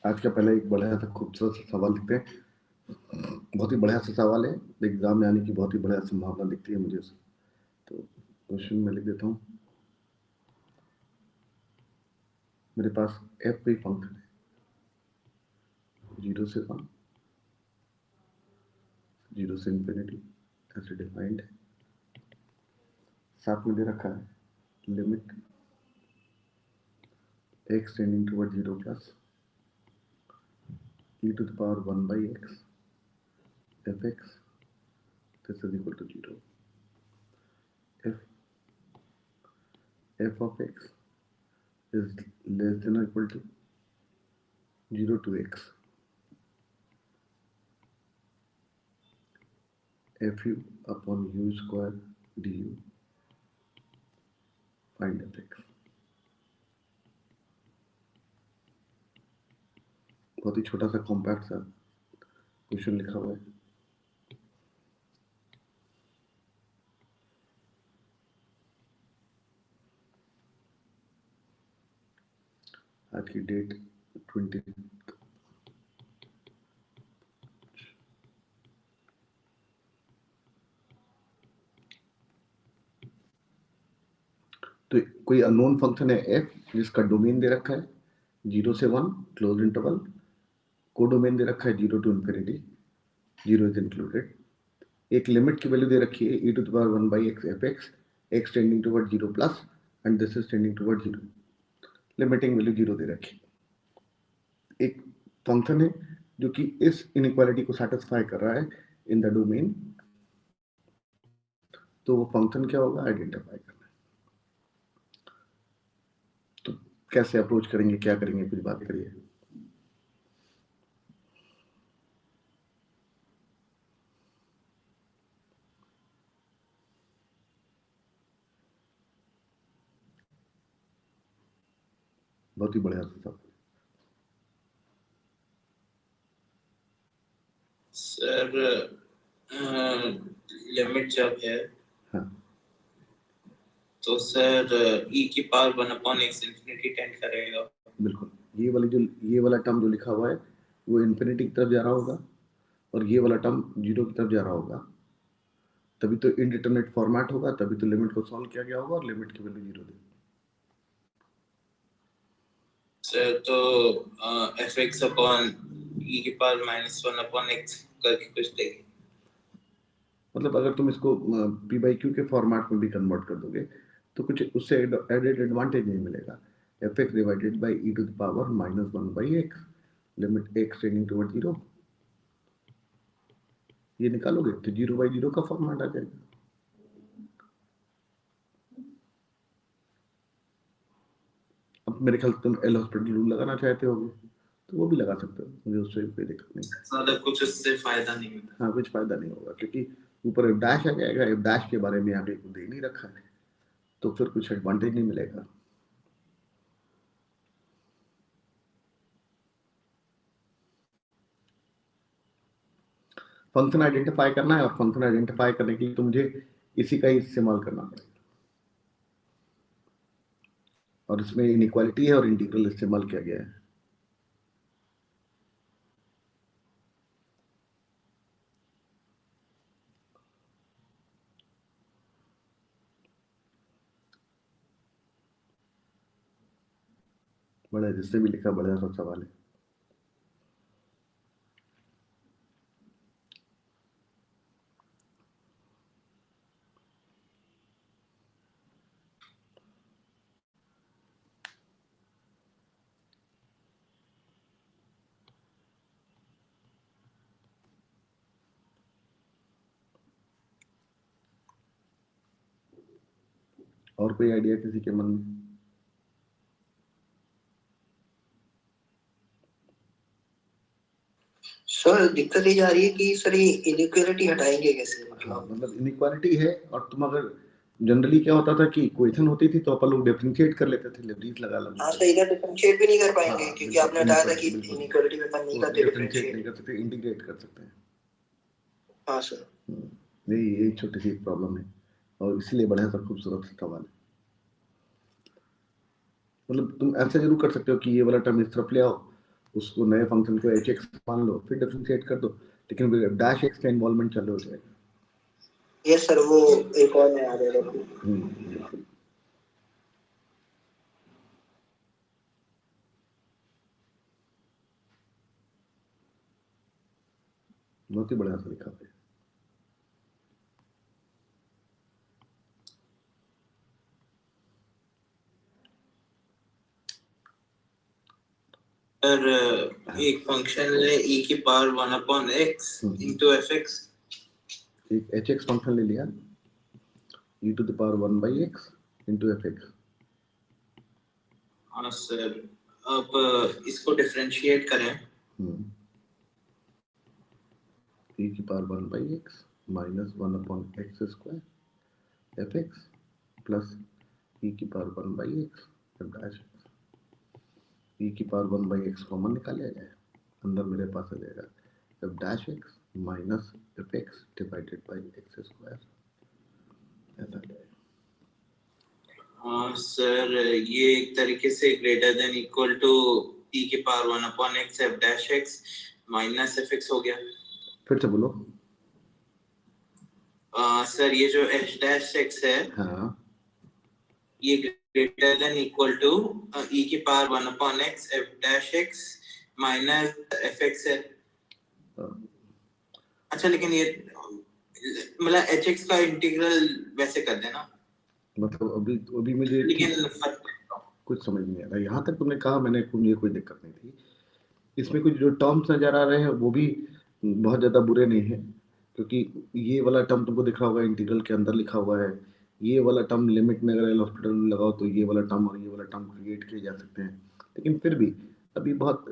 आज का पहले एक बढ़िया सा खूबसूरत सा सवाल लिखते हैं। बहुत ही बढ़िया सा सवाल है, एग्जाम में आने की बहुत ही बढ़िया संभावना दिखती है मुझे उसकी। तो क्वेश्चन में लिख देता हूँ। मेरे पास एफ कोई फंक्शन है 0 से 1, 0 से इंफिनिटी ऐसे डिफाइंड है। साथ में दे रखा है limit x tending toward 0 plus e to the power 1 by x fx this is equal to 0 if f of x is less than or equal to 0 to x fu upon u square du find fx। बहुत ही छोटा सा compact सा question लिखा हुआ है। आज की date 20। तो कोई अननोन फंक्शन है एफ जिसका डोमेन दे रखा है 0 से 1 क्लोज इंटरवल, को डोमेन दे रखा है 0 टू इंफिनिटी, 0 इज इंक्लूडेड। एक लिमिट की वैल्यू दे रखी है e to the power 1 by x fx, x tending toward 0 plus and this is tending toward 0। Limiting value 0 दे रखी है। एक फंक्शन है जो कि इस इनइक्वालिटी को सेटिस्फाई कर रहा है इन द डोमेन। तो वो फंक्शन क्या होगा, आइडेंटिफाई करना है। तो कैसे अप्रोच करेंगे, क्या करेंगे, कुछ बात करिए। बहुत ही बढ़िया सा सवाल। सर लिमिट जब है हाँ तो सर e की power 1 upon x infinity tend करेगा। बिल्कुल, ये वाला टर्म जो लिखा हुआ है वो इंफिनिटी की तरफ जा रहा होगा और ये वाला टर्म 0 की तरफ जा रहा होगा। तभी तो इनडिटरमिनेट फॉर्मेट होगा, तभी तो लिमिट को सॉल्व किया गया होगा और लिमिट की वैल्यू 0 देगी। सर तो fx अपॉन e की पावर -1 अपॉन x करके कुछ देगी। मतलब अगर तुम इसको p by q के फॉर्मेट में भी कन्वर्ट कर दोगे तो कुछ उससे एडेड एडवांटेज नहीं मिलेगा। fx divided by e to the power -1 by x, limit x tending toward 0, ये निकालोगे तो 0 by 0 का फॉर्मेट आ जाएगा। अब मेरे ख्याल तुम एल हॉस्पिटल रूल लगाना चाहते होगे तो वो भी लगा सकते हो, मुझे उससे कोई दिक्कत नहीं। मतलब कुछ उससे फायदा नहीं होगा। हाँ, कुछ फायदा नहीं होगा क्योंकि ऊपर डैश आ जाएगा। डैश के बारे में आगे कुछ दे नहीं रखा है तो फिर कुछ एडवांटेज नहीं मिलेगा। फंक्शन आइडेंटिफाई करना है और फंक्शन आइडेंटिफाई करने के लिए तो मुझे इसी का ही इस्तेमाल करना पड़ेगा। और इसमें इनइक्वालिटी है और इंटीग्रल इस्तेमाल किया गया है। बड़ा जिससे भी लिखा बड़ा सा सवाल है। और कोई आइडिया किसी के मन में? सर दिक्कत ये जा रही है कि सर ये इनइक्वालिटी हटाएंगे कैसे, हाँ, मतलब इनइक्वालिटी है। और तुम अगर जनरली क्या होता था कि इक्वेशन होती थी तो अपन लोग डिफरेंशिएट कर लेते थे, लिबरीज लगा लेते थे। हाँ, तो इधर डिफरेंशिएट भी नहीं कर पाएंगे। हाँ, क्योंकि आपने बताया था कि बिल्कुल इनइक्वालिटी में अपन नहीं करते डिफरेंशिएट नहीं कर सकते, इंटीग्रेट कर सकते हैं। हाँ सर, यही छोटी सी प्रॉब्लम है और इसलिए बढ़िया सा खूबसूरत सवाल है। मतलब तुम ऐसा जरूर कर सकते हो कि ये वाला टर्म इस तरफ ले आओ, उसको नए फंक्शन को एच एक्स मान लो, फिर डिफरेंशिएट कर दो, लेकिन डैश एक्स का इन्वॉल्वमेंट चालू हो जाएगा। यस सर, वो एक और नया आ जाएगा। बिल्कुल। बहुत ही बढ़िया से लिखा है। सर एक फंक्शन ले e की power 1 upon x into fx, एक एच एक्स फंक्शन ले लिया, e to the power 1 by x into fx। हाँ सर, अब इसको डिफरेंशिएट करें। e की power 1 by x minus 1 upon X square fx plus e की power 1 by x dash e की पावर 1 by x कॉमन निकाला जाए, अंदर मेरे पास आ जाएगा जब dash x minus fx divided by x square, ऐसा जाएगा। हाँ सर, ये एक तरीके से greater than equal to e की power 1 upon x f dash x minus fx हो गया। फिर से बोलो। सर ये जो h डैश x है, हाँ, ये greater than equal to e की power 1 upon x f dash x minus fx है। अच्छा, लेकिन ये मतलब hx का इंटीग्रल वैसे कर देना, मतलब अभी मुझे लेकिन कुछ समझ नहीं आ रहा। यहाँ तक तुमने कहा, मैंने मुझे कोई दिक्कत नहीं थी। इसमें कुछ जो टर्म्स नजर आ रहे हैं वो भी बहुत ज्यादा बुरे नहीं है, क्योंकि ये वाला टर्म तुमको दिख रहा होगा इंटीग्रल के अंदर लिखा हुआ है, ये वाला टर्म लिमिट में अगर एल हॉस्पिटल में लगाओ तो ये वाला टर्म और ये वाला टर्म क्रिएट किए जा सकते हैं, लेकिन फिर भी अभी बहुत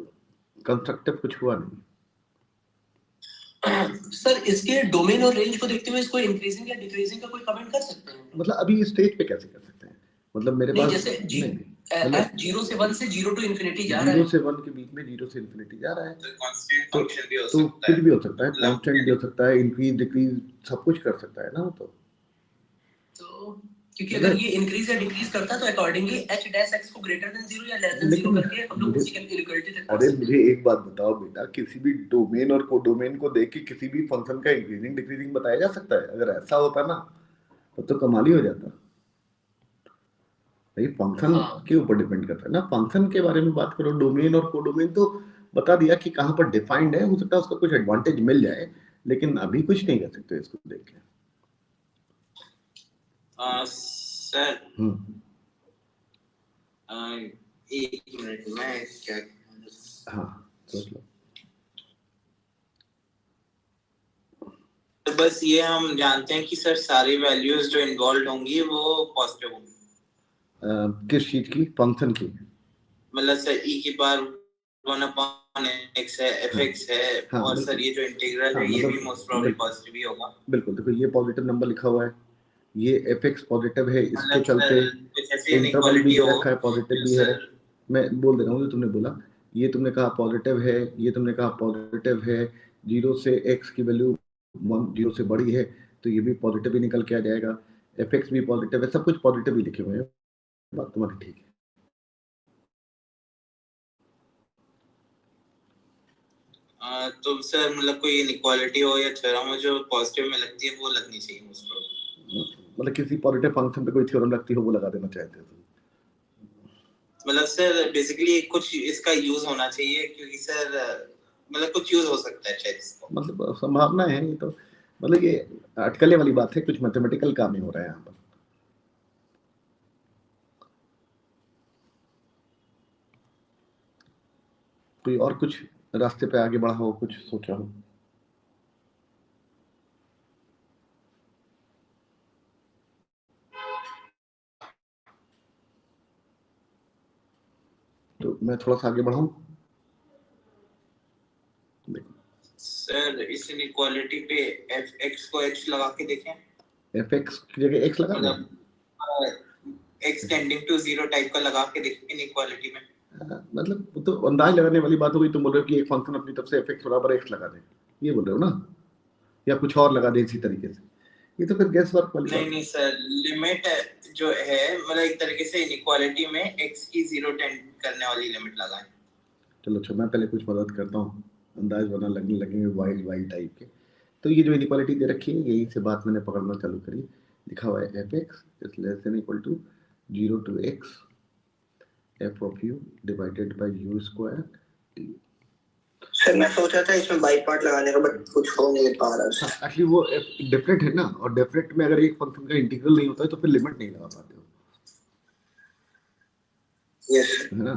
कंस्ट्रक्टिव कुछ हुआ नहीं। सर इसके डोमेन और रेंज को देखते हुए इसको इंक्रीजिंग या डिक्रीजिंग का कोई कमेंट कर सकते हैं? मतलब अभी इस स्टेज पे कैसे कर सकते हैं, मतलब मेरे पास जैसे f 0 से 1 से 0 टू इंफिनिटी जा रहा है, 0 से 1 के बीच में 0 से इंफिनिटी जा रहा है, तो कांस्टेंट फंक्शन भी हो तो सकता है, कुछ भी हो सकता है, कांस्टेंट भी हो सकता है, इंक्रीज डिक्रीज सब कुछ कर सकता है ना। वो तो क्योंकि अगर ये इंक्रीज या डिक्रीज करता है तो अकॉर्डिंगली h डैश x को ग्रेटर देन 0 या लेस देन 0 करके हम लोग उसी इनइक्वालिटी तक पहुंच सकते हैं। मुझे एक बात बताओ बेटा, किसी भी डोमेन और कोडोमेन को देख के किसी भी फंक्शन का इंक्रीजिंग डिक्रीजिंग बताया जा सकता है? अगर ऐसा होता ना तो कमाल ही हो जाता। भाई फंक्शन के ऊपर डिपेंड करता है ना, फंक्शन के बारे में बात करो। डोमेन और कोडोमेन तो बता दिया कि कहां पर डिफाइंड है, हो सकता है उसका कुछ एडवांटेज मिल जाए, लेकिन अभी कुछ नहीं कर सकते इसको देख के। सर एक मिनट में क्या, हाँ सोच लो। तो बस ये हम जानते हैं कि सर सारी वैल्यूज जो इन्वॉल्व होंगी वो पॉजिटिव होंगी। किस चीज की? फंक्शन की? मतलब सर e की पावर 1 अपॉन x है, fx है, हाँ, और सर ये जो इंटीग्रल है ये भी मोस्ट प्रोबेबली पॉजिटिव ही होगा। बिल्कुल। देखो ये पॉजिटिव नंबर लिखा हुआ है, ये fx पॉजिटिव है, इसके चलते इंटरवल भी दे रखा है, पॉजिटिव भी है। मैं बोल दे रहा हूँ जो तुमने बोला, ये तुमने कहा पॉजिटिव है, ये तुमने कहा पॉजिटिव है, 0 से x की वैल्यू 0 से बड़ी है तो ये भी पॉजिटिव ही निकल के आ जाएगा, fx भी पॉजिटिव है, सब कुछ पॉजिटिव ही लिखे हुए हैं। बात तुम्हारी ठीक है। तो सर मतलब कोई इनइक्वालिटी हो या थ्योरम हो जो पॉजिटिव में लगती है वो लगनी चाहिए मोस्ट प्रोबेबली। मतलब किसी पॉजिटिव फंक्शन पे कोई थ्योरम लगती हो वो लगा देना चाहते हो? मतलब सर बेसिकली कुछ इसका यूज होना चाहिए, क्योंकि सर मतलब कुछ यूज हो सकता है शायद इसको। मतलब संभावना है ये तो, मतलब ये अटकले वाली बात है, कुछ मैथमेटिकल काम ही हो रहा है यहाँ पर। कोई और कुछ रास्ते पे आगे बढ़ा हो, कुछ सोचा हो? तो मैं थोड़ा सा आगे बढ़ाऊं। सर इस इनइक्वालिटी पे fx को h लगा के देखें, fx की जगह x लगा दें, x टेंडिंग टू 0 टाइप का लगा के देखें इनइक्वालिटी में। मतलब वो तो अंदाज लगाने वाली बात हो गई। तुम बोल रहे हो कि एक फंक्शन अपनी तरफ से fx बराबर x लगा दे, ये बोल रहे हो ना, या कुछ और लगा दे इसी तरीके से? ये तो फिर गैस वर्क वाली बात। नहीं सर, लिमिट जो है मतलब एक तरीके से इनइक्वालिटी में x की 0 टेंड करने वाली लिमिट लगाएं। चलो अच्छा, मैं पहले कुछ मदद करता हूँ, अंदाज बना लगने लगेंगे वाइल्ड वाइल्ड टाइप के। तो ये जो इनइक्वालिटी दे रखी है, यहीं से बात मैंने पकड़ना चालू करी। लिखा हुआ है F X is less than equal to 0 to x F of U divided by U square. Sir मैं सोचा था इसमें बाई पार्ट लगाने का, बट कुछ हो नहीं पा रहा सर। एक्चुअली वो डेफिनेट है ना, और डेफिनेट में अगर एक फंक्शन का इंटीग्रल नहीं होता है तो फिर लिमिट नहीं लगा पाते हो, यस है ना।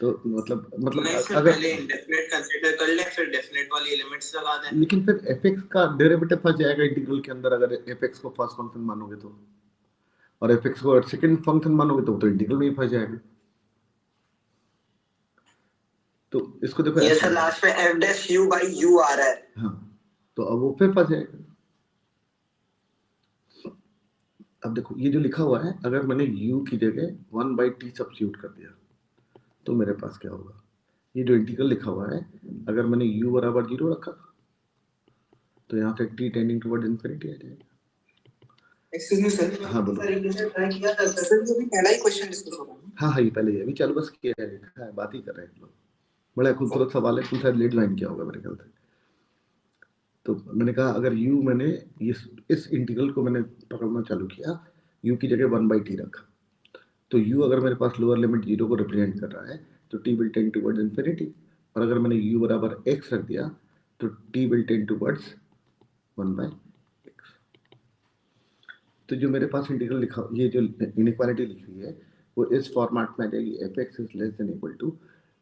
तो मतलब नहीं सर, अगर पहले इंडेफिनिट कंसीडर कर ले, फिर डेफिनेट वाली लिमिट्स लगा दें। लेकिन फिर एफ एक्स का डेरिवेटिव फंस जाएगा इंटीग्रल के अंदर, अगर एफ एक्स को फर्स्ट फंक्शन मानोगे तो, और एफ एक्स को सेकंड फंक्शन मानोगे तो इंटीग्रल में ही फंस जाएगा। तो इसको देखो ये ऐसा, सर लास्ट में f dash u by u आ रहा है। हाँ, तो अब वो फिर फंस जाएगा। अब देखो ये जो लिखा हुआ है, अगर मैंने u की जगह 1/t सब्स्टिट्यूट कर दिया तो मेरे पास क्या होगा, ये जो इंटीग्रल लिखा हुआ है, अगर मैंने u बराबर 0 रखा तो यहाँ से t टेंडिंग टुवर्ड इंफिनिटी आ जाएगा। एक्सक्यूज मी सर, हाँ बोलो। सर एक सर ट्राई किया था सर, ये भी पहला ही क्वेश्चन डिस्कस हो रहा है। हाँ हाँ, ये पहले ये अभी चालू बस किया है, लिखा है, बात ही कर रहे हैं हम लोग। बड़ा खूबसूरत सवाल है, तुम शायद लेट ज्वाइन किया होगा मेरे ख्याल से। तो मैंने कहा अगर u, मैंने इस इंटीग्रल को मैंने पकड़ना चालू किया, u की जगह 1/t रखा, तो u अगर मेरे पास लोअर लिमिट 0 को रिप्रेजेंट कर रहा है तो t will tend towards infinity, और अगर मैंने u बराबर x रख दिया तो t will tend towards 1/x। तो जो मेरे पास इंटीग्रल लिखा, ये जो इनइक्वालिटी लिखी है वो इस फॉर्मेट में आ जाएगी, F X is less than equal to,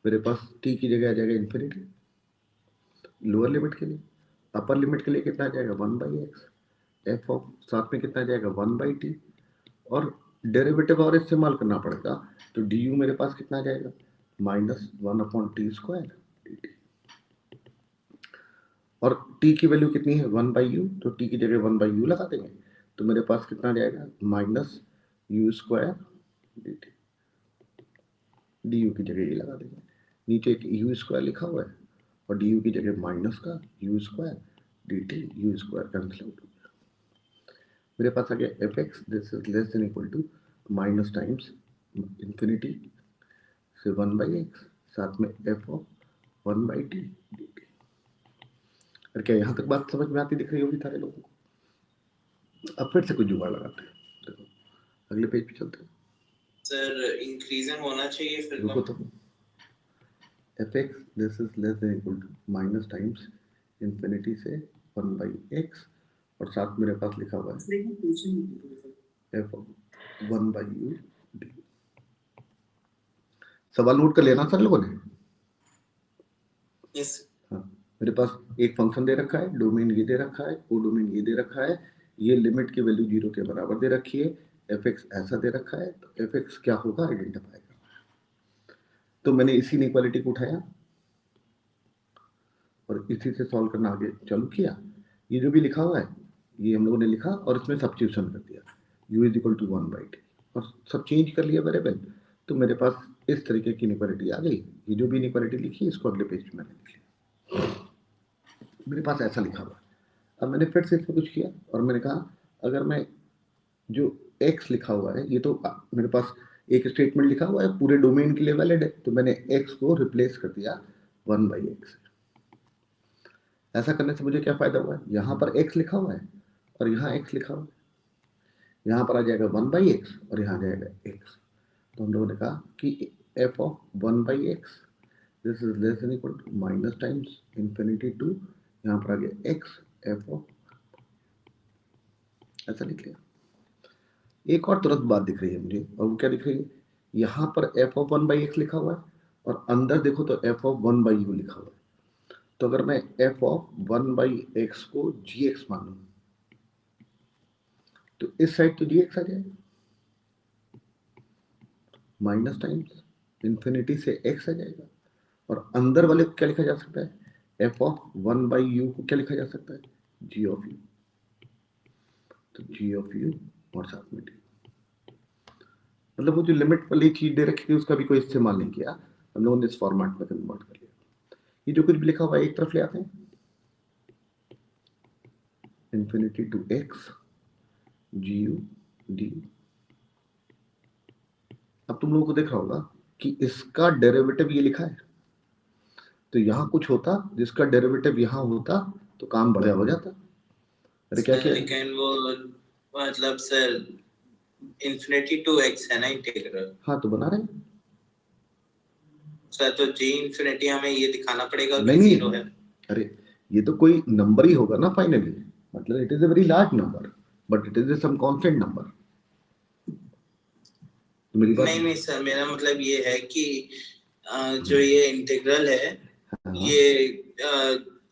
मेरे पास t की जगह आ जाएगा इंफिनिटी लोअर लिमिट के लिए, अपर लिमिट के लिए कितना आ जाएगा 1/x, एफ ऑफ साथ में कितना आ जाएगा 1/t, और डेरिवेटिव और इस्तेमाल करना पड़ेगा, तो डी यू मेरे पास कितना आ जाएगा -1/t², और t की वैल्यू कितनी है 1/u, तो t की जगह 1/u लगा देंगे, तो मेरे पास कितना आ जाएगा -u² dt, डी यू की जगह ये लगा देंगे, नीचे एक u² लिखा हुआ है और डी यू की जगह माइनस का u² dt, u² cancel out हो गया, मेरे पास आ गया F X this is less than equal to minus times infinity से 1/x, साथ में एफ ऑफ 1/t dt। और क्या यहाँ तक बात समझ में आती दिख रही होगी सारे लोगों को? अब फिर से कुछ जुगाड़ लगाते हैं, देखो अगले पेज पे चलते हैं। सर इंक्रीजिंग होना चाहिए फिर रुको तो, F X this is less than equal to minus times infinity से 1/x, और साथ मेरे पास लिखा हुआ है एफ ऑफ 1/u डी। सवाल नोट कर लेना सर लोगों ने। यस हाँ, मेरे पास एक फंक्शन दे रखा है, डोमेन ये दे रखा है, को डोमेन ये दे रखा है, ये लिमिट की वैल्यू 0 के बराबर दे रखी है, एफ एक्स ऐसा दे रखा है, तो एफ एक्स क्या होगा आइडेंटिफाई करना। तो मैंने इसी इनइक्वालिटी को उठाया और इसी से सॉल्व करना आगे चालू किया। ये जो भी लिखा हुआ है ये हम लोगों ने लिखा और इसमें सब्स्टिट्यूशन कर दिया, u is equal to 1/t, और सब चेंज कर लिया वेरिएबल, तो मेरे पास इस तरीके की इनइक्वालिटी आ गई। ये जो भी इनइक्वालिटी लिखी इसको अगले पेज पे मैंने लिख लिया, मेरे पास ऐसा लिखा हुआ। अब मैंने फिर से इसमें कुछ किया और मैंने कहा अगर मैं जो x लिखा हुआ है, ये तो मेरे पास एक स्टेटमेंट लिखा हुआ है पूरे डोमेन के लिए वैलिड है, तो मैंने x को रिप्लेस कर दिया 1/x। ऐसा करने से मुझे क्या फायदा हुआ है, यहाँ पर x लिखा हुआ है और यहाँ x लिखा हुआ है, यहाँ पर आ जाएगा 1/x और यहाँ आ जाएगा x, तो हम लोगों ने कहा कि f of 1/x this is less than equal to minus times infinity to, यहाँ पर आ गया x f ऑफ, ऐसा लिख लिया। एक और तुरंत बात दिख रही है मुझे, और वो क्या दिख रही है, यहाँ पर f ऑफ 1/x लिखा हुआ है और अंदर देखो तो f ऑफ 1/u लिखा हुआ है, तो अगर मैं f ऑफ 1/x को gx मानूं तो इस साइड तो gx आ जाएगा, माइनस टाइम्स इंफिनिटी से x आ जाएगा, और अंदर वाले को क्या लिखा जा सकता है, f ऑफ 1/u को क्या लिखा जा सकता है, g ऑफ u, तो g ऑफ u और साथ में d, मतलब वो जो लिमिट वाली चीज दे रखी थी उसका भी कोई इस्तेमाल नहीं किया, हम लोगों ने इस फॉर्मेट में कन्वर्ट कर लिया। ये जो कुछ भी लिखा हुआ है एक तरफ ले आते हैं, infinity to x gu d। अब तुम लोगों को देख रहा होगा कि इसका डेरिवेटिव ये लिखा है, तो यहाँ कुछ होता जिसका डेरिवेटिव यहाँ होता तो काम बढ़िया हो जाता। अरे क्या क्या लेकिन वो मतलब सर इंफिनिटी टू एक्स है ना इंटीग्रल। हाँ तो बना रहे हैं। सर तो जी इंफिनिटी हमें ये दिखाना पड़ेगा कि नहीं जीरो है। अरे ये तो कोई नंबर ही होगा ना फाइनली, मतलब it is a very large number but it is some constant number. तो मेरी बात नहीं सर, मेरा मतलब ये है कि जो ये इंटीग्रल है हाँ, ये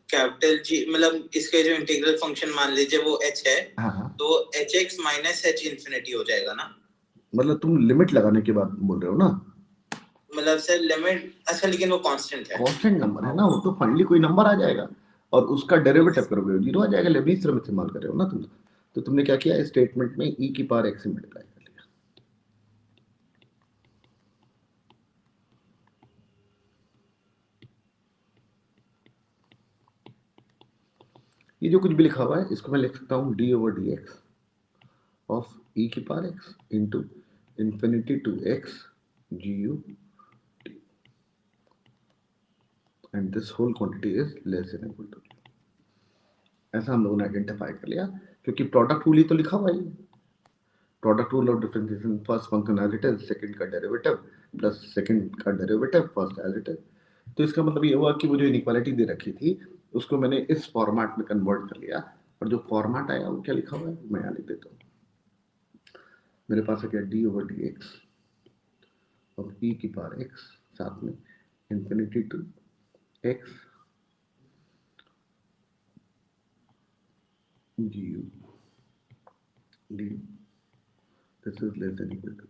कैपिटल जी, मतलब इसके जो इंटीग्रल फंक्शन मान लीजिए वो h है, हाँ, तो H x minus H infinity हो जाएगा ना। मतलब तुम लिमिट लगाने की बात बोल रहे हो ना। मतलब सर लिमिट, अच्छा लेकिन वो कांस्टेंट है। कांस्टेंट नंबर है ना वो, तो फाइनली कोई नंबर आ जाएगा और उसका डेरिवेटिव करोगे जीरो आ जाएगा। लेबनीज थ्योरम इस्तेमाल कर रहे हो ना तुम। तो तुमने क्या किया स्टेटमेंट में e की पावर x से मल्टीप्लाई कर लिया। ये जो कुछ भी लिखा हुआ है इसको मैं लिख सकता हूँ d over D x of e की power x into infinity to x gu and this whole quantity is less than equal to. ऐसा हम लोगों ने आइडेंटिफाई कर लिया क्योंकि प्रोडक्ट रूल ही तो लिखा हुआ है। Product rule of differentiation, first function as it is, second का डेरिवेटिव प्लस सेकंड का derivative first as it is. तो इसका मतलब ये हुआ कि वो जो इनइक्वालिटी दे रखी थी उसको मैंने इस फॉर्मेट में कन्वर्ट कर लिया और जो फॉर्मेट आया वो क्या लिखा हुआ है मैं यहाँ लिख देता हूँ। मेरे पास है क्या डी ओवर डी एक्स और ई की पावर एक्स साथ में infinity to x g u d this is less than equal to.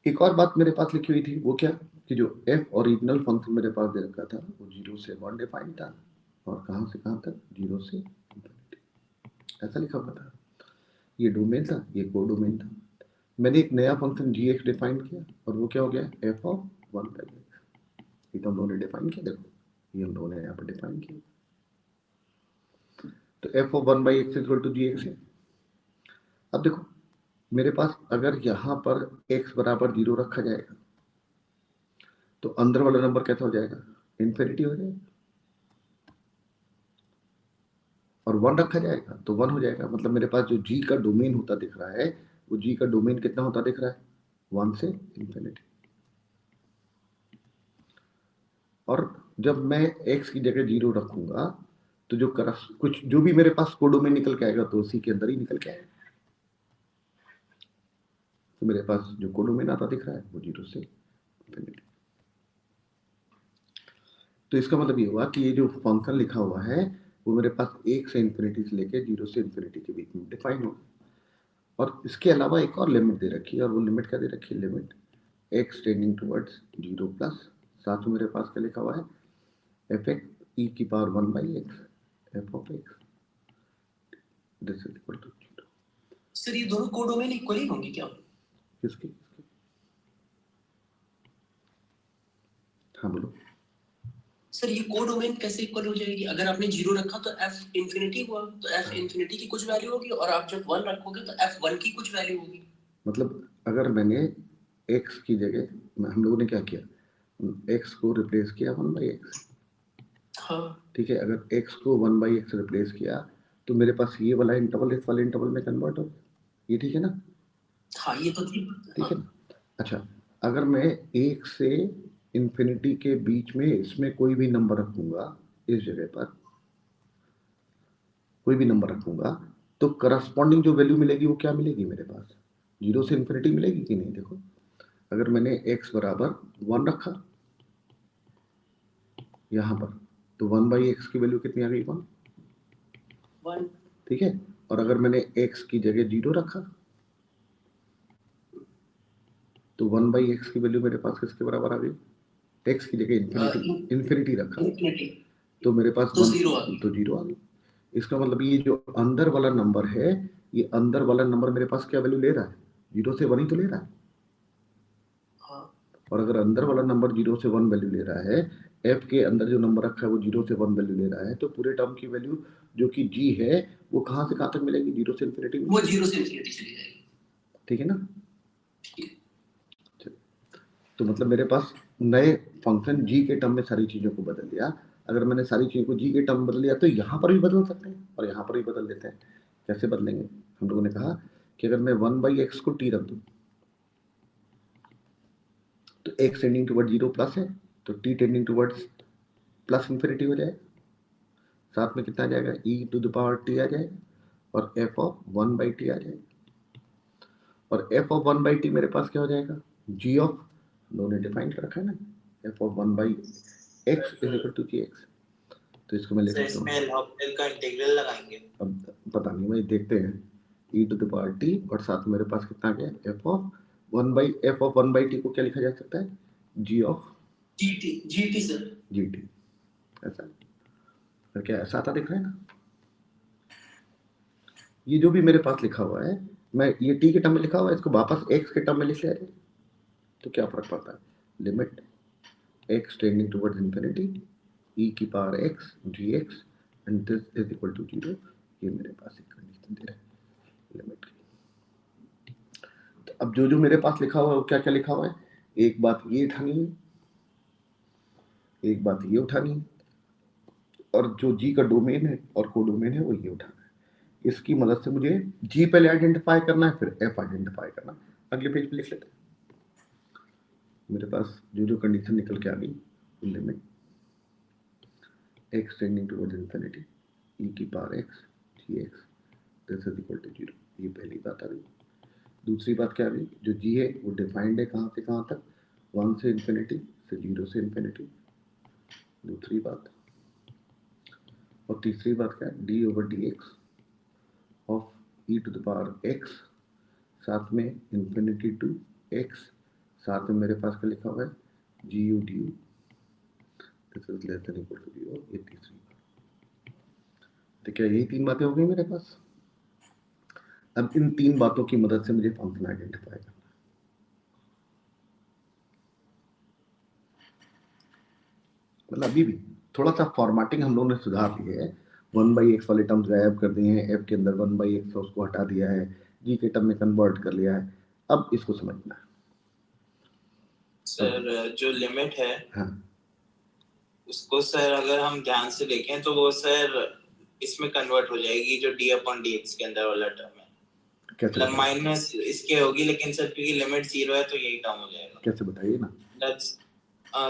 एक और बात मेरे पास लिखी हुई थी वो क्या कि जो f ओरिजिनल फंक्शन मेरे पास दे रखा था वो 0 से 1 डिफाइन था और कहाँ से कहाँ तक 0 से इंफिनिटी, ऐसा लिखा हुआ था। ये डोमेन था, ये को डोमेन था। मैंने एक नया फंक्शन जी एक्स डिफाइन किया और वो क्या हो गया f ऑफ 1 बाई एक्स। ये तो हम लोगों ने डिफाइन किया, देखो ये हम लोगों ने यहाँ पर डिफाइन किया। तो f of 1 by x equal to g x है। अब देखो मेरे पास अगर यहाँ पर x बराबर 0 रखा जाएगा तो अंदर वाला नंबर कैसा हो जाएगा इंफिनिटी हो जाएगा और 1 रखा जाएगा तो 1 हो जाएगा। मतलब मेरे पास जो g का डोमेन होता दिख रहा है वो g का डोमेन कितना होता दिख रहा है 1 से इंफिनिटी। और जब मैं x की जगह 0 रखूंगा तो जो कुछ जो भी मेरे पास कोडोमेन निकल के आएगा तो उसी के अंदर ही निकल के आएगा। तो मेरे पास जो कोडोमेन आता दिख रहा है वो 0 से इंफिनिटी। तो इसका मतलब ये हुआ कि ये जो फंक्शन लिखा हुआ है वो मेरे पास 1 से इंफिनिटी से लेके 0 से इंफिनिटी के बीच में डिफाइन होगा। और इसके अलावा एक और लिमिट दे रखी है और वो लिमिट क्या दे रखी है limit x tending towards 0 plus साथ में मेरे पास क्या लिखा हुआ है एफ एक्स ई की power 1 by x f of x this is equal to 0। Sir ये दोनों कोडोमेन इक्वली होंगे क्या? किसके हाँ बोलो सर ये कोडोमेन कैसे इक्वल हो जाएगी? अगर आपने 0 रखा तो f इंफिनिटी हुआ, तो f इंफिनिटी की कुछ वैल्यू होगी और आप जब 1 रखोगे तो f 1 की कुछ वैल्यू होगी। मतलब अगर मैंने x की जगह हम लोगों ने क्या किया x को रिप्लेस किया 1 बाई एक्स। हाँ ठीक है, अगर x को 1 बाई एक्स रिप्लेस किया तो मेरे पास ये वाला इंटरवल इस वाले इंटरवल में कन्वर्ट हो गया। ये ठीक है ना? हाँ ये तो ठीक है ना? अच्छा अगर मैं 1 से इंफिनिटी के बीच में इसमें कोई भी नंबर रखूंगा, इस जगह पर कोई भी नंबर रखूंगा तो करस्पॉन्डिंग जो वैल्यू मिलेगी वो क्या मिलेगी मेरे पास 0 से इंफिनिटी मिलेगी कि नहीं। देखो अगर मैंने x बराबर 1 रखा यहाँ पर तो 1 बाई एक्स की वैल्यू कितनी आ गई 1। ठीक है, और अगर मैंने x की जगह 0 रखा तो 1 बाई एक्स की वैल्यू मेरे पास किसके बराबर आ गई x की जगह इंफिनिटी रखा तो मेरे पास तो 1 0 तो 0 आ गई। इसका मतलब ये जो अंदर वाला नंबर है ये अंदर वाला नंबर मेरे पास क्या वैल्यू ले रहा है 0 से 1 ही तो ले रहा है। हाँ। और अगर अंदर वाला नंबर 0 से 1 वैल्यू ले रहा है f के अंदर जो नंबर रखा है वो 0 से 1 वैल्यू ले रहा है तो पूरे टर्म की वैल्यू जो कि g है वो कहाँ से कहाँ तक मिलेगी 0 से इंफिनिटी में। वो 0 से इंफिनिटी चली जाएगी। ठीक है ना? तो मतलब मेरे पास नए फंक्शन जी के टर्म में सारी चीजों को बदल दिया। अगर मैंने सारी चीजों को जी के टर्म में बदल दिया तो यहाँ पर भी बदल सकते हैं और यहाँ पर भी बदल देते हैं। कैसे बदलेंगे? हम लोगों ने कहा कि अगर मैं 1/x को t रख दूं तो x टेंडिंग टुवर्ड 0 प्लस है तो t tending towards plus infinity हो जाएगा। साथ में कितना आ जाएगा? e⁻t आ जाएगा और f ऑफ 1/t आ जाएगा। और f ऑफ 1/t मेरे पास क्या हो जाएगा? g ऑफ, लोगों ने डिफाइन कर रखा है ना, f of 1/x is equal to gx। तो इसको मैं लिख सर सकता हूँ। इसमें एल हॉपिटल का इंटीग्रल लगाएंगे। अब पता नहीं भाई, देखते हैं। e⁻t और साथ में मेरे पास कितना आ गया? f ऑफ 1/t को क्या लिखा जा सकता है? g of GT sir. gt। ऐसा और क्या ऐसा आता दिख रहा है ना? ये जो भी मेरे पास लिखा हुआ है, मैं ये t के टर्म में लिखा हुआ है, इसको वापस x के टर्म में लिख लिया जाए तो क्या फर्क पड़ता है? Limit x tending towards infinity e⁻x gx and this is equal to 0। ये मेरे पास एक कंडीशन दे रहा है लिमिट की। तो अब जो जो मेरे पास लिखा हुआ है वो क्या क्या लिखा हुआ है? एक बात ये उठानी है, एक बात ये उठानी है, और जो जी का डोमेन है और कोडोमेन है वो ये उठाना है। इसकी मदद से मुझे जी पहले आइडेंटिफाई करना है, फिर एफ आइडेंटिफाई करना है। अगले पेज पे लिख लेते हैं। मेरे पास जो जो कंडीशन निकल के आ गई, limit x tending towards infinity e⁻x gx this is equal to 0। ये पहली बात आ गई। दूसरी बात क्या आ गई? जो जी है वो डिफाइंड है कहाँ से कहाँ तक? 1 से इंफिनिटी से 0 से इंफिनिटी। दूसरी बात। और तीसरी बात क्या है? d/dx ऑफ e⁻x साथ में इंफिनिटी टू x, साथ में मेरे पास क्या लिखा हुआ है? gu du this is less than equal to 0। ये तीसरी बात। तो क्या यही तीन बातें हो गई मेरे पास? अब इन तीन बातों की मदद से मुझे फंक्शन आइडेंटिफाई करना है। मतलब अभी भी थोड़ा सा फॉर्मेटिंग हम लोगों ने सुधार ली है। 1/x वाले टर्म्स गायब कर दिए हैं, f के अंदर 1/x है उसको हटा दिया है, g के टर्म में कन्वर्ट कर लिया है। अब इसको समझना है सर जो लिमिट है हाँ। उसको सर अगर हम ध्यान से देखें तो वो सर इसमें कन्वर्ट हो जाएगी जो d/dx के अंदर वाला टर्म है। कैसे मतलब माइनस इसके होगी, लेकिन सर क्योंकि लिमिट 0 है तो यही टर्म हो जाएगा। कैसे बताइए ना? That's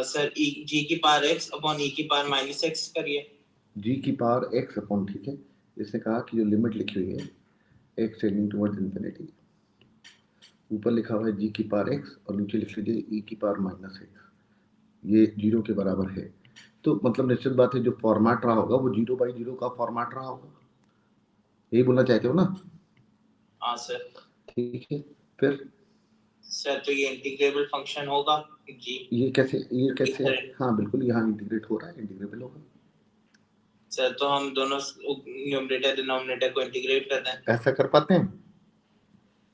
sir g⁻x upon e⁻−x करिए। g⁻x अपॉन, ठीक है, इसने कहा कि जो लिमिट लिखी हुई है x टेंडिंग टुवर्ड्स इंफिनिटी, ऊपर लिखा हुआ है g⁻x और नीचे लिख लीजिए e⁻−x, ये 0 के बराबर है। तो मतलब निश्चित बात है जो फॉर्मेट रहा होगा वो 0/0 का फॉर्मेट रहा होगा। यही बोलना चाहते हो ना? हाँ सर। ठीक है, फिर सर तो ये इंटीग्रेबल फंक्शन होगा जी। ये कैसे हाँ बिल्कुल, यहाँ इंटीग्रेट हो रहा है, इंटीग्रेबल होगा। सर तो हम दोनों न्यूमरेटर डिनोमिनेटर को इंटीग्रेट करते हैं। ऐसा कर पाते हैं?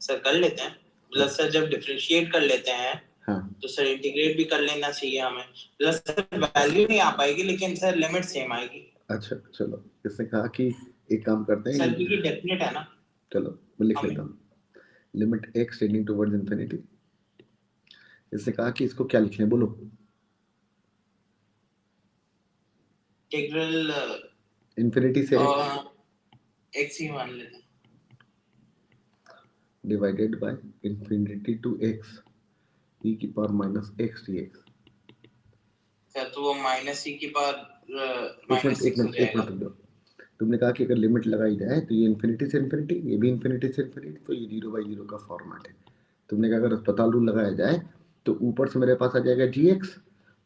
सर कर लेते हैं, मतलब सर जब डिफरेंशिएट कर लेते हैं हाँ। तो सर इंटीग्रेट भी कर लेना चाहिए हमें। प्लस सर वैल्यू नहीं आ पाएगी लेकिन सर लिमिट सेम आएगी। अच्छा चलो, इसने कहा कि एक काम करते हैं सर क्योंकि डेफिनेट है ना। चलो मैं लिख लेता हूँ, limit x tending towards infinity. इसने कहा कि इसको क्या लिखना है बोलो? इंटीग्रल इंफिनिटी से x ही मान लेते हैं divided by infinity to x e⁻−x dx। Sir तो वो एक मिनट रुक जाओ। तुमने कहा कि अगर लिमिट लगाई जाए तो ये इंफिनिटी से इंफिनिटी, ये भी इंफिनिटी से इंफिनिटी, तो ये 0/0 का फॉर्मेट है। तुमने कहा अगर अस्पताल रूल लगाया जाए तो ऊपर से मेरे पास आ जाएगा gx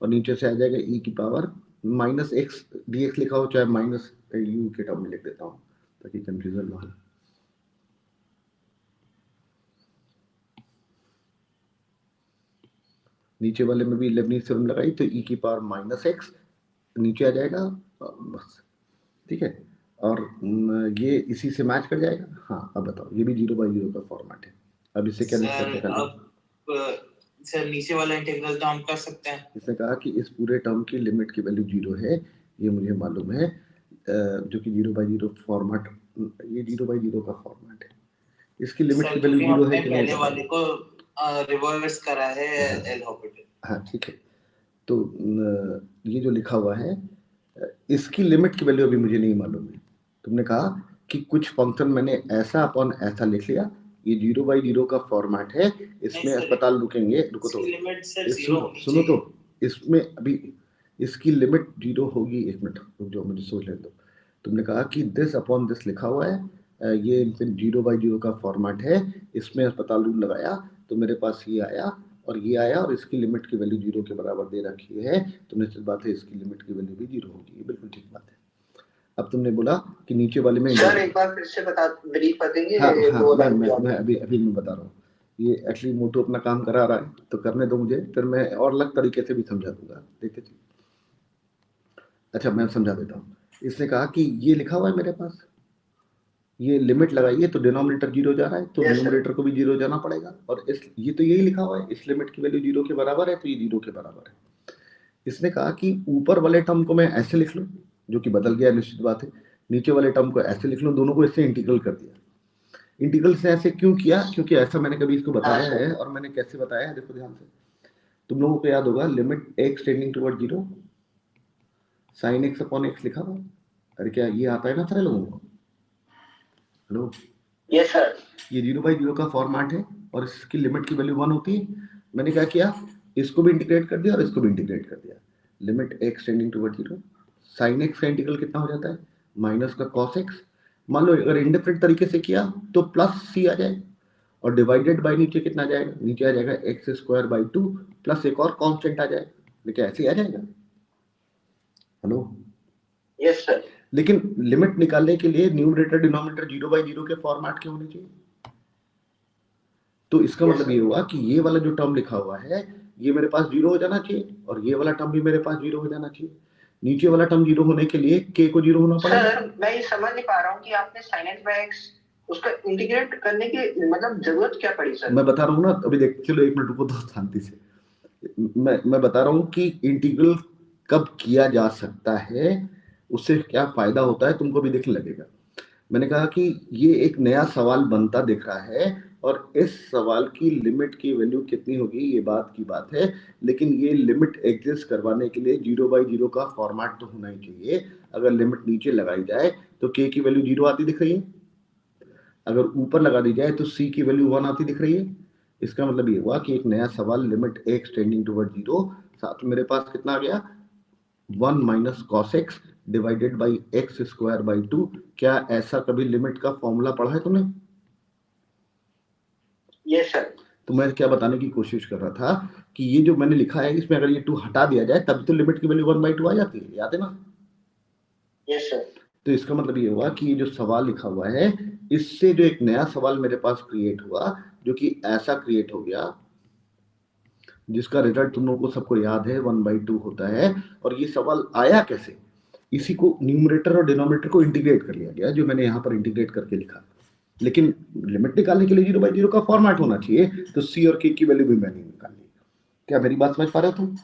और नीचे से आ जाएगा e⁻−x dx लिखा हो, चाहे माइनस u के टर्म में लिख देता हूँ ताकि कंफ्यूजन ना हो। नीचे वाले में भी लेबनीज थ्योरम लगाई तो e⁻−x नीचे आ जाएगा बस, ठीक है। और ये इसी से मैच कर जाएगा। हाँ अब बताओ, ये भी 0/0 का फॉर्मेट है। अब इससे क्या अब सर नीचे वाला इंटीग्रल तो हम कर सकते हैं। इसने कहा कि इस पूरे टर्म की लिमिट की वैल्यू 0 है, ये मुझे मालूम है, जो कि 0/0 फॉर्मेट, ये 0/0 का फॉर्मेट है। इसकी लिमिट की वैल्यू 0 है कि नहीं? पहले वाले को रिवर्स करा है एल हॉपिटल। हाँ ठीक है, तो ये जो लिखा हुआ है इसकी लिमिट की वैल्यू अभी मुझे नहीं मालूम है। तुमने कहा कि कुछ फंक्शन मैंने ऐसा अपॉन ऐसा लिख लिया, ये 0/0 का फॉर्मेट है, इसमें अस्पताल रुकेंगे, रुको तो लिमिट सर इस- 0 होनी सुनो तो चाहिए। इसमें अभी इसकी लिमिट 0 होगी। एक मिनट रुक जाओ, मुझे सोच लेने दो। तुमने कहा कि दिस अपॉन दिस लिखा हुआ है, ये 0/0 का फॉर्मेट है, इसमें अस्पताल रूल लगाया तो मेरे पास ये आया और ये आया और इसकी लिमिट की वैल्यू 0 के बराबर दे रखी है, तो निश्चित बात है इसकी लिमिट की वैल्यू भी 0 होगी। ये बिल्कुल ठीक बात है। अब तुमने बोला कि नीचे वाले में सर एक बार फिर से बता, ब्रीफ कर देंगे? हाँ, वो वाला मैं अभी मैं बता रहा हूँ। ये एक्चुअली मोटू अपना काम करा रहा है तो करने दो मुझे, फिर मैं और अलग तरीके से भी समझा दूंगा, देखते चलिए। अच्छा मैं समझा देता हूँ। इसने कहा कि ये लिखा हुआ है मेरे पास, ये लिमिट लगाइए तो डिनोमिनेटर 0 जा रहा है, तो Yes, sir. न्यूमरेटर को भी 0 जाना पड़ेगा। और इस ये तो यही लिखा हुआ है, इस लिमिट की वैल्यू 0 के बराबर है तो ये 0 के बराबर है। इसने कहा कि ऊपर वाले टर्म को मैं ऐसे लिख लूं, जो कि बदल गया निश्चित बात है, नीचे वाले टर्म को ऐसे लिख लूं, दोनों को इससे इंटीग्रल कर दिया। इंटीग्रल से ऐसे क्यों किया? क्योंकि ऐसा मैंने कभी इसको बताया हाँ, है। और मैंने कैसे बताया है देखो ध्यान से, तुम लोगों को याद होगा limit x tending toward 0 sin x upon x लिखा हुआ। अरे क्या ये आता है ना सारे लोगों को? Hello, yes sir. ये 0/0 का फॉर्मेट है और इसकी लिमिट की वैल्यू 1 होती है। मैंने क्या किया, इसको भी इंटीग्रेट कर दिया और इसको भी इंटीग्रेट कर दिया। Limit x tending toward 0 sin x का इंटीग्रल कितना हो जाता है, माइनस का cos x। मान लो अगर इंडिफरेंट तरीके से किया तो प्लस c आ जाएगा और डिवाइडेड बाय नीचे कितना आ जाएगा, नीचे आ जाएगा x²/2 प्लस एक और कांस्टेंट आ जाएगा। देखिए ऐसे ही आ जाएगा। Hello, yes sir. लेकिन लिमिट निकालने के लिए न्यूमरेटर डिनोमिनेटर 0/0 के फॉर्मेट के होने चाहिए। तो इसका Yes, मतलब sir. ये हुआ कि ये वाला जो टर्म लिखा हुआ है ये मेरे पास 0 हो जाना चाहिए और ये वाला टर्म भी मेरे पास 0 हो जाना चाहिए। नीचे वाला टर्म 0 होने के लिए k को 0 होना पड़ेगा। सर मैं ये समझ नहीं पा रहा हूँ कि आपने sin x by x उसका इंटीग्रेट करने की मतलब जरूरत क्या पड़ी सर? मैं बता रहा हूँ ना, अभी देख, चलो एक मिनट रुको तो शांति से। मैं बता रहा हूँ कि इंटीग्रल कब किया जा सकता है, उससे क्या फायदा होता है तुमको भी देखने लगेगा। मैंने कहा कि ये एक नया सवाल बनता दिख रहा है और इस सवाल की लिमिट की वैल्यू कितनी होगी ये बात की बात है, लेकिन ये लिमिट एग्जिस्ट करवाने के लिए 0/0 का फॉर्मेट तो होना ही चाहिए। अगर लिमिट नीचे लगाई जाए तो k की वैल्यू 0 आती दिख रही है, अगर ऊपर लगा दी जाए तो c की वैल्यू 1 आती दिख रही है। इसका मतलब ये हुआ कि एक नया सवाल लिमिट x टेंडिंग टुवर्ड 0, साथ में मेरे पास कितना आ गया 1 minus cos x divided by x²/2। क्या ऐसा कभी लिमिट का फॉर्मूला पढ़ा है तुमने? Yes sir. तो मैं क्या बताने की कोशिश कर रहा था कि ये जो मैंने लिखा है इसमें अगर ये 2 हटा दिया जाए तब तो लिमिट की वैल्यू 1/2 आ जाती है, याद है ना? Yes sir. तो इसका मतलब ये हुआ कि ये जो सवाल लिखा हुआ है इससे जो एक नया सवाल मेरे पास क्रिएट हुआ, जो कि ऐसा क्रिएट हो गया जिसका रिजल्ट तुम लोगों को सबको याद है 1/2 होता है। और ये सवाल आया कैसे, इसी को न्यूमरेटर और डिनोमिनेटर को इंटीग्रेट कर लिया गया, जो मैंने यहाँ पर इंटीग्रेट करके लिखा। लेकिन लिमिट निकालने के लिए 0/0 का फॉर्मेट होना चाहिए, तो c और k की वैल्यू भी मैंने निकाली। क्या मेरी बात समझ पा रहे हो तुम?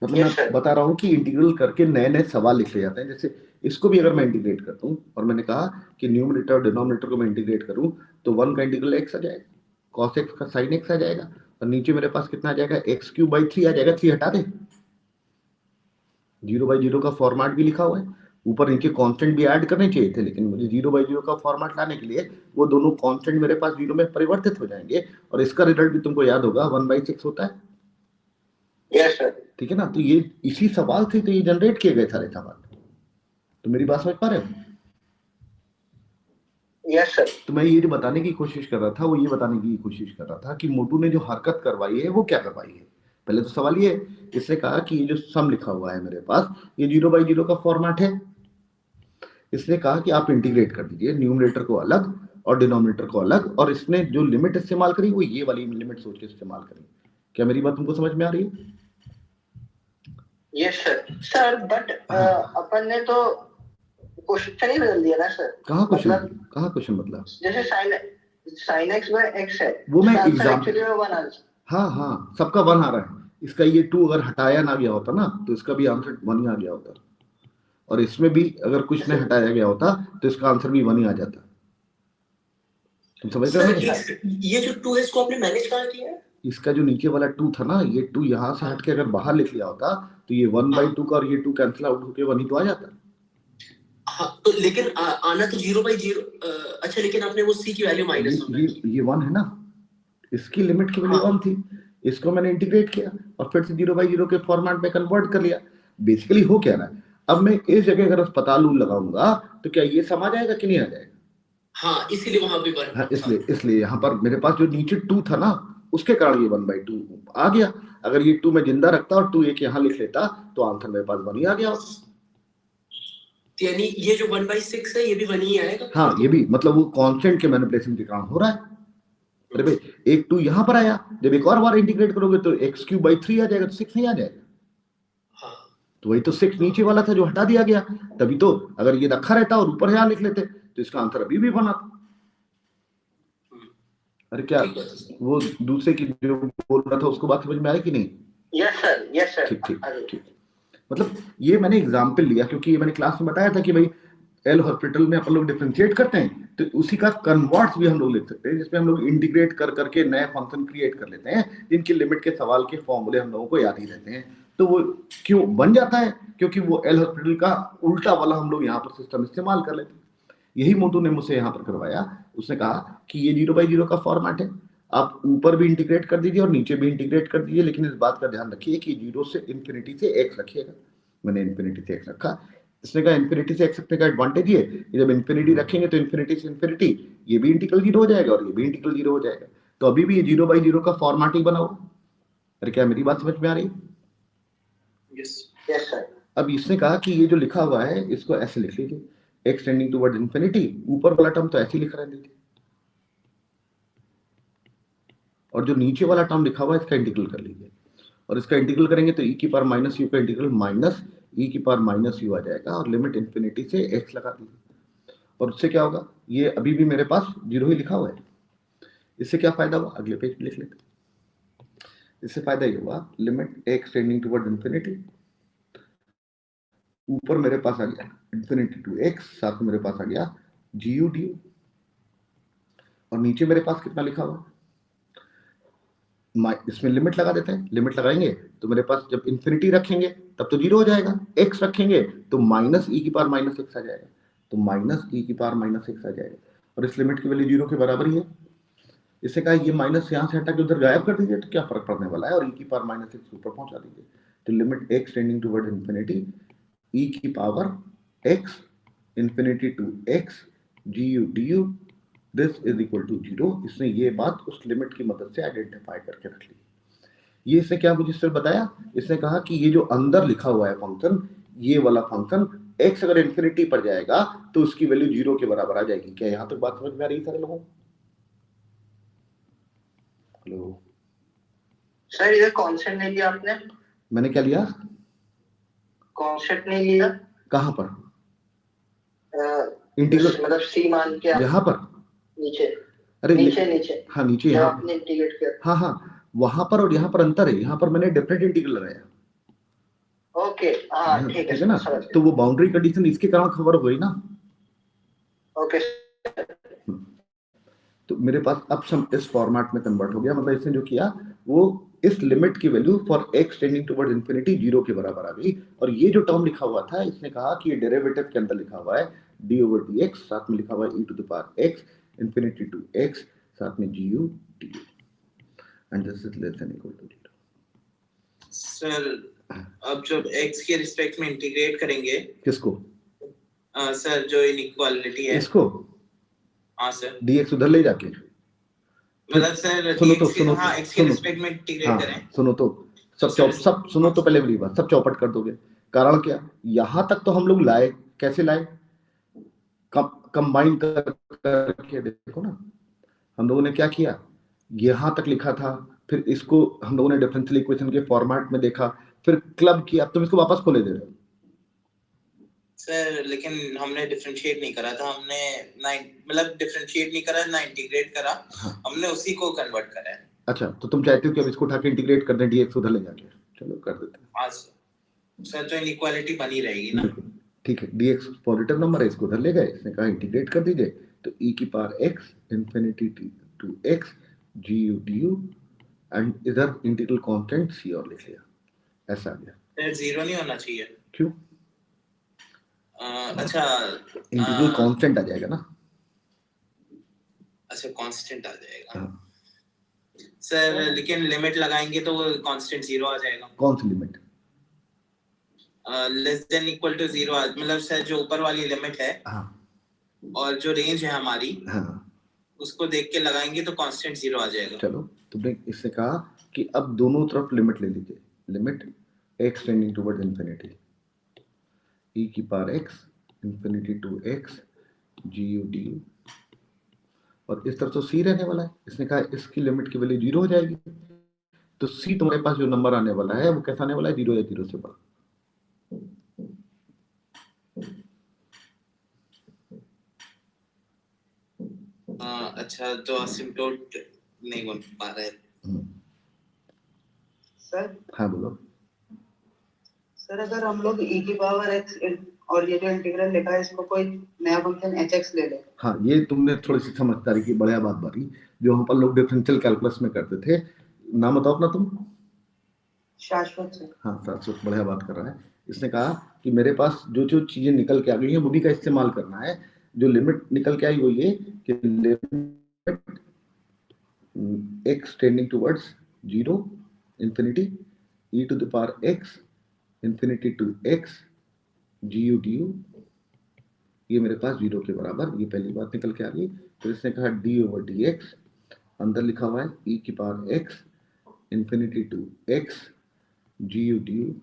मतलब Yes, मैं sir. बता रहा हूँ कि इंटीग्रल करके नए नए सवाल लिखे जाते हैं। जैसे इसको भी अगर मैं इंटीग्रेट करता हूँ और मैंने कहा कि न्यूमरेटर और डिनोमिनेटर को मैं इंटीग्रेट करूँ तो 1 का इंटीग्रल x आ जाएगा, cos x का sin x आ जाएगा और नीचे मेरे पास कितना आ जाएगा x³/3 आ जाएगा। 3 हटा दे, 0/0 का फॉर्मेट भी लिखा हुआ है, ऊपर नीचे कांस्टेंट भी ऐड करने चाहिए थे, लेकिन मुझे 0/0 का फॉर्मेट लाने के लिए वो दोनों कांस्टेंट मेरे पास 0 में परिवर्तित हो जाएंगे और इसका रिजल्ट भी तुमको याद होगा 1/6 होता है। Yes sir. ठीक है ना? तो ये इसी सवाल से तो ये जनरेट किए गए सारे सवाल। तो मेरी बात समझ पा रहे हो? Yes sir. तो मैं ये जो बताने की कोशिश कर रहा था वो ये बताने की कोशिश कर रहा था कि मोटू ने जो हरकत करवाई है वो क्या करवाई है। पहले तो सवाल ये, इसने कहा कि ये जो सम लिखा हुआ है मेरे पास ये 0/0 का फॉर्मेट है। इसने कहा कि आप इंटीग्रेट कर दीजिए न्यूमरेटर को अलग और डिनोमिनेटर को अलग, और इसने जो लिमिट इस्तेमाल करी वो ये वाली लिमिट सोच के इस्तेमाल करी। क्या मेरी बात तुमको समझ में आ रही है? Yes sir. सर बट अपन ने तो क्वेश्चन ही बदल दिया ना सर। कहाँ क्वेश्चन बदला? जैसे sin x by x है, वो मैं एक्चुअली में 1 आंसर। हाँ सबका 1 आ रहा है। इसका ये 2 अगर हटाया ना गया होता ना तो इसका भी आंसर 1 ही आ गया होता, और इसमें भी अगर कुछ नहीं हटाया गया होता तो इसका आंसर भी 1 ही आ जाता। तुम समझ रहे हो? ये जो 2 है इसको आपने मैनेज कहाँ किया है? इसका जो नीचे वाला 2 था ना, ये 2 यहाँ से हट के अगर बाहर लिख लिया होता तो ये 1/2 का और ये 2 कैंसिल आउट होके 1 ही तो आ जाता। हाँ तो लेकिन आना तो 0/0। अच्छा लेकिन आपने वो c की वैल्यू माइनस ये 1 है ना, इसकी लिमिट की वैल्यू 1 थी, इसको मैंने इंटीग्रेट किया और फिर से 0/0 के फॉर्मेट में कन्वर्ट कर लिया। बेसिकली हो क्या रहा है, अब मैं इस जगह अगर अस्पताल लगाऊंगा तो क्या ये समा जाएगा कि नहीं आ जाएगा? हाँ इसीलिए वहां भी 1 हाँ, इसलिए यहाँ पर मेरे पास जो नीचे 2 था ना, उसके कारण ये 1/2 आ गया। अगर ये 2 मैं जिंदा रखता और 2 एक यहाँ लिख लेता तो आंसर मेरे पास 1 ही आ गया। यानी ये जो 1/6 है ये भी 1 ही आएगा। हाँ, ये भी मतलब वो कांस्टेंट के मैनिपुलेशन के कारण हो रहा है। अरे भाई एक 2 यहाँ पर आया, जब एक और बार इंटीग्रेट करोगे तो x³/3 आ जाएगा, तो 6 नहीं आ जाएगा। तो वही तो 6 नीचे वाला था जो हटा दिया गया, तभी तो अगर ये रखा रहता और ऊपर यहाँ लिख लेते तो इसका आंसर अभी भी बना था। अरे क्या वो दूसरे की जो बोल रहा था उसको बात समझ में आई कि नहीं? Yes sir. ठीक। मतलब ये मैंने एग्जाम्पल लिया क्योंकि ये मैंने क्लास में बताया था कि भाई एल हॉस्पिटल में अपन लोग डिफरेंशिएट करते हैं तो उसी का कन्वर्ट्स भी हम लोग लिख सकते हैं, जिसमें हम लोग इंटीग्रेट कर करके नए फंक्शन क्रिएट कर लेते हैं जिनकी लिमिट के सवाल के फॉर्मूले हम लोगों को याद ही रहते हैं। तो वो क्यों बन जाता है? क्योंकि वो एल हॉस्पिटल का उल्टा वाला हम लोग यहाँ पर सिस्टम इस्तेमाल कर लेते हैं। यही मोटू ने मुझसे यहाँ पर करवाया। उसने कहा कि ये 0/0 का फॉर्मेट है, आप ऊपर भी इंटीग्रेट कर दीजिए और नीचे भी इंटीग्रेट कर दीजिए, लेकिन इस बात का ध्यान रखिए कि 0 से इन्फिनिटी से x रखिएगा। मैंने इन्फिनिटी से x रखा। इसने कहा इन्फिनिटी से x रखने का एडवांटेज ये जब इन्फिनिटी रखेंगे तो इन्फिनिटी से इन्फिनिटी ये भी इंटीग्रल 0 हो जाएगा और ये भी इंटीग्रल 0 हो जाएगा, तो अभी भी ये 0/0 का फॉर्मेट ही बना होगा। अरे क्या मेरी बात समझ में आ रही है? Yes sir. अब इसने कहा कि ये जो लिखा हुआ है इसको ऐसे लिख लीजिए, x टेंडिंग टुवर्ड्स इन्फिनिटी, ऊपर वाला टर्म तो ऐसे ही लिख रहने दीजिए और जो नीचे वाला टर्म लिखा हुआ है इसका इंटीग्रल कर लीजिए, और इसका इंटीग्रल करेंगे तो e की पावर माइनस यू का इंटीग्रल माइनस e की पावर माइनस यू आ जाएगा और लिमिट इन्फिनिटी से x लगा दीजिए, और उससे क्या होगा, ये अभी भी मेरे पास 0 ही लिखा हुआ है। इससे क्या फायदा हुआ, अगले पेज पे लिख लेते हैं। इससे फायदा ये हुआ limit x tending towards infinity, ऊपर मेरे पास आ गया इन्फिनिटी टू x, साथ में मेरे पास आ गया du du, और नीचे मेरे पास कितना लिखा हुआ, इसमें लिमिट लगा देते हैं। लिमिट लगाएंगे तो मेरे पास जब इन्फिनिटी रखेंगे तब तो 0 हो जाएगा, x रखेंगे तो माइनस e की पावर माइनस x आ जाएगा, तो माइनस e की पावर माइनस x आ जाएगा, और इस लिमिट की वैल्यू 0 के बराबर ही है। इससे कहा ये माइनस यहाँ से हटा के उधर गायब कर दीजिए तो क्या फर्क पड़ने वाला है, और e की पावर माइनस x ऊपर पहुंचा दीजिए, तो limit x tending towards infinity e की power x infinity to x du du this is equal to 0। इसने ये बात उस लिमिट की मदद से आइडेंटिफाई करके रख ली। ये इसने क्या मुझे सिर्फ बताया, इसने कहा कि ये जो अंदर लिखा हुआ है फंक्शन, ये वाला फंक्शन x अगर इन्फिनिटी पर जाएगा तो उसकी वैल्यू 0 के बराबर आ जाएगी। क्या यहाँ तक बात समझ में आ रही है सारे लोगों? हेलो सर इधर कॉन्सेप्ट नहीं लिया आपने? मैंने क्या लिया? कॉन्सेप्ट नहीं लिया। कहाँ पर? इंटीग्रल मतलब सी मान के यहाँ पर नीचे। अरे नीचे हाँ नीचे यहाँ आपने इंटीग्रेट किया। हाँ वहां पर और यहाँ पर अंतर है, यहाँ पर मैंने डिफरेंट इंटीग्रल लगाया। ओके हाँ ठीक है ना, तो वो बाउंड्री कंडीशन इसके कारण खबर हो गई ना। ओके तो मेरे पास अब सम इस फॉर्मेट में कन्वर्ट हो गया, मतलब इसने जो किया वो इस लिमिट की value for x tending towards infinity 0 के बराबर आ गई, और ये जो टर्म लिखा हुआ था इसने कहा कि ये डेरिवेटिव के अंदर लिखा हुआ है d/dx, साथ में लिखा हुआ है e to the power x infinity to x, साथ में du du, and this is less than equal to 0। Sir अब जब x के रिस्पेक्ट में इंटीग्रेट करेंगे किसको? सर जो इनइक्वालिटी है इसको। हाँ सर, dx उधर ले जाके, मतलब सर सुनो हाँ x के रिस्पेक्ट में इंटीग्रेट करें। सुनो तो सब सुनो तो पहले मेरी बात, सब चौपट कर दोगे। कारण क्या, यहां तक तो हम लोग लाए, कैसे लाए? कंबाइन करके देखो ना, हम लोगों ने क्या किया, यहां तक लिखा था, फिर इसको हम लोगों ने डिफरेंशियल इक्वेशन के फॉर्मेट में देखा, फिर क्लब किया, अब तुम इसको वापस खोले दे रहे हो सर। लेकिन हमने डिफरेंशिएट नहीं करा था, हमने मतलब डिफरेंशिएट नहीं करा ना इंटीग्रेट करा। हाँ। हमने उसी को कन्वर्ट करा है। अच्छा, तो तुम चाहते हो कि अब इसको उठा के इंटीग्रेट कर दें dx उधर ले जाके? चलो कर देते हैं। हाँ सर, तो इनइक्वालिटी बनी रहेगी ना। ठीक है, dx पॉजिटिव नंबर है, इसको उधर ले गए, इसने कहा इंटीग्रेट कर दीजिए, तो e की power x infinity to x du du and इधर इंटीग्रल कांस्टेंट सी और लिख लिया, ऐसा आ गया। सर जीरो नहीं होना चाहिए। क्यों? अच्छा इंटीग्रल कांस्टेंट आ जाएगा ना। अच्छा कांस्टेंट आ जाएगा। हाँ। सर लेकिन लिमिट लगाएंगे तो वो कांस्टेंट जीरो आ जाएगा। कौन सी limit? Less than equal to zero, मतलब सर जो ऊपर वाली लिमिट है, हाँ, और जो रेंज है हमारी, हाँ, उसको देख के लगाएंगे तो कांस्टेंट जीरो आ जाएगा। चलो तुमने इससे कहा कि अब दोनों तरफ लिमिट ले लीजिए, limit x tending towards infinity e की power x infinity to x du du, और इस तरफ तो c रहने वाला है। इसने कहा इसकी लिमिट की वैल्यू जीरो हो जाएगी, तो c तुम्हारे पास जो नंबर आने वाला है वो कैसा आने वाला है? जीरो या जीरो से बड़ा। अच्छा तो असिम्प्टोट नहीं बन पा रहा है। सर हाँ बोलो। सर अगर हम लोग e की पावर x और ये जो इंटीग्रल लिखा है इसको कोई नया फंक्शन hx ले ले। हाँ, ये तुमने थोड़ी सी समझदारी की बढ़िया बात बारी, जो हम लोग डिफरेंशियल कैलकुलस में करते थे। नाम बताओ अपना तुम। शाश्वत से। हाँ, शाश्वत बढ़िया बात कर रहा है। इसने कहा कि मेरे पास जो जो चीजें निकल के आ गई हैं उन्हीं का इस्तेमाल करना है। जो लिमिट निकल के आई वो ये कि limit x tending towards zero infinity e to the power x infinity to x du du, ये मेरे पास जीरो के बराबर, ये पहली बात निकल के आ गई। तो इसने कहा d/dx, अंदर लिखा हुआ है e की power x infinity to x du du,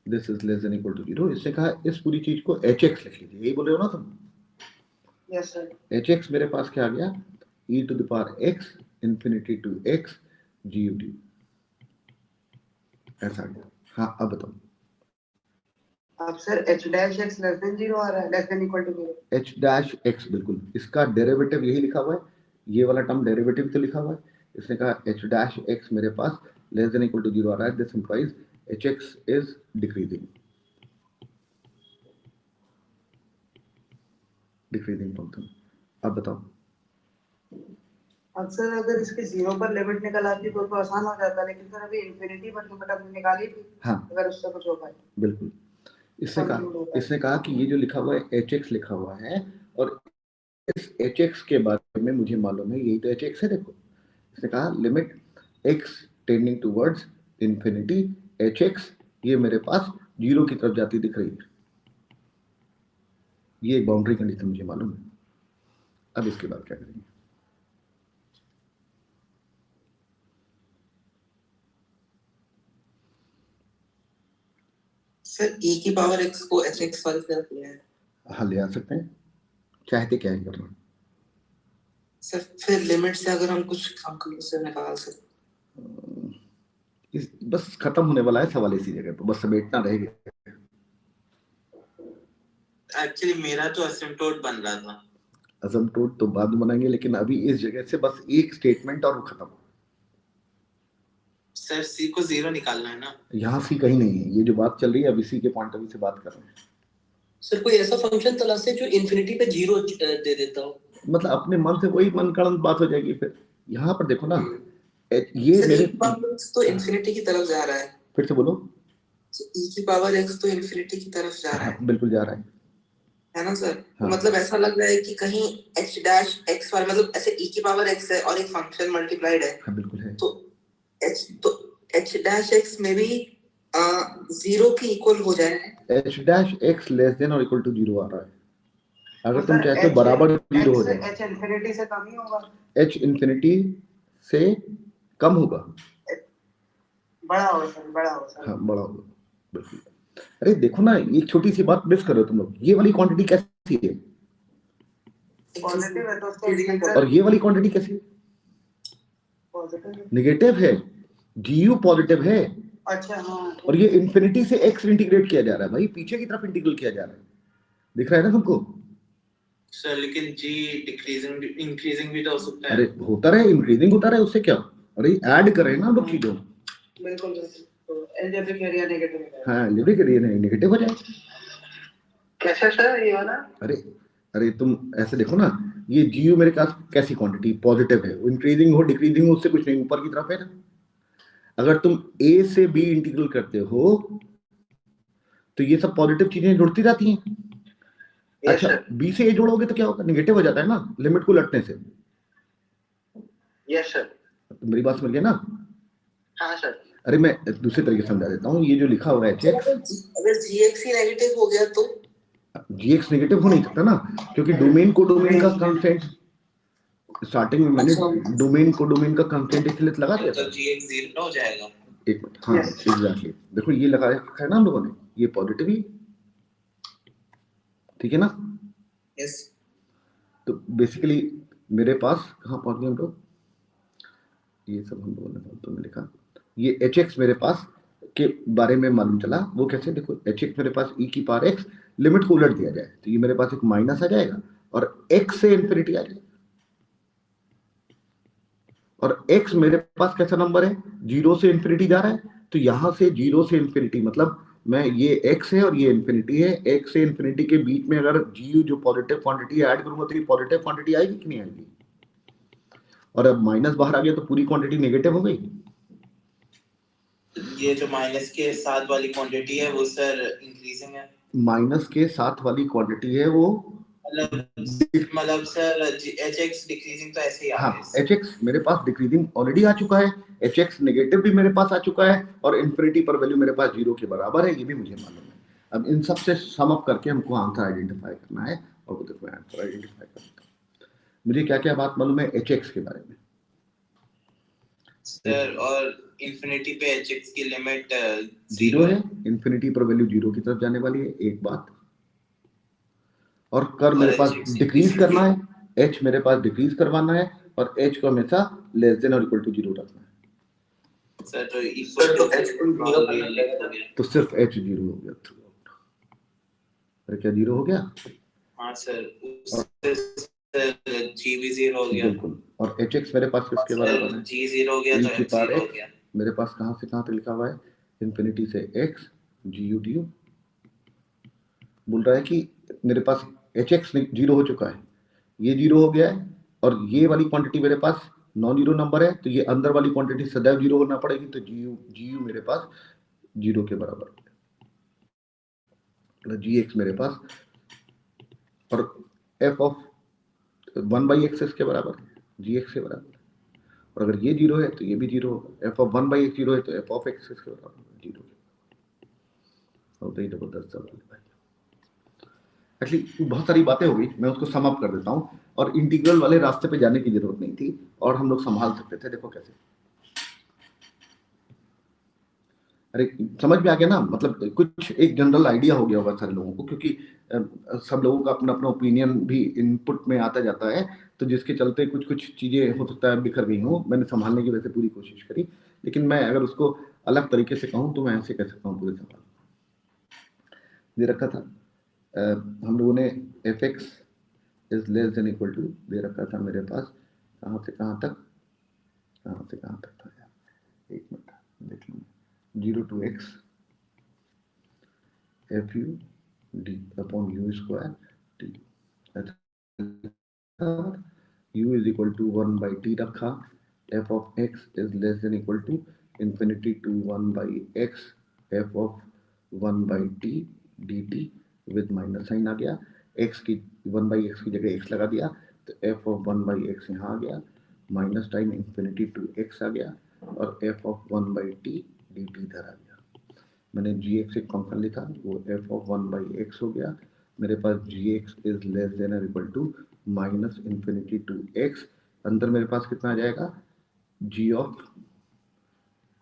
this is less than equal to zero. इसने कहा इस पूरी चीज को hx लिख लीजिए, यही बोल रहे हो ना तुम? Yes sir. hx मेरे पास क्या आ गया? e to the power x infinity to x du du, ऐसा आ गया। हाँ अब बताओ। अब sir h dash x less than zero आ रहा है, less than equal to zero. h dash x, बिल्कुल इसका डेरिवेटिव यही लिखा हुआ है, ये वाला टर्म डेरिवेटिव तो लिखा हुआ है। इसने कहा h डैश x मेरे पास less than equal to zero आ रहा है, this implies hx is decreasing, decreasing function. अब बताओ। अब सर अगर इसके जीरो पर लिमिट निकल आती तो आसान हो जाता, लेकिन सर अभी इंफिनिटी पर लिमिट हमने निकाली थी। हाँ, अगर उससे कुछ हो पाए। बिल्कुल। इसने कहा कि ये जो लिखा हुआ है hx लिखा हुआ है, और इस hx के बारे में मुझे मालूम है, यही तो hx है। देखो इसने कहा limit x tending towards infinity hx, ये मेरे पास जीरो की तरफ जाती दिख रही है, ये एक बाउंड्री कंडीशन मुझे मालूम है। अब इसके बाद क्या करेंगे? सर e की पावर x को hx वाले तरफ ले आए। हाँ, ले आ सकते हैं, चाहते क्या है करना। सर फिर लिमिट से अगर हम कुछ कंक्लूजन निकाल सकते, बस खत्म होने वाला है सवाल इसी जगह पर, बस समेटना रहेगा। एक्चुअली मेरा तो असिम्प्टोट बन रहा था। असिम्प्टोट तो बाद में बनाएंगे, लेकिन अभी इस जगह से बस एक स्टेटमेंट और वो खत्म। सर c को जीरो निकालना है ना। यहाँ सी कहीं नहीं है, ये जो बात चल रही है अभी सी के पॉइंट ऑफ व्यू से बात कर रहे हैं। सर कोई ऐसा फंक्शन तलाशे जो इन्फिनिटी पे जीरो दे देता हो। मतलब अपने मन से वही मनगढ़ंत बात हो जाएगी। फिर यहाँ पर देखो ना, ये सर मेरे e की पावर x तो इन्फिनिटी की तरफ जा रहा है। फिर से बोलो। e की पावर x तो इन्फिनिटी की तरफ जा रहा है। बिल्कुल जा रहा है ना सर? हाँ। मतलब ऐसा लग रहा है कि कहीं h डैश x वाला, मतलब ऐसे e की पावर x है और एक फंक्शन मल्टीप्लाइड है। हाँ, बिल्कुल है। तो h डैश x में भी जीरो के इक्वल हो जाए। h dash x less than और इक्वल टू जीरो आ रहा है। अगर तुम चाहते हो बराबर जीरो हो जाए, h इंफिनिटी से कम ही होगा। h इंफिनिटी से कम होगा, बड़ा होगा सर, बड़ा होगा सर। हाँ बड़ा होगा, बिल्कुल। अरे देखो ना, ये छोटी सी बात मिस करो तुम लोग। ये वाली क्वांटिटी कैसी है? पॉजिटिव है तो उसका इंटीग्रल, और ये वाली क्वांटिटी कैसी है? पॉजिटिव नेगेटिव है, du पॉजिटिव है। अच्छा हाँ। और ये इंफिनिटी से x इंटीग्रेट किया जा रहा है भाई, पीछे की तरफ इंटीग्रेट किया जा रहा है, दिख रहा है ना तुमको? सर लेकिन g डिक्रीजिंग इंक्रीजिंग भी तो हो सकता है। अरे होता रहे, इंक्रीजिंग होता रहे, उससे क्या? अरे ऐड करें ना दो चीजों। बिल्कुल तो अलजेब्रिक एरिया नेगेटिव है। हाँ, अलजेब्रिक एरिया नेगेटिव हो जाए। कैसे सर ये वाला? अरे तुम ऐसे देखो ना, ये GU मेरे पास कैसी क्वांटिटी पॉजिटिव है, इंक्रीजिंग हो डिक्रीजिंग हो उससे कुछ नहीं, ऊपर की तरफ है ना। अगर तुम A से B इंटीग्रल करते हो तो ये सब पॉजिटिव चीजें जुड़ती रहती हैं। अच्छा, B से A जोड़ोगे तो क्या होगा, निगेटिव हो जाता है ना लिमिट को लटने से। Yes sir. मेरी बात समझ गए ना? हाँ सर। अरे मैं दूसरे तरीके से समझा देता हूँ, ये जो लिखा हुआ है HX, अगर GX ही नेगेटिव हो गया तो GX नेगेटिव हो नहीं सकता ना, क्योंकि डोमेन को डोमेन का कंस्टेंट स्टार्टिंग में मैंने डोमेन को डोमेन का कंस्टेंट इसलिए लगा दिया तो था। GX 0 हो जाएगा। एक मिनट, हाँ एग्जैक्टली, देखो ये लगा रखा है ना हम लोगों ने, ये पॉजिटिव ही, ठीक है ना? यस। तो बेसिकली मेरे पास कहाँ पहुंच गए हम लोग, ये सब हम लोगों ने तो में लिखा, ये HX मेरे पास के बारे में मालूम चला। वो कैसे, देखो HX मेरे पास e की पावर x, लिमिट को उलट दिया जाए तो ये मेरे पास एक माइनस आ जाएगा और x से इंफिनिटी आ जाएगा। और x मेरे पास कैसा नंबर है, 0 से इंफिनिटी जा रहा है, तो यहां से 0 से इंफिनिटी मतलब मैं ये x है और ये इंफिनिटी है, x से इंफिनिटी के बीच में अगर GU जो पॉजिटिव क्वांटिटी ऐड करूंगा तो ये पॉजिटिव क्वांटिटी आएगी कि नहीं आएगी? और अब माइनस बाहर आ गया तो पूरी क्वांटिटी नेगेटिव हो गई। ये जो माइनस के साथ वाली क्वांटिटी है वो सर इंक्रीजिंग है। माइनस के साथ वाली क्वांटिटी है वो मतलब सर HX डिक्रीजिंग तो ऐसे ही आ हाँ, रहा है। HX मेरे पास डिक्रीजिंग ऑलरेडी आ चुका है, HX नेगेटिव भी मेरे पास आ चुका है और इंफिनिटी पर वैल्यू मेरे पास 0 के बराबर है, ये भी मुझे मालूम है। अब इन सब से सम अप करके हमको आंसर आइडेंटिफाई करना है और वो देखो आंसर आइडेंटिफाई करना है। मुझे क्या क्या बात मालूम है HX के बारे में सर, और इंफिनिटी पे HX की लिमिट 0 है, इंफिनिटी पर वैल्यू 0 की तरफ जाने वाली है, एक बात। और कर मेरे पास डिक्रीज करना है, H मेरे पास डिक्रीज करवाना है और H को हमेशा लेस देन और इक्वल टू 0 रखना है। सर तो इक्वल टू H को 0 करना पड़ेगा, तो सिर्फ H 0 हो गया थ्रू आउट। अरे क्या 0 हो गया? हाँ सर, उससे सर G भी 0 हो गया। बिल्कुल, और HX मेरे पास किसके बराबर है? G 0 हो गया तो की H पावर 0 हो x गया। मेरे पास कहाँ से कहाँ तक लिखा हुआ है, इंफिनिटी से x GU DU। बोल रहा है कि मेरे पास HX 0 हो चुका है, ये 0 हो गया है और ये वाली क्वांटिटी मेरे पास नॉन जीरो नंबर है, तो ये अंदर वाली क्वांटिटी सदैव 0 होना पड़ेगी, तो GU मेरे पास 0 के बराबर हो गया, GX मेरे पास, और f ऑफ 1/x इसके बराबर है, GX के बराबर है। और अगर ये 0 है तो ये भी 0 होगा, f ऑफ 1/x 0 है तो f ऑफ x इसके बराबर है 0। बहुत ही जबरदस्त सवाल है भाई। एक्चुअली बहुत सारी बातें हो गई, मैं उसको सम अप कर देता हूँ। और इंटीग्रल वाले रास्ते पे जाने की जरूरत नहीं थी और हम लोग संभाल सकते थे। देखो कैसे, अरे समझ में आ गया ना, मतलब कुछ एक जनरल आइडिया हो गया होगा सारे लोगों को, क्योंकि सब लोगों का अपना अपना ओपिनियन भी इनपुट में आता जाता है, तो जिसके चलते कुछ कुछ चीजें हो सकता है बिखर गई हूँ। मैंने संभालने की वैसे पूरी कोशिश करी, लेकिन मैं अगर उसको अलग तरीके से कहूँ तो मैं ऐसे कह सकता हूँ पूरे सवाल दे रखा था। हम लोगों ने fx is less than equal to दे रखा था मेरे पास, कहाँ से कहाँ तक था यार, एक मिनट देख लूँ, 0 to x fu d upon u square t, u is equal to 1/t रखा, f of x is less than equal to infinity to 1/x f of 1/t dt with minus sign आ गया, x की 1/x की जगह x लगा दिया तो f of 1/x यहाँ आ गया, minus time infinity to x आ गया और f ऑफ 1/t dt इधर आ गया। मैंने gx एक कॉन्स्टेंट लिखा, वो f ऑफ 1/x हो गया। मेरे पास gx इज लेस देन और equal to minus infinity to x, अंदर मेरे पास कितना आ जाएगा, g ऑफ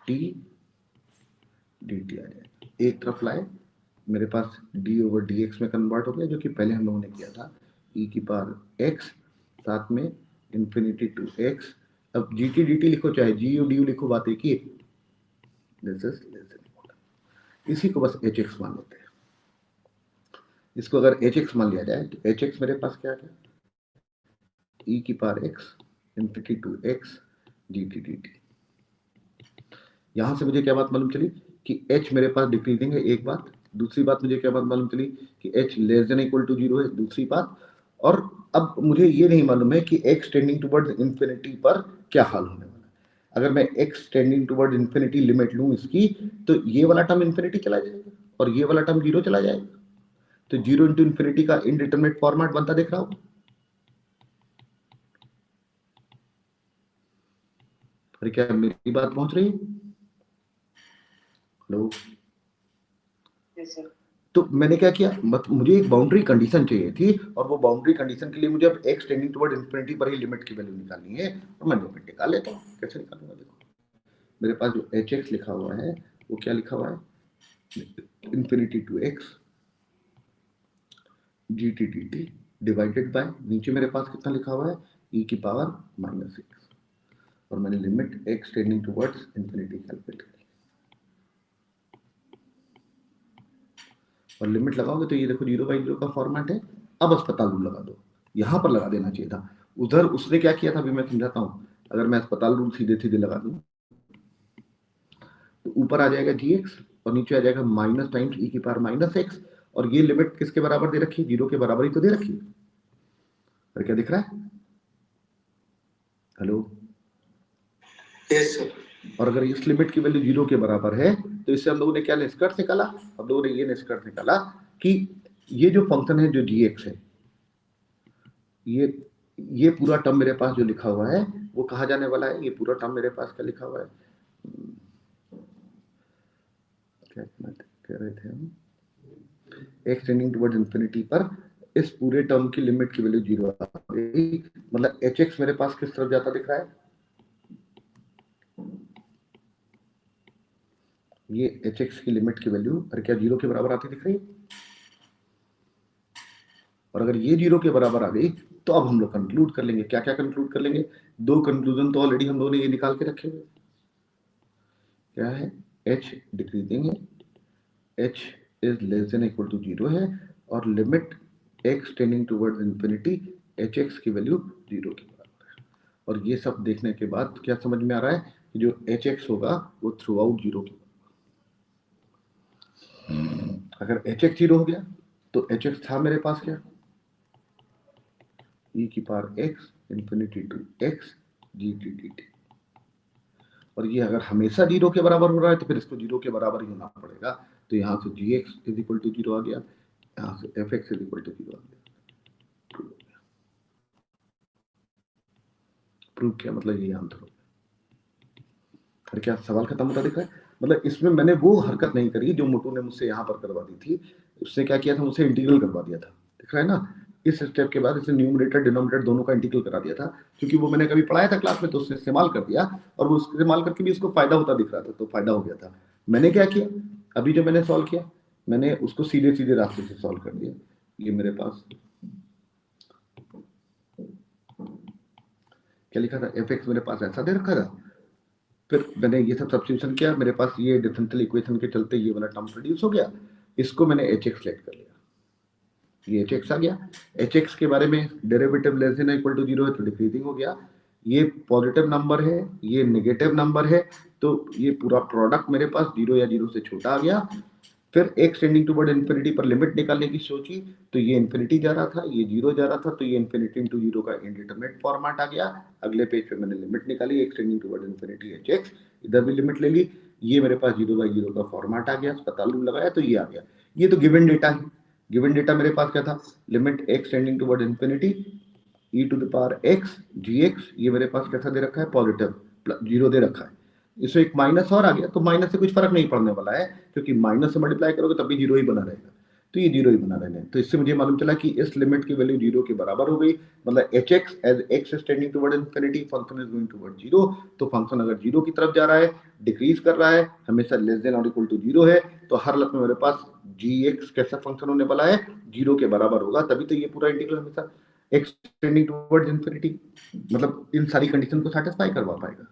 t dt आ जाएगा। एक तरफ लाए, मेरे पास d ओवर dx में कन्वर्ट हो गया, जो कि पहले हम लोगों ने किया था, e की पावर x साथ में इंफिनिटी टू x। अब gt dt लिखो चाहे gu du लिखो, बात एक ही, दिस इज लेस देन, इसी को बस hx मान लेते हैं। इसको अगर hx मान लिया जाए तो hx मेरे पास क्या आ गया, e की power x infinity to x dt dt। यहां से मुझे क्या बात मालूम चली कि h मेरे पास डिक्रीजिंग है, एक बात। दूसरी बात मुझे क्या बात मालूम चली कि h less than equal to 0 है, दूसरी बात। और अब मुझे ये नहीं मालूम है कि x टेंडिंग टुवर्ड्स इंफिनिटी पर क्या हाल होने वाला है। अगर मैं x tending towards infinity limit लूं इसकी, तो ये वाला टर्म इंफिनिटी चला जाएगा और ये वाला टर्म 0 चला जाएगा, तो 0 इंटू इंफिनिटी का इनडिटरमिनेट फॉर्मेट बनता दिख रहा होगा। अरे क्या मेरी बात पहुंच रही है? हेलो। Yes, sir. तो मैंने क्या किया, मुझे एक बाउंड्री कंडीशन चाहिए थी और वो बाउंड्री कंडीशन के लिए मुझे अब x टेंडिंग टुवर्ड इंफिनिटी पर ही लिमिट की वैल्यू निकालनी है और मैं लिमिट निकाल लेता हूँ। कैसे निकालूंगा? देखो मेरे पास जो hx लिखा हुआ है वो क्या लिखा हुआ है, infinity to x gt dt divided by, नीचे मेरे पास कितना लिखा हुआ है, e की पावर -x, और मैंने limit x tending towards infinity calculate की और लिमिट लगाओगे तो ये देखो 0/0 का फॉर्मेट है। अब अस्पताल रूल लगा दो, यहां पर लगा देना चाहिए था, उधर उसने क्या किया था अभी मैं समझाता हूं। अगर मैं अस्पताल रूल सीधे सीधे लगा दूं तो ऊपर आ जाएगा gx और नीचे आ जाएगा माइनस टाइम्स e की पावर -x, और ये लिमिट किसके बराबर दे रखी है, 0 के बराबर ही तो दे रखी है। और क्या दिख रहा है? हेलो। Yes sir. और अगर इस लिमिट की वैल्यू 0 के बराबर है तो इससे हम लोगों ने क्या निष्कर्ष निकाला, हम लोगों ने ये निष्कर्ष निकाला कि ये जो फंक्शन है जो gx है, ये पूरा टर्म मेरे पास जो लिखा हुआ है वो कहा जाने वाला है। ये पूरा टर्म मेरे पास क्या लिखा हुआ है, क्या कह रहे थे हम, x टेंडिंग टुवर्ड्स इंफिनिटी पर इस पूरे टर्म की लिमिट की वैल्यू 0 आ गई, मतलब hx मेरे पास किस तरफ जाता दिख रहा है, ये hx की लिमिट की वैल्यू अरे क्या 0 के बराबर आती दिख रही है। और अगर ये 0 के बराबर आ गई तो अब हम लोग कंक्लूड कर लेंगे, क्या क्या कंक्लूड कर लेंगे, दो कंक्लूजन तो ऑलरेडी हम लोगों ने ये निकाल के रखे हुए। क्या है, h डिक्रीजिंग है, h is less than equal to 0 है, और limit x tending towards infinity hx की वैल्यू 0 के बराबर है। और ये सब देखने के बाद क्या समझ में आ रहा है कि जो hx होगा वो थ्रू आउट 0 के, अगर hx 0 हो गया तो hx था मेरे पास क्या, e की power x infinity to x gt dt, और ये अगर हमेशा 0 के बराबर हो रहा है तो फिर इसको 0 के बराबर ही होना पड़ेगा। तो यहाँ से gx इज इक्वल टू 0 आ गया, यहाँ से fx इज इक्वल टू 0 आ गया। प्रूव किया, मतलब ये आंसर हो गया। फिर क्या सवाल खत्म होता दिख रहा है? मतलब इसमें मैंने वो हरकत नहीं करी जो मोटू ने मुझसे यहाँ पर करवा दी थी, उसने क्या किया था, मुझसे इंटीग्रल करवा दिया था, दिख रहा है ना। इस स्टेप के बाद इसे न्यूमरेटर डिनोमिनेटर दोनों का इंटीग्रल करा दिया था, क्योंकि वो मैंने कभी पढ़ाया था क्लास में तो उसने इस्तेमाल कर दिया, और वो इस्तेमाल करके भी उसको फायदा होता दिख रहा था, तो फायदा हो गया था। मैंने क्या किया, अभी जो मैंने सॉल्व किया मैंने उसको सीधे सीधे रास्ते से सॉल्व कर दिया। ये मेरे पास क्या लिखा था, fx मेरे पास ऐसा दे रखा था, फिर मैंने ये सब सब्स्टिट्यूशन किया, मेरे पास ये डिफरेंशियल इक्वेशन के चलते ये वाला टर्म प्रोड्यूस हो गया, इसको मैंने hx लेट कर लिया, ये hx आ गया। hx के बारे में derivative less than equal to 0 है तो डिक्रीजिंग हो गया, ये पॉजिटिव नंबर है ये नेगेटिव नंबर है, तो ये पूरा प्रोडक्ट मेरे पास 0 या 0 से छोटा आ गया। फिर x टेंडिंग टुवर्ड इंफिनिटी पर लिमिट निकालने की सोची तो ये इंफिनिटी जा रहा था, ये 0 जा रहा था, तो ये इंफिनिटी इनटू 0 का इंडिटरमिनेट फॉर्मेट आ गया। अगले पेज पे मैंने लिमिट निकाली x tending toward infinity hx, इधर भी लिमिट ले ली, ये मेरे पास 0/0 का फॉर्मेट आ गया, अस्पताल रूल लगाया तो ये आ गया। ये तो गिवन डेटा है, गिवन डेटा मेरे पास क्या था, limit x tending toward infinity e to the power x gx, ये मेरे पास कैसा दे रखा है, पॉजिटिव 0 दे रखा है। इसमें एक माइनस और आ गया तो माइनस से कुछ फर्क नहीं पड़ने वाला है, क्योंकि माइनस से मल्टीप्लाई करोगे तब भी 0 ही बना रहेगा, तो ये 0 ही बना रहने। तो इससे मुझे मालूम चला कि इस लिमिट की वैल्यू 0 के बराबर हो गई, मतलब hx as x is tending toward infinity, function is going toward 0, तो फंक्शन अगर 0 की तरफ जा रहा है, डिक्रीज कर रहा है, हमेशा लेस देन और इक्वल टू 0 है, तो हर हालत में मेरे पास gx कैसा फंक्शन होने वाला है, 0 के बराबर होगा, तभी तो ये पूरा इंटीग्रल हमेशा x टेंडिंग टुवर्ड इंफिनिटी, मतलब इन सारी कंडीशन को सेटिस्फाई करवा पाएगा।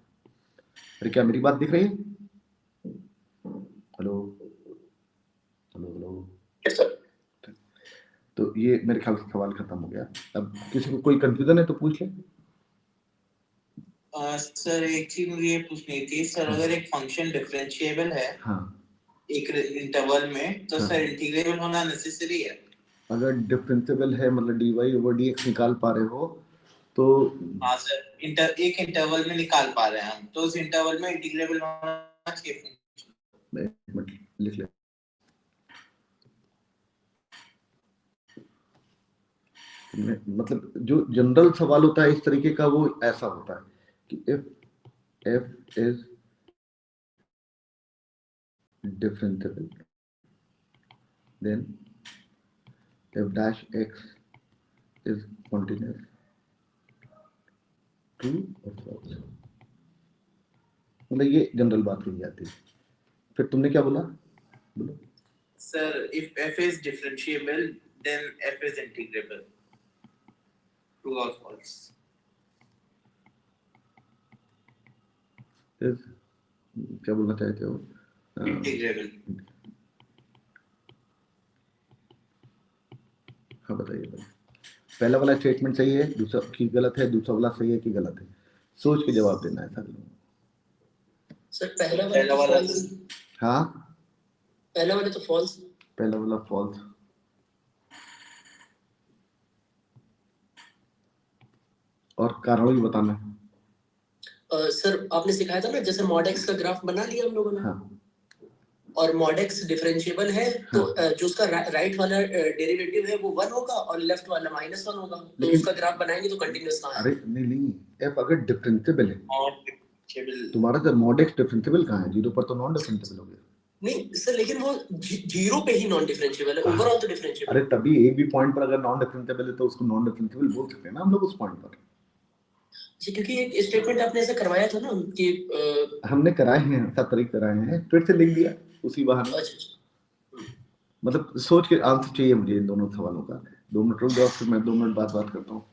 अरे क्या मेरी बात दिख रही है? Hello hello hello. Yes sir. तो ये मेरे ख्याल से सवाल खत्म हो गया। अब किसी को कोई कंफ्यूजन है तो पूछ ले। सर एक चीज मुझे ये पूछनी थी सर, अगर एक फंक्शन डिफरेंशिएबल है हाँ एक इंटरवल में तो हाँ। सर इंटीग्रेबल होना नेसेसरी है? अगर डिफरेंशिएबल है मतलब dy/dx निकाल पा रहे हो तो हाँ सर, एक इंटरवल में निकाल पा रहे हैं हम, तो उस इंटरवल में इंटीग्रेबल होना चाहिए। लिख ले। मतलब जो जनरल सवाल होता है इस तरीके का वो ऐसा होता है कि if f is differentiable then f dash x is continuous, true or false। मतलब ये जनरल बात कही जाती है। फिर तुमने क्या बोला? बोलो। Sir if f is differentiable then f is integrable, true or false। क्या बोलना चाहते हो? इंटीग्रेबल। हाँ बताइए भाई। पहला वाला स्टेटमेंट सही है, दूसरा की गलत है, दूसरा वाला सही है कि गलत है, सोच के जवाब देना है सारे लोगों को। सर पहला वाला फॉल्स। हाँ पहला वाला तो फॉल्स। पहला वाला फॉल्स। और कारण भी बताना है। सर आपने सिखाया था ना, जैसे मॉड एक्स का ग्राफ बना लिया हम लोगों ने। हाँ और मॉड एक्स डिफरेंशिएबल है तो जो उसका राइट वाला डेरिवेटिव है वो 1 होगा और लेफ्ट वाला -1 होगा, तो उसका ग्राफ बनाएंगे तो कंटीन्यूअस कहां है? अरे नहीं, f अगर डिफरेंशिएबल है, और डिफरेंशिएबल तुम्हारा तो मॉड एक्स डिफरेंशिएबल कहां है? जीरो पर तो नॉन डिफरेंशिएबल हो गया। नहीं सर, लेकिन वो जीरो पे ही नॉन डिफरेंशिएबल है, ओवरऑल तो डिफरेंशिएबल। अरे तभी एक भी पॉइंट पर अगर नॉन डिफरेंशिएबल है तो उसको नॉन डिफरेंशिएबल बोल सकते हैं ना हम लोग उस पॉइंट पर। जी, क्योंकि एक स्टेटमेंट आपने ऐसा करवाया था ना कि हमने कराए हैं, सब तरीके कराए हैं, फिर से लिख दिया उसी बहाने। अच्छा। मतलब सोच के आंसर चाहिए मुझे इन दोनों सवालों का। 2 मिनट रुक जाओ, फिर मैं 2 मिनट बाद बात करता हूँ।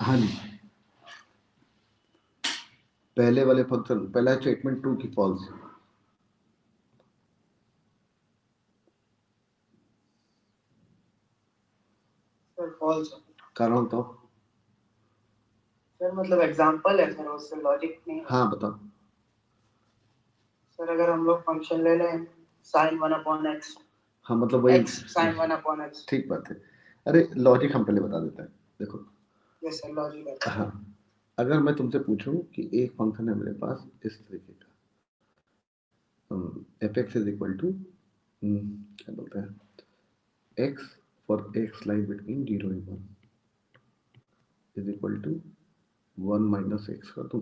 हाँ जी, पहले वाले फंक्शन, पहला स्टेटमेंट ट्रू की फॉल्स। Sir false. कारण तो सर मतलब एग्जांपल है सर, उससे लॉजिक नहीं है। हाँ बताओ। सर अगर हम लोग फंक्शन ले लें sin 1/x, हाँ मतलब वही x sin 1/x। ठीक बात है। अरे लॉजिक हम पहले बता देते हैं, देखो। यस सर, लॉजिक है। हाँ, अगर मैं तुमसे पूछूं कि एक फंक्शन है मेरे पास इस तरीके का, fx इज इक्वल टू क्या बोलते हैं, x for x line between 0 and 1 is equal to 1 minus x कर दूं,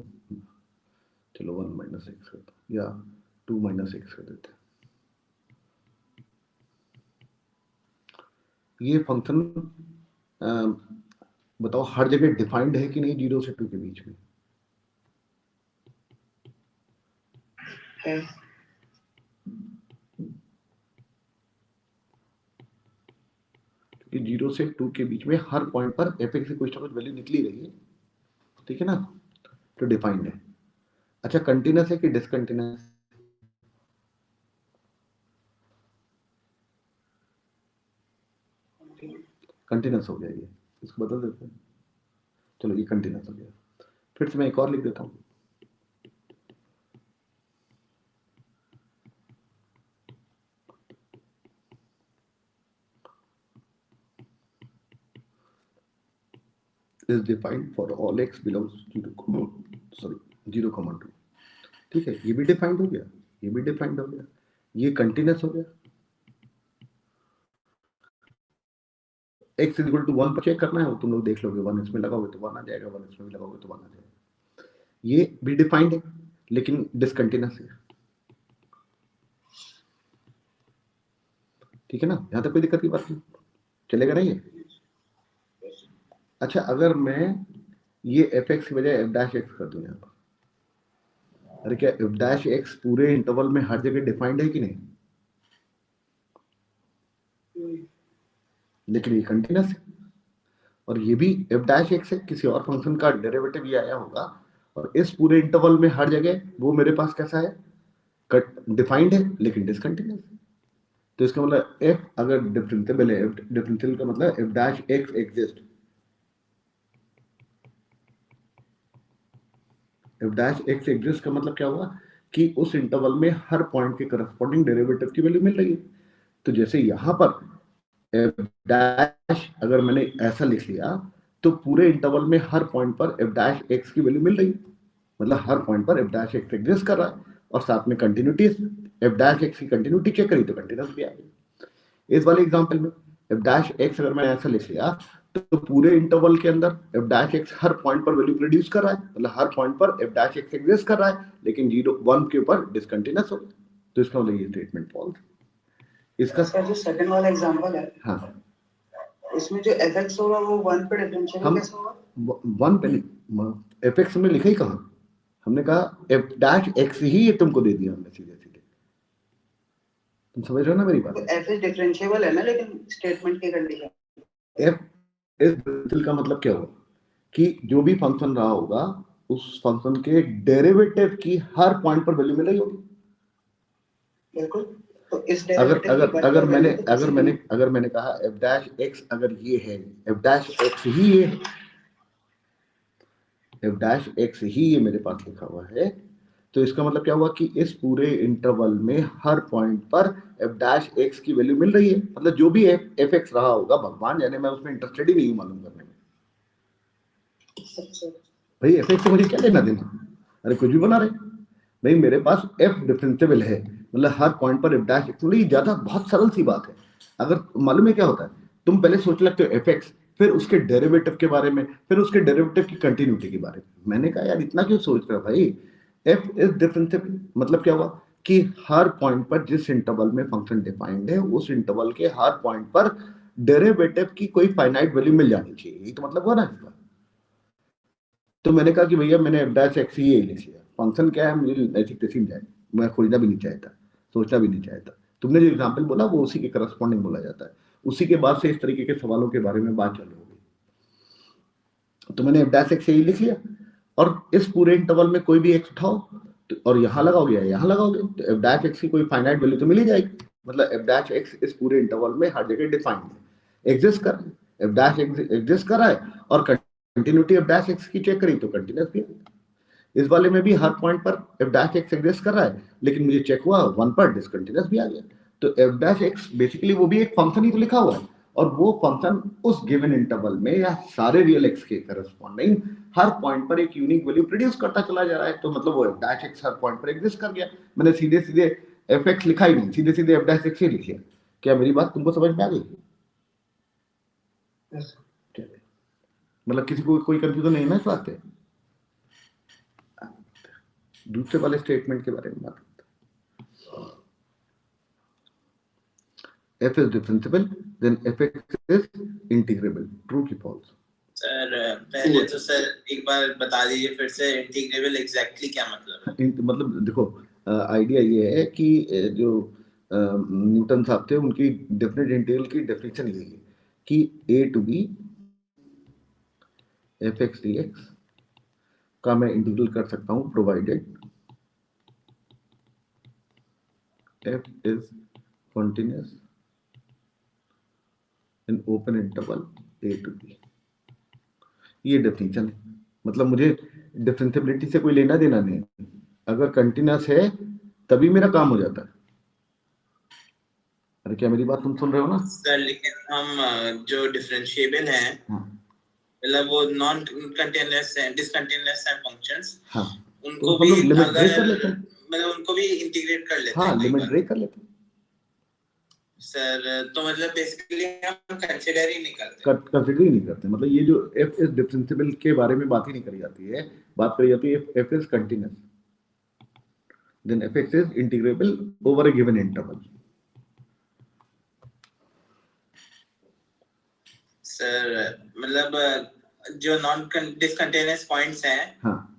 चलो 1 माइनस एक्स कर दो या 2 माइनस एक्स कर देते हैं। ये फंक्शन बताओ हर जगह डिफाइंड है कि नहीं 0 से 2 के बीच में? है। क्योंकि 0 से 2 के बीच में हर पॉइंट पर fx से कुछ ना कुछ वैल्यू निकली रही है, ठीक है ना, तो डिफाइंड है। अच्छा, कंटिन्यूस है कि डिसकंटिन्यूस? कंटिन्यूस हो गया ये, इसको बदल देते हैं। चलो ये कंटिन्यूस हो गया, फिर से मैं एक और लिख देता हूँ। is defined for all x belongs to 0,2। ठीक है, ये भी डिफाइंड हो गया, ये भी डिफाइंड हो गया, ये कंटिन्यूस हो गया। x इक्वल टू 1 पर चेक करना है, वो तुम लोग देख लोगे, 1 इसमें लगाओगे तो 1 आ जाएगा, 1 इसमें भी लगाओगे तो 1 आ जाएगा। ये भी डिफाइंड है लेकिन डिसकंटिन्यूस है, ठीक है ना, यहां तक कोई दिक्कत की बात नहीं, चलेगा ना ये? अच्छा, अगर मैं ये fx की बजाय f' कर दूं यहाँ पर, अरे क्या f' पूरे इंटरवल में हर जगह डिफाइंड है कि नहीं? लेकिन ये कंटिन्यूस है, और ये भी f' है, किसी और फंक्शन का डेरिवेटिव ये आया होगा, और इस पूरे इंटरवल में हर जगह वो मेरे पास कैसा है, डिफाइंड है लेकिन डिसकंटिन्यूस है। तो इसका मतलब f अगर डिफरेंशिएबल है, डिफरेंशियल का मतलब f' एग्जिस्ट, f' एग्जिस्ट का मतलब क्या हुआ कि उस इंटरवल में हर पॉइंट के करस्पॉन्डिंग डेरिवेटिव की वैल्यू मिल रही है। तो जैसे यहां पर f' अगर मैंने ऐसा लिख लिया तो पूरे इंटरवल में हर पॉइंट पर f' की वैल्यू मिल रही है, मतलब हर पॉइंट पर f' एग्जिस्ट कर रहा है, और साथ में कंटिन्यूटी, f' की कंटिन्यूटी चेक करी तो कंटिन्यूस भी आ गई। इस वाले एग्जांपल में f' अगर मैंने ऐसा लिख लिया तो पूरे इंटरवल के अंदर f' हर पॉइंट पर वैल्यू प्रोड्यूस कर रहा है, मतलब हर पॉइंट पर f' एग्जिस्ट कर रहा है, लेकिन 0 1 के ऊपर डिसकंटिन्यूस हो गया, तो इसका मतलब ये स्टेटमेंट फॉल्स। इसका सर जो सेकंड वाला एग्जांपल है, हाँ, इसमें जो fx होगा वो 1 पे डिफरेंशिएबल कैसे होगा? 1 पे नहीं, fx में लिखा ही कहाँ, हमने कहा f' ही ये तुमको दे दिया हमने सीधे सीधे, तुम समझ रहे हो ना मेरी बात? तो f इज डिफरेंशिएबल है ना, लेकिन स्टेटमेंट की कंडीशन f इज डिफरेंशियल का मतलब क्या हुआ कि जो भी फंक्शन रहा होगा उस फंक्शन के डेरिवेटिव की हर पॉइंट पर वैल्यू मिल रही होगी। बिल्कुल। तो इस अगर डेरिवेटिव की अगर अगर मैंने वैल्यू तो अगर मैंने कहा f' अगर ये है, f' ही ये है, f' ही ये मेरे पास लिखा हुआ है, तो इसका मतलब क्या हुआ कि इस पूरे इंटरवल में हर पॉइंट पर f' की वैल्यू मिल रही है, मतलब जो भी fx रहा होगा, भगवान जाने, मैं उसमें इंटरेस्टेड ही नहीं हूं मालूम करने में। भाई fx से मुझे क्या लेना देना, अरे कुछ भी बना रहे भाई, मेरे पास f डिफरेंशिएबल है, मतलब हर पॉइंट पर f', मतलब ये ज्यादा बहुत सरल सी बात है। अगर मालूम है क्या होता है, तुम पहले सोच लगते हो fx, फिर उसके डेरिवेटिव के बारे में, फिर उसके डेरिवेटिव की कंटिन्यूटी के बारे में। मैंने कहा यार इतना क्यों सोच रहे हो भाई, f इज डिफरेंशिएबल मतलब क्या हुआ कि हर पॉइंट पर जिस इंटरवल में फंक्शन डिफाइंड है उस इंटरवल के हर पॉइंट पर डेरिवेटिव की कोई फाइनाइट वैल्यू मिल जानी चाहिए, यही तो मतलब हुआ ना इसका। तो मैंने कहा कि भैया मैंने f' ही लिख लिया, फंक्शन क्या है मुझे ऐसी तैसी जाए, मैं खोजना भी नहीं चाहता, सोचना भी नहीं चाहता। तुमने जो एग्जाम्पल बोला वो उसी के करस्पॉन्डिंग बोला जाता है, उसी के बाद से इस तरीके के सवालों के बारे में बात चालू हो गई। तो मैंने f डैश x यही लिख लिया, और इस पूरे इंटरवल में कोई भी x उठाओ तो, और यहाँ लगाओगे या यहाँ लगाओगे, तो f डैश x की कोई फाइनाइट वैल्यू तो मिल ही जाएगी। मतलब f डैश x इस पूरे इंटरवल में हर जगह डिफाइंड है, एग्जिस्ट कर रहा है, f डैश एग्जिस्ट कर रहा है, और कंटिन्यूटी f डैश x की चेक करी तो कंटिन्यूअस भी है। इस वाले में भी हर पॉइंट पर f डैश x एग्जिस्ट कर रहा है, लेकिन मुझे चेक हुआ 1 पर डिसकंटिन्यूअस भी आ गया। तो f डैश x बेसिकली वो भी एक फंक्शन ही तो लिखा हुआ है, और वो फंक्शन उस गिवन इंटरवल में या सारे रियल x के करस्पॉन्डिंग हर पॉइंट पर एक यूनिक वैल्यू प्रोड्यूस करता चला जा रहा है। तो मतलब वो f डैश x हर पॉइंट पर एग्जिस्ट कर गया। मैंने सीधे सीधे fx लिखा ही नहीं, सीधे सीधे f डैश x ही लिख लिया। क्या मेरी बात तुमको समझ में आ गई? मतलब किसी को कोई कंफ्यूजन नहीं है ना इस बात पे? दूसरे वाले स्टेटमेंट के बारे में बात करते हैं। f is differentiable, then fx is integrable. True कि false? सर पहले तो सर एक बार बता दीजिए फिर से इंटीग्रेबल एग्जैक्टली क्या मतलब है? मतलब देखो आइडिया ये है कि जो न्यूटन साहब थे उनकी डेफिनेट इंटीग्रल की डेफिनेशन यही है कि a to b fx dx का मैं इंटीग्रल कर सकता हूं provided f is continuous in open interval a to b। ये डेफिनेशन है। मतलब मुझे डिफरेंशिएबिलिटी से कोई लेना देना नहीं, अगर कंटिन्यूअस है तभी मेरा काम हो जाता है। अरे क्या मेरी बात तुम सुन रहे हो ना सर? लेकिन हम जो डिफरेंशिएबल हैं मतलब वो नॉन कंटीन्यूअस हैं, डिसकंटीन्यूअस हैं फंक्शंस, उनको भी लिमिट अगर ब्रेक कर लेते हैं, मतलब उनको भी इंटीग्रेट कर लेते हैं। हाँ लिमिट ब्रेक कर लेते हैं सर। तो मतलब बेसिकली हम कंसीडर ही नहीं करते, कंसीडर ही नहीं करते। मतलब ये जो f इज डिफरेंशिएबल के बारे में बात ही नहीं करी जाती है, बात करी जाती है f is continuous, then fx is integrable over a given interval. Sir मतलब जो नॉन डिसकंटीन्यूअस पॉइंट्स हैं, हाँ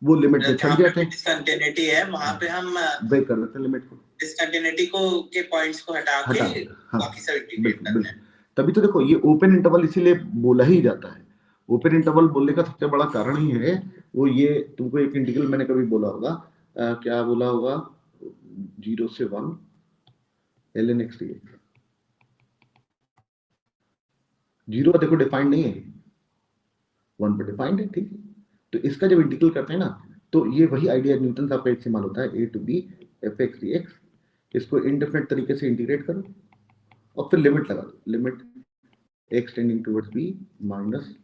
वो लिमिट में छट जाते हैं, डिसकंटीन्यूटी है वहां पे हम ब्रेक कर देते हैं लिमिट को, डिसकंटीन्यूटी को के पॉइंट्स को हटा के बाकी सब इंटीग्रेट करते हैं। तभी तो देखो ये ओपन इंटरवल इसीलिए बोला ही जाता है। ओपन इंटरवल बोलने का सबसे बड़ा कारण ही है वो ये, तुमको एक इंटीग्रल मैंने कभी बोला होगा, क्या बोला होगा, 0 से 1 ln x dx। 0 देखो डिफाइंड नहीं है, 1 पर डिफाइंड है, ठीक है। तो इसका जब इंटीग्रल करते हैं ना तो ये वही आइडिया न्यूटन साहब का इस्तेमाल होता है, a to b fx dx। इसको इंडेफिनिट तरीके से इंटीग्रेट करो और फिर लिमिट लगा दो, limit x tending towards b minus,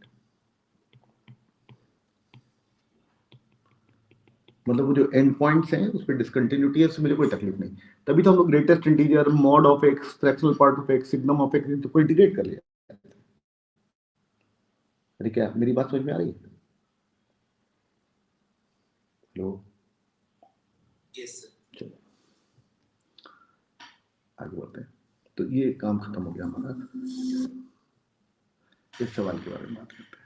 मतलब वो जो एंड पॉइंट्स हैं उस पर डिसकंटिन्यूटी है, उससे मुझे कोई तकलीफ नहीं। तभी तो हम लोग greatest integer, mod of x, fractional part of x, signum of x तो इंटीग्रेट कर लिया। अरे क्या मेरी बात समझ में आ रही है? Hello, yes sir. चलो आगे बढ़ते हैं। तो ये काम खत्म हो गया हमारा। इस सवाल के बारे में बात करते हैं।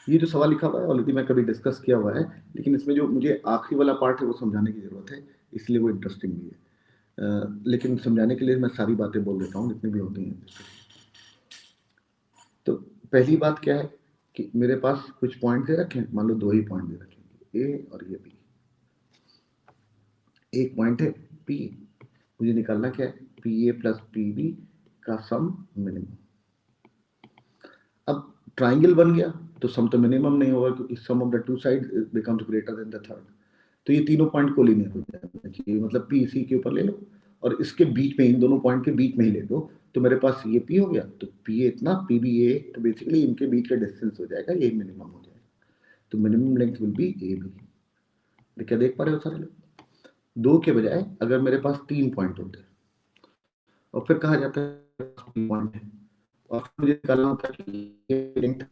ये जो सवाल लिखा हुआ है ऑलरेडी मैं कभी डिस्कस किया हुआ है, लेकिन इसमें जो मुझे आखिरी वाला पार्ट है वो समझाने की जरूरत है, इसलिए वो इंटरेस्टिंग भी है। लेकिन समझाने के लिए मैं सारी बातें बोल देता हूँ जितनी भी होती हैं। तो पहली बात क्या है कि मेरे पास कुछ पॉइंट दे रखे हैं, मान लो 2 ही पॉइंट दे रखे हैं, ए और ये बी। एक पॉइंट है पी, मुझे निकालना क्या है, P A plus P B का सम मिनिमम। अब ट्राइंगल बन गया तो सम तो मिनिमम नहीं होगा क्योंकि sum of the two side becomes greater than the third. तो ये तीनों पॉइंट कोलिनियर हो जाना चाहिए, मतलब पी सी के ऊपर ले लो और इसके बीच में, इन दोनों पॉइंट के बीच में ही ले लो, तो मेरे पास ये पी हो गया, तो पी ए इतना, पी बी ए, तो बेसिकली इनके बीच का डिस्टेंस हो जाएगा, यही मिनिमम हो जाएगा। तो minimum length will be A B. क्या देख पा रहे हो सारे लोग? 2 के बजाय अगर मेरे पास 3 पॉइंट होते और फिर कहा जाता है पॉइंट है और फिर मुझे निकालना होता है कि ये लेंथ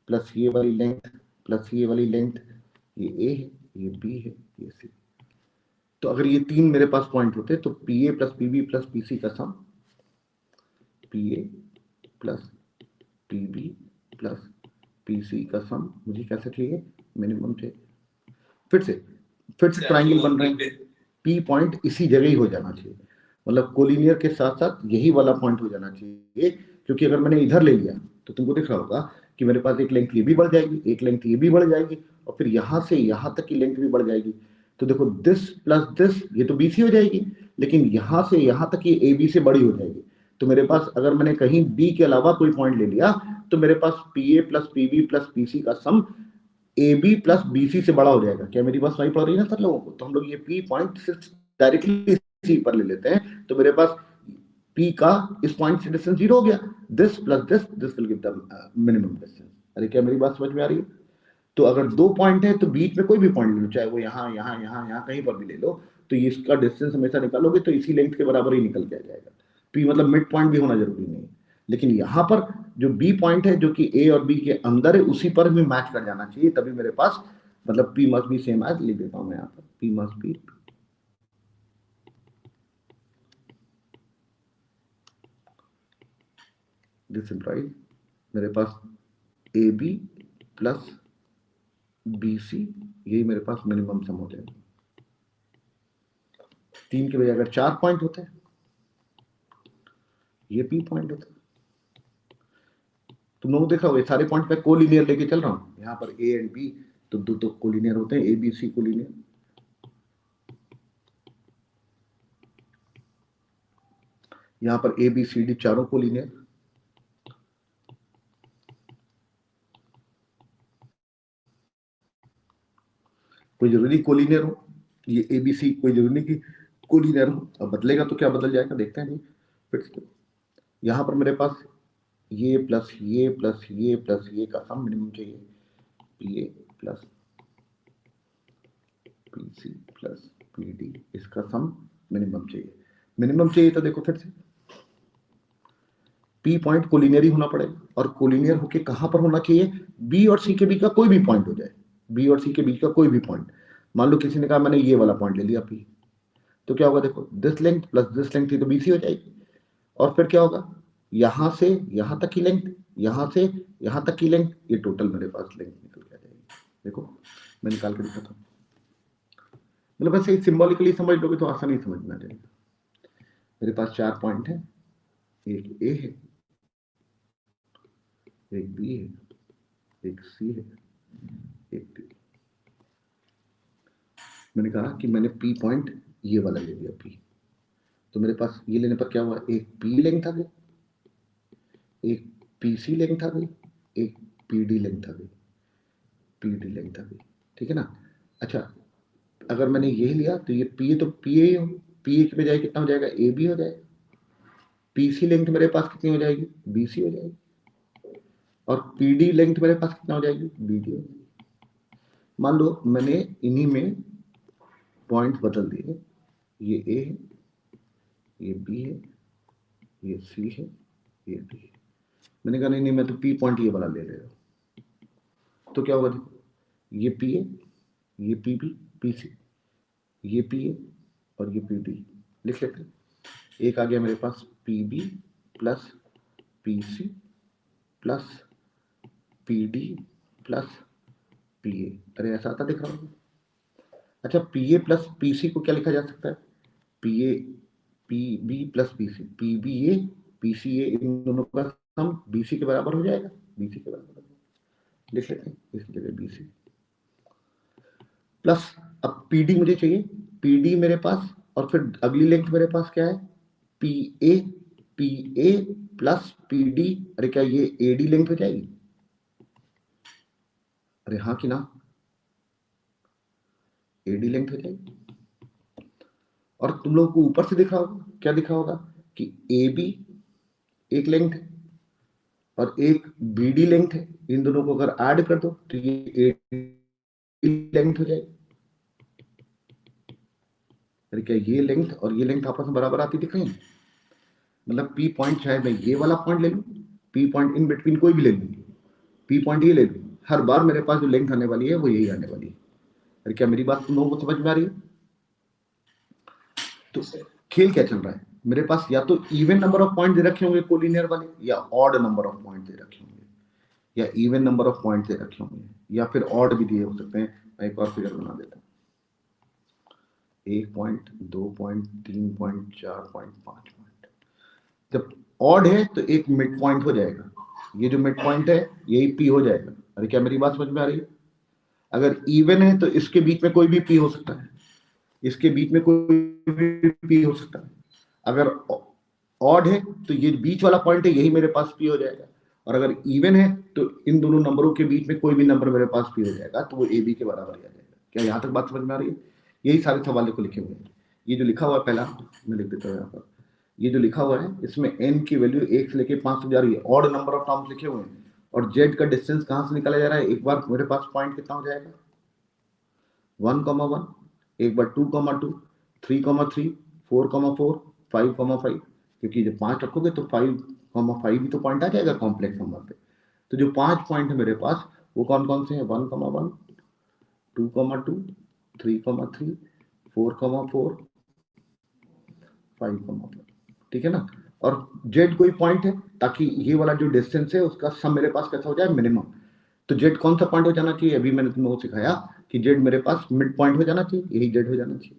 प्लस ये वाली लेंथ प्लस ये वाली लेंथ, ये ए है, ये बी है, ये सी। तो अगर ये 3 मेरे पास पॉइंट होते तो P A plus P B plus P C का sum, P A plus P B plus P C का सम मुझे कैसे चाहिए, मिनिमम चाहिए। फिर से ट्राइंगल बन रहे हैं, पी पॉइंट इसी जगह ही हो जाना चाहिए, मतलब कोलिनियर के साथ साथ यही वाला पॉइंट हो जाना चाहिए। क्योंकि अगर मैंने इधर ले लिया तो तुमको दिख रहा होगा कि मेरे पास एक लेंथ ये भी बढ़ जाएगी, एक लेंथ ये भी बढ़ जाएगी, और फिर यहां से यहां तक की लेंथ भी बढ़ जाएगी। तो देखो दिस प्लस दिस, ये तो BC हो जाएगी, लेकिन यहां से यहां तक ये AB से बड़ी हो जाएगी। तो मेरे पास अगर मैंने कहीं B के अलावा कोई पॉइंट ले लिया तो मेरे पास PA plus PB plus PC का सम AB प्लस BC से बड़ा हो जाएगा। क्या मेरी बात समझ पड़ रही है ना सर लोगों को? तो हम लोग ये P पॉइंट सिर्फ डायरेक्टली C पर ले लेते हैं, तो मेरे पास P का इस पॉइंट से डिस्टेंस 0 हो गया। This plus this will give the minimum distance. अरे क्या मेरी बात समझ में आ रही है? तो अगर 2 पॉइंट है तो बीच में कोई भी पॉइंट ले लो, चाहे वो यहाँ यहाँ यहाँ यहाँ कहीं पर भी ले लो, तो इसका डिस्टेंस हमेशा निकालोगे तो इसी लेंथ के बराबर ही निकल के आ जाएगा। P मतलब मिड पॉइंट भी होना जरूरी नहीं, लेकिन यहाँ पर जो B पॉइंट है जो कि A और B के अंदर है उसी पर भी मैच कर जाना चाहिए, तभी मेरे पास मतलब P must be same as, लिख देता हूँ मैं यहाँ पर P must be, this implies मेरे पास AB प्लस BC, यही मेरे पास मिनिमम सम हो जाएगा। 3 के बजाय अगर 4 पॉइंट होते हैं, ये P पॉइंट होता है, तुम लोग देख रहे हो ये सारे पॉइंट पे कोलिनियर लेके चल रहा हूं। यहाँ पर A एंड B तो दो तो कोलिनियर होते हैं, ABC कोलिनियर, यहाँ पर ABCD चारों कोलिनियर, कोई जरूरी कोलिनियर हो, ये ABC कोई जरूरी नहीं कि कोलिनियर हो। अब बदलेगा तो क्या बदल जाएगा देखते हैं। फिर यहाँ पर मेरे पास ये प्लस ये प्लस ये प्लस ये का सम मिनिमम चाहिए, PA plus PC plus PD, इसका सम मिनिमम चाहिए। मिनिमम चाहिए तो देखो फिर से P पॉइंट कोलिनियर ही होना पड़ेगा, और कोलिनियर होके कहां पर होना चाहिए? B और C के बीच का कोई भी पॉइंट हो जाए, B और C के बीच का कोई भी पॉइंट। मान लो किसी ने कहा मैंने ये वाला पॉइंट ले लिया P, तो क्या होगा देखो this length plus this length थी तो BC हो जाएगी, और फिर क्या होगा यहां से यहां तक की लेंथ, यहां से यहां तक की लेंथ, ये टोटल मेरे पास लेंथ निकल के आ जाएगी। देखो मैं निकाल के दिखाता हूँ, मतलब वैसे सिंबॉलिकली समझ लोगे तो आसानी समझ में आ जाएगा। मेरे पास 4 पॉइंट है, एक A है, एक B है, एक C है, एक D। मैंने कहा कि मैंने P पॉइंट ये वाला ले लिया P, तो मेरे पास ये लेने पर क्या हुआ, एक P लेंथ आ गई, एक PC लेंथ आ गई, एक PD लेंथ आ गई, PD लेंथ आ गई, ठीक है ना। अच्छा अगर मैंने ये लिया तो ये PA तो PA ही हो, PA के बजाय कितना हो जाएगा, AB हो जाएगा। PC लेंथ मेरे पास कितनी हो जाएगी, BC हो जाएगी, और PD लेंथ मेरे पास कितना हो जाएगी, BD हो जाएगी। मान लो मैंने इन्हीं में पॉइंट बदल दिए, ये A है, ये B है, ये C है, ये D है। मैंने कहा नहीं मैं तो P पॉइंट ये वाला ले रहा हूं, तो क्या होगा देखो ये PA, ये PB PC, ये PA और ये PD लिख लेते हैं। एक आ गया मेरे पास PB plus PC plus PD plus PA। अरे ऐसा आता दिख रहा होगा। अच्छा PA प्लस PC को क्या लिखा जा सकता है, PA PB plus PC, PBA PCA, इन दोनों का सम BC के बराबर हो जाएगा, BC के बराबर हो जाएगा। लिख लेते हैं इसकी जगह BC प्लस, अब PD मुझे चाहिए, PD मेरे पास, और फिर अगली लेंथ मेरे पास क्या है, PA प्लस PD। अरे क्या ये AD लेंथ हो जाएगी, अरे हाँ कि ना, AD लेंथ हो जाएगी। और तुम लोगों को ऊपर से दिख रहा होगा, क्या दिख रहा होगा कि AB एक लेंथ है और एक BD लेंथ है, इन दोनों को अगर ऐड कर दो तो ये AD लेंथ हो जाएगी। अरे क्या ये लेंथ और ये लेंथ आपस में बराबर आती दिख रही है, मतलब P पॉइंट चाहे मैं ये वाला पॉइंट ले लूं, P पॉइंट इन बिटवीन कोई भी ले लूं, P पॉइंट ये ले लूं, हर बार मेरे पास जो लेंथ आने वाली है वो यही आने वाली है। अरे क्या मेरी बात तुम लोगों को समझ में आ रही है? तो खेल क्या चल रहा है, मेरे पास या तो इवन नंबर ऑफ पॉइंट दे रखे होंगे कोलिनियर वाले, या ऑड नंबर ऑफ पॉइंट दे रखे होंगे, या इवन नंबर ऑफ पॉइंट दे रखे होंगे, या फिर ऑड भी दिए हो सकते हैं। मैं एक और फिगर बना देता हूँ, 1 point 2 point 3 point 4 point 5 point. जब ऑड है तो एक मिड पॉइंट हो जाएगा, ये जो मिड पॉइंट है यही पी हो जाएगा। अरे क्या मेरी बात समझ में आ रही है? अगर इवन है तो इसके बीच में कोई भी पी हो सकता है, इसके बीच में कोई भी पी हो सकता है। अगर ऑड है तो ये बीच वाला पॉइंट है, यही मेरे पास पी हो जाएगा। और अगर इवन है तो इन दोनों नंबरों के बीच में कोई भी नंबर मेरे पास पी हो जाएगा, तो वो ए बी के बराबर ही आ जाएगा। क्या यहाँ तक बात समझ में आ रही है? यही सारे सवाल को लिखे हुए हैं। ये जो लिखा हुआ है पहला मैं लिख देता हूँ यहाँ पर, ये जो लिखा हुआ है इसमें n की वैल्यू 1 से लेके 5 तक जा रही है, ऑड नंबर ऑफ टर्म्स लिखे हुए हैं। और z का डिस्टेंस कहाँ से निकाला जा रहा है? एक बार मेरे पास पॉइंट कितना हो जाएगा 1,1, एक बार 2,2, 3,3, 4,4, 5,5, क्योंकि जब 5 रखोगे तो 5,5 भी तो पॉइंट आ जाएगा कॉम्प्लेक्स नंबर पे। तो जो 5 पॉइंट है मेरे पास वो कौन कौन से हैं? 1,1, 2,2, 3,3, 4,4, 5,4, ठीक है ना। और z कोई पॉइंट है ताकि ये वाला जो डिस्टेंस है उसका सम मेरे पास कैसा हो जाए? मिनिमम। तो z कौन सा पॉइंट हो जाना चाहिए? अभी मैंने तुम्हें वो सिखाया कि z मेरे पास मिड पॉइंट हो जाना चाहिए, यही z हो जाना चाहिए,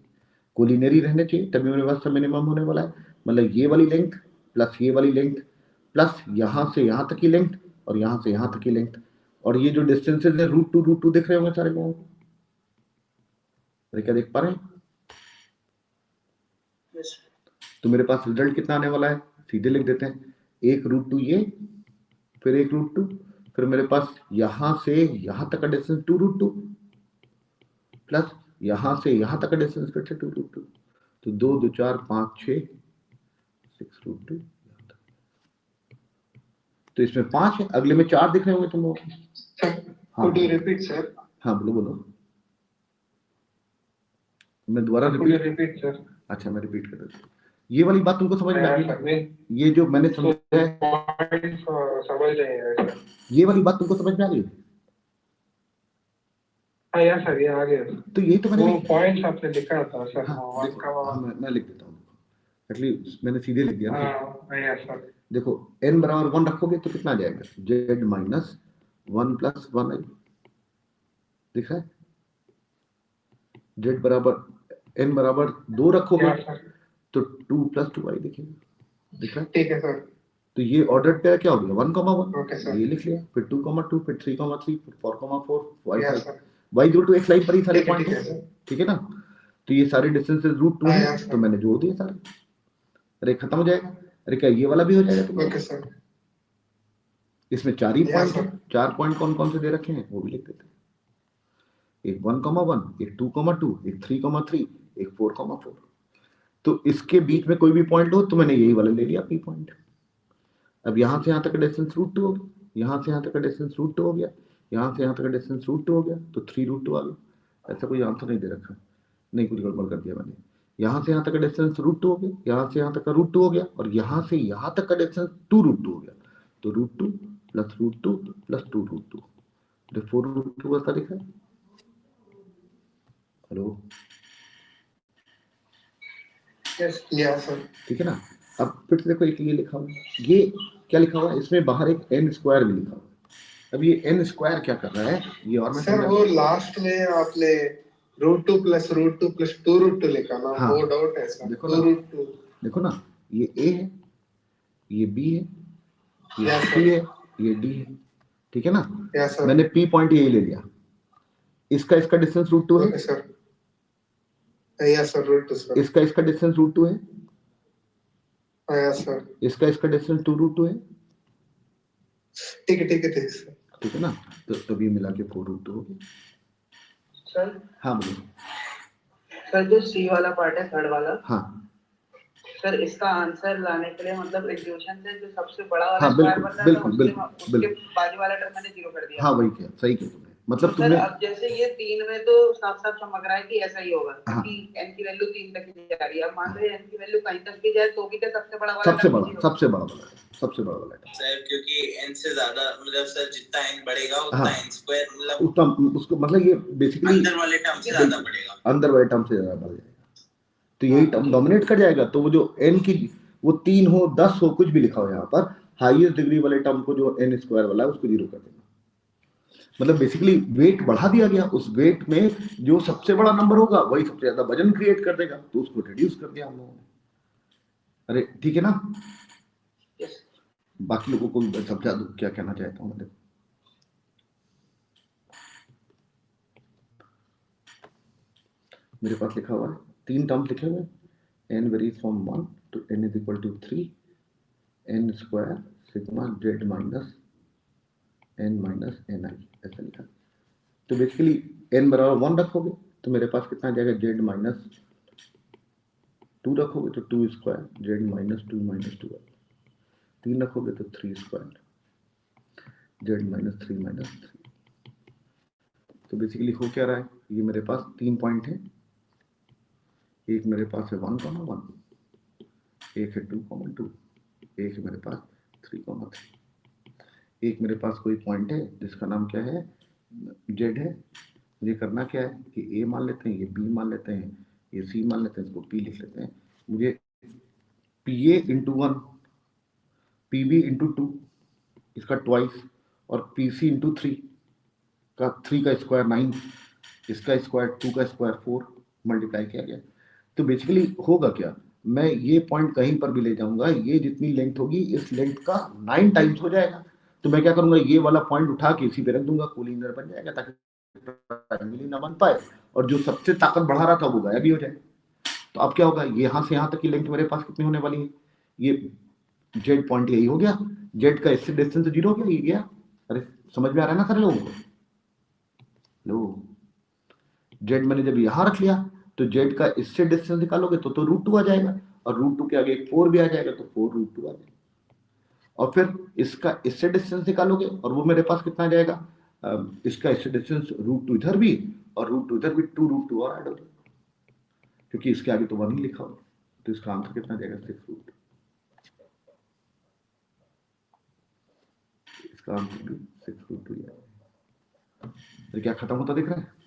कोलिनरी रहने चाहिए, तभी मेरे पास मिनिमम होने वाला है। मतलब ये वाली लेंथ प्लस ये वाली लेंथ प्लस यहाँ से यहाँ तक की लेंथ और यहाँ से यहाँ तक की लेंथ, और ये जो डिस्टेंसेज है √2 दिख रहे होंगे सारे लोगों को। अरे क्या देख पा रहे हैं? तो मेरे पास रिजल्ट कितना आने वाला है? सीधे लिख देते हैं, 1√2 ये, फिर 1√2, फिर मेरे पास यहां से यहां तक का डिस्टेंस 2√2 प्लस यहां से यहां तक का डिस्टेंस फिर से 2√2, तो 2 2 4 5 6 6√2। तो इसमें 5 है, अगले में 4 दिख रहे होंगे तुम लोग। हाँ रिपीट सर। हाँ बोलो बोलो, मैं दोबारा रिपीट सर। अच्छा मैं रिपीट कर देता हूँ। ये वाली बात तुमको समझ में आ गई? ये जो मैंने समझा है समझ नहीं आया सर। ये वाली बात तुमको समझ में आ गई? हाँ यार सर ये आ गया। तो यही तो मैंने वो पॉइंट्स आपने लिखा था सर। हाँ, देखो, मैं लिख देता हूँ, एटलीस्ट मैंने सीधे लिख दिया ना। हाँ यार सर। देखो n बराबर 1 रखोगे तो कितना आ जाएगा? z माइनस 1 प्लस 1i, दिख रहा है? z बराबर n बराबर 2 रखोगे तो 2 प्लस 2i दिखेगा, दिख रहा है? ठीक है सर। तो ये ऑर्डर पे क्या हो गया? 1,1, ओके सर। ये लिख लिया, फिर 2,2, फिर 3,3, फिर 4,4, yes 5 sir. y0 x line पर ही सारे पॉइंट ठीक है, है ठीक है ना। तो ये सारे डिस्टेंसेस √2 हाँ, है, यस सर। तो मैंने जोड़ दिए सारे। अरे खत्म हो जाएगा। अरे क्या ये वाला भी हो जाएगा तुम्हारा? Okay sir. इसमें 4 ही यस पॉइंट सर। है, 4 पॉइंट कौन कौन से दे रखे हैं वो भी लिख देते हैं, एक 1,1, एक 2,2, एक 3,3, एक 4,4। तो इसके बीच में कोई भी पॉइंट हो तो मैंने यही वाला ले लिया पी पॉइंट। अब यहाँ से यहाँ तक का डिस्टेंस √2 हो गया, यहाँ से यहाँ तक का डिस्टेंस √2 हो गया, यहाँ से यहाँ तक का डिस्टेंस √2 हो गया, तो 3√2 आ गया। ऐसा कोई आंसर नहीं दे रखा, नहीं कुछ गड़बड़ कर दिया मैंने। यहाँ से यहाँ तक का डिस्टेंस √2 हो गया, यहाँ से यहाँ तक का √2 हो गया, और यहाँ से यहाँ तक का डिस्टेंस 2√2 हो गया, तो √2 प्लस √2 प्लस 2√2, 4√2 ऐसा दिखा है। Hello yes sir. ठीक है ना। अब फिर से देखो एक ये लिखा हुआ है, ये क्या लिखा हुआ है? इसमें बाहर एक n² भी लिखा हुआ है। अब ये n² क्या कर रहा है ये, और मैं सर वो लास्ट में आपने √2 प्लस √2 प्लस 2√2 लिखा ना। हाँ, वो डाउट है सर। देखो ना, 2√2 देखो ना, ये a है, ये b है, ये यस c है, ये d है, ठीक है ना। Yes sir. मैंने p पॉइंट यही ले लिया, इसका इसका डिस्टेंस √2 है, okay sir. Yes sir √2 sir. इसका इसका डिस्टेंस √2 है, यस सर। इसका इसका डिस्टेंस 2√2 है, ठीक है ठीक है ठीक है सर। ठीक है ना। तो तभी मिला के 4√2 हो गया। सर हाँ बोलो। सर जो सी वाला पार्ट है थर्ड वाला, हाँ सर इसका आंसर लाने के लिए मतलब इक्वेशन से जो सबसे बड़ा वाला हाँ, स्क्वायर बिल्कुल बन रहा बिल्कुल था बिल्कुल उसके बाजू वाला टर्म मैंने जीरो कर दिया। हाँ वही किया, सही किया तुमने। मतलब तो सर तुमने अब जैसे ये 3 में तो साफ साफ चमक रहा है कि ऐसा ही होगा, क्योंकि n की वैल्यू 3 तक ही जा रही है। अब मान लो n की वैल्यू कहीं तक भी जाए तो भी क्या सबसे बड़ा वाला सबसे टर्म बड़ा जीरो सबसे बड़ा वाला सबसे बड़ा वाला है सर, क्योंकि n से ज्यादा मतलब सर जितना n बढ़ेगा उतना हाँ, n² मतलब उतना उसको मतलब ये बेसिकली अंदर वाले टर्म से ज्यादा बढ़ेगा, अंदर वाले टर्म से ज्यादा बढ़ जाएगा, तो यही टर्म डोमिनेट कर जाएगा। तो वो जो n की वो 3 हो 10 हो कुछ भी लिखा हो यहाँ पर, हाईएस्ट डिग्री वाले टर्म को जो n² वाला है उसको जीरो कर देना। मतलब बेसिकली वेट बढ़ा दिया गया, उस वेट में जो सबसे बड़ा नंबर होगा वही सबसे ज्यादा वजन क्रिएट कर देगा, तो उसको रिड्यूस कर दिया हम लोगों ने। अरे ठीक है ना। बाकी लोगों को भी समझा दूं क्या कहना चाहता हूँ मैं। मेरे पास लिखा हुआ है 3 टर्म्स लिखे हुए हैं, n varies from 1 to n is equal to 3 n square sigma z minus n minus ni, ऐसा लिखा। तो बेसिकली n बराबर 1 रखोगे तो मेरे पास कितना आ जाएगा, z माइनस 2 रखोगे तो 2 स्क्वायर z माइनस 2 माइनस 2, 3 रखोगे तो 3 स्क्वायर z माइनस 3 माइनस 3। तो बेसिकली हो क्या रहा है, ये मेरे पास 3 पॉइंट है, एक मेरे पास है 1, 1, एक है 2, 2, एक है मेरे पास 3, 3। एक मेरे पास कोई पॉइंट है जिसका नाम क्या है, z है। मुझे करना क्या है कि a मान लेते हैं, ये b मान लेते हैं, ये c मान लेते हैं, इसको p लिख लेते हैं। मुझे pa इंटू 1, pb इंटू 2 इसका ट्वाइस, और pc इंटू 3 का 3 का स्क्वायर 9, इसका स्क्वायर 2 का स्क्वायर 4 मल्टीप्लाई किया गया। तो बेसिकली होगा क्या, मैं ये पॉइंट कहीं पर भी ले जाऊंगा, ये जितनी लेंथ होगी इस लेंथ का 9 टाइम्स हो जाएगा। तो मैं क्या करूंगा, ये वाला पॉइंट उठा के इसी पे रख दूंगा, कोलिनियर बन जाएगा ताकि प्राइमरी ना बन पाए, और जो सबसे ताकत बढ़ा रहा था वो गायब भी हो जाए। तो अब क्या होगा, यहां से यहां तक की लेंथ मेरे पास कितनी होने वाली है, ये जेड पॉइंट यही हो गया, जेड का इससे डिस्टेंस 0 हो गया, ये गया। अरे समझ में आ रहा है ना सारे लोगों को, लो जेड मैंने जब यहां रख लिया तो जेड का इससे डिस्टेंस निकालोगे तो √2 आ जाएगा, और √2 के आगे एक 4 भी आ जाएगा तो 4√2 आ जाएगा, और फिर इसका इससे डिस्टेंस निकालोगे और वो मेरे पास कितना आ जाएगा, इसका इससे डिस्टेंस √2 इधर भी और √2 इधर भी, 2√2 और ऐड हो जाएगा, क्योंकि इसके आगे तो 1 ही लिखा हुआ, तो इसका आंसर कितना आ जाएगा, 6√2। इसका आंसर भी 6√2 ही आएगा। तो क्या खत्म होता दिख रहा है।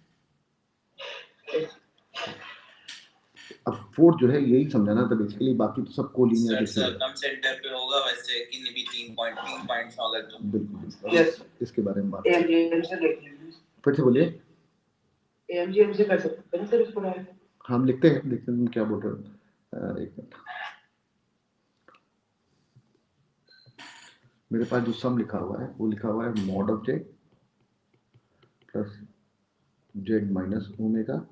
अब 4 जो है यही समझाना था बेसिकली, बाकी तो सब कोलिनियर सर्कम सेंटर पे होगा वैसे कि भी 3 पॉइंट्स होगा तो बिल्कुल Yes. इसके बारे में बात AMGM से देख लीजिए, फिर से बोलिए। AMGM से कर सकते हैं सर इसको डायरेक्ट। हम लिखते हैं, देखते हैं तुम क्या बोल रहे हो। एक मिनट, मेरे पास जो सम लिखा हुआ है वो लिखा हुआ है mod of Z plus Z minus omega,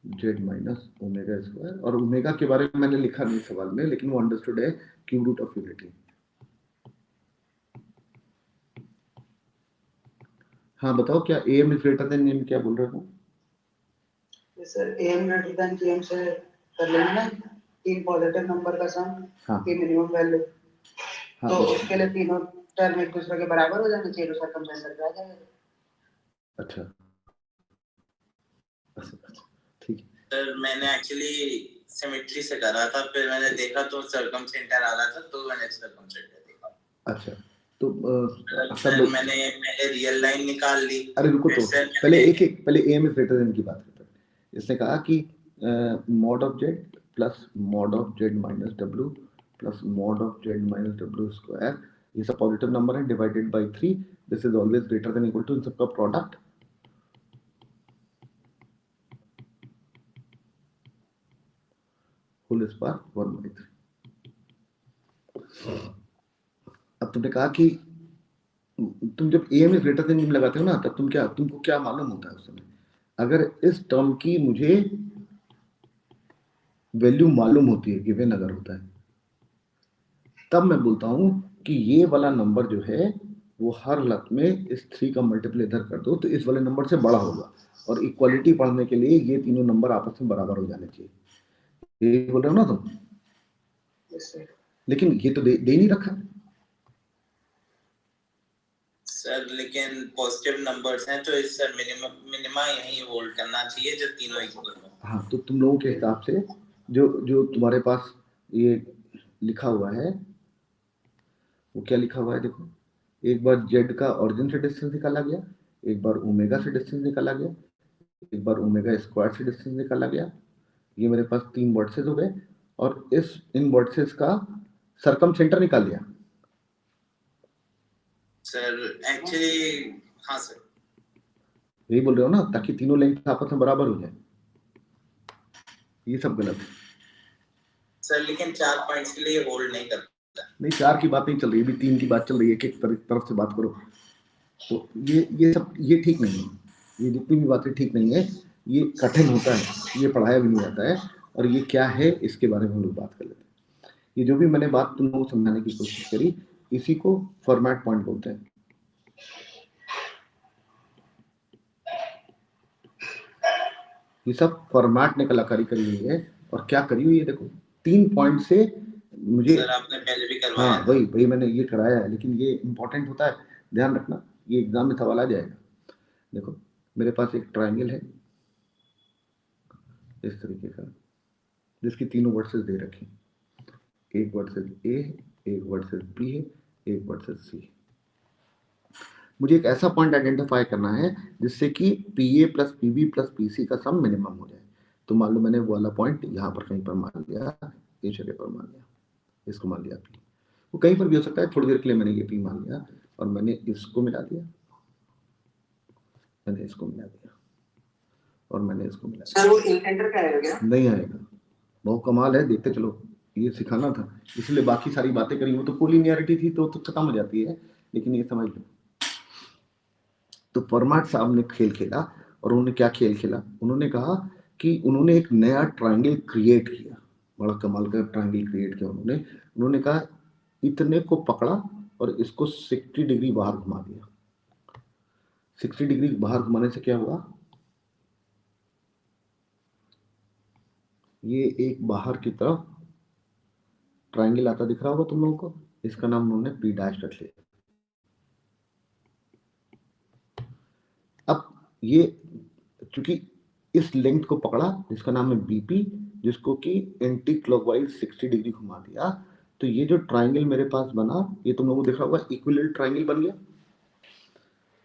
Z minus omega square, और ओमेगा के बारे में मैंने लिखा नहीं सवाल में, लेकिन वो अंडरस्टूड है, क्यूब रूट ऑफ यूनिटी। हाँ बताओ, क्या am is greater than m, क्या बोल रहे हो। Sir AM greater than PM से कर लेंगे ना, 3 पॉजिटिव नंबर का सम हाँ की मिनिमम वैल्यू, हाँ तो उसके लिए तीनों टर्म एक दूसरे के बराबर हो जाने चाहिए, तो सर्कम सेंटर पे आ जाएगा। अच्छा ठीक है। सर मैंने एक्चुअली सिमेट्री से करा था, फिर मैंने देखा तो सर्कम सेंटर आ रहा था तो मैंने सर्कम सेंटर देखा। अच्छा तो सर मैंने पहले रियल लाइन निकाल ली। अरे रुको, तो पहले पहले am इज ग्रेटर देन की बात करते हैं। इसने कहा कि mod of Z plus mod of Z minus W plus mod of Z minus W square, ये सब पॉजिटिव नंबर है, divided by 3, this is always greater than equal to, इन सबका प्रोडक्ट होल स्क्वायर 1/3। अब तुमने कहा कि तुम जब am इज ग्रेटर देन लगाते हो ना, तब तुमको क्या मालूम होता है उस समय, अगर इस टर्म की मुझे वैल्यू मालूम होती है, गिवन अगर होता है, तब मैं बोलता हूं कि ये वाला नंबर जो है वो हर लत में इस 3 का मल्टीपल इधर कर दो तो इस वाले नंबर से बड़ा होगा, और इक्वालिटी पढ़ने के लिए ये तीनों नंबर आपस में बराबर हो जाने चाहिए, ये बोल रहे हो ना तुम। Yes, sir. लेकिन ये तो दे नहीं रखा सर लेकिन पॉजिटिव नंबर्स हैं तो इस सर मिनिमा यही होल्ड करना चाहिए जब तीनों इक्वल हो। हाँ, तो तुम लोगों के हिसाब से जो तुम्हारे पास ये लिखा हुआ है वो क्या लिखा हुआ है, देखो, एक बार जेड का ओरिजिन से डिस्टेंस निकाला गया, एक बार ओमेगा से डिस्टेंस निकाला गया, एक बार ओमेगा स्क्वायर से डिस्टेंस निकाला गया, ये मेरे पास 3 वर्सेस हो गए, और इन वर्सेस का सरकम सेंटर निकाल लिया। सर एक्चुअली हाँ सर, यही बोल रहे हो ना, ताकि तीनों लेंथ आपस में बराबर हो जाए, ये सब गलत है सर लेकिन 4 पॉइंट्स के लिए होल्ड नहीं करता नहीं, 4 की बात नहीं चल रही, अभी 3 की बात चल रही है, एक तरफ से बात करो। तो ये सब ये ठीक नहीं है, ये जितनी भी बातें ठीक नहीं है, ये कठिन होता है, ये पढ़ाया भी नहीं जाता है, और ये क्या है इसके बारे में हम लोग बात कर लेते हैं। ये जो भी मैंने बात तुम लोगों को समझाने की कोशिश करी, इसी को फॉर्मेट पॉइंट बोलते हैं। ये सब फॉर्मेट ने कलाकारी करी हुई है, और क्या करी हुई है देखो, 3 पॉइंट से मुझे, सर आपने पहले भी करवाया हाँ वही मैंने ये कराया है, लेकिन ये इंपॉर्टेंट होता है, ध्यान रखना, ये एग्जाम में सवाल आ जाएगा। देखो मेरे पास एक ट्राइंगल है इस तरीके का, जिसकी तीनों वर्सेस दे रखी, एक वर्सेस ए है, एक वर्सेस बी है, एक वर्सेस सी है। मुझे एक ऐसा पॉइंट आइडेंटिफाई करना है जिससे कि P A plus P B plus P C का सम मिनिमम हो जाए। तो मान लो मैंने वो वाला पॉइंट यहाँ पर कहीं पर मान लिया, इस जगह पर मान लिया, इसको मान लिया पी, वो कहीं पर भी हो सकता है, थोड़ी देर के लिए मैंने ये पी मान लिया, और मैंने इसको मिला दिया, मैंने इसको मिला दिया, और मैंने इसको मिला दिया। सर वो इंटेंडर का आएगा क्या? नहीं आएगा, बहुत कमाल है, देखते चलो, ये सिखाना था, इसलिए बाकी सारी बातें करी, वो तो कोलिनियरिटी थी तो खत्म हो जाती है, लेकिन ये समझ लो। तो परमाट साहब ने खेल खेला, और उन्होंने क्या खेल खेला, उन्होंने कहा कि उन्होंने एक नया ट्रायंगल क्रिएट किया, बड़ा कमाल का ट्रायंगल क्रिएट किया उन्होंने कहा इतने को पकड़ा और इसको 60 डिग्री बाहर घुमा दिया। 60 डिग्री बाहर घुमाने से क्या हुआ, ये एक बाहर की तरफ ट्रायंगल आता दिख रहा होगा तुम लोगों को, इसका नाम उन्होंने पी डैश रख लिया। अब ये चूंकि इस लेंथ को पकड़ा जिसका नाम है बीपी, जिसको कि एंटी क्लॉकवाइज 60 डिग्री घुमा दिया, तो ये जो ट्रायंगल मेरे पास बना, ये तुम लोगों को दिख रहा होगा इक्विलेटरल ट्रायंगल बन गया।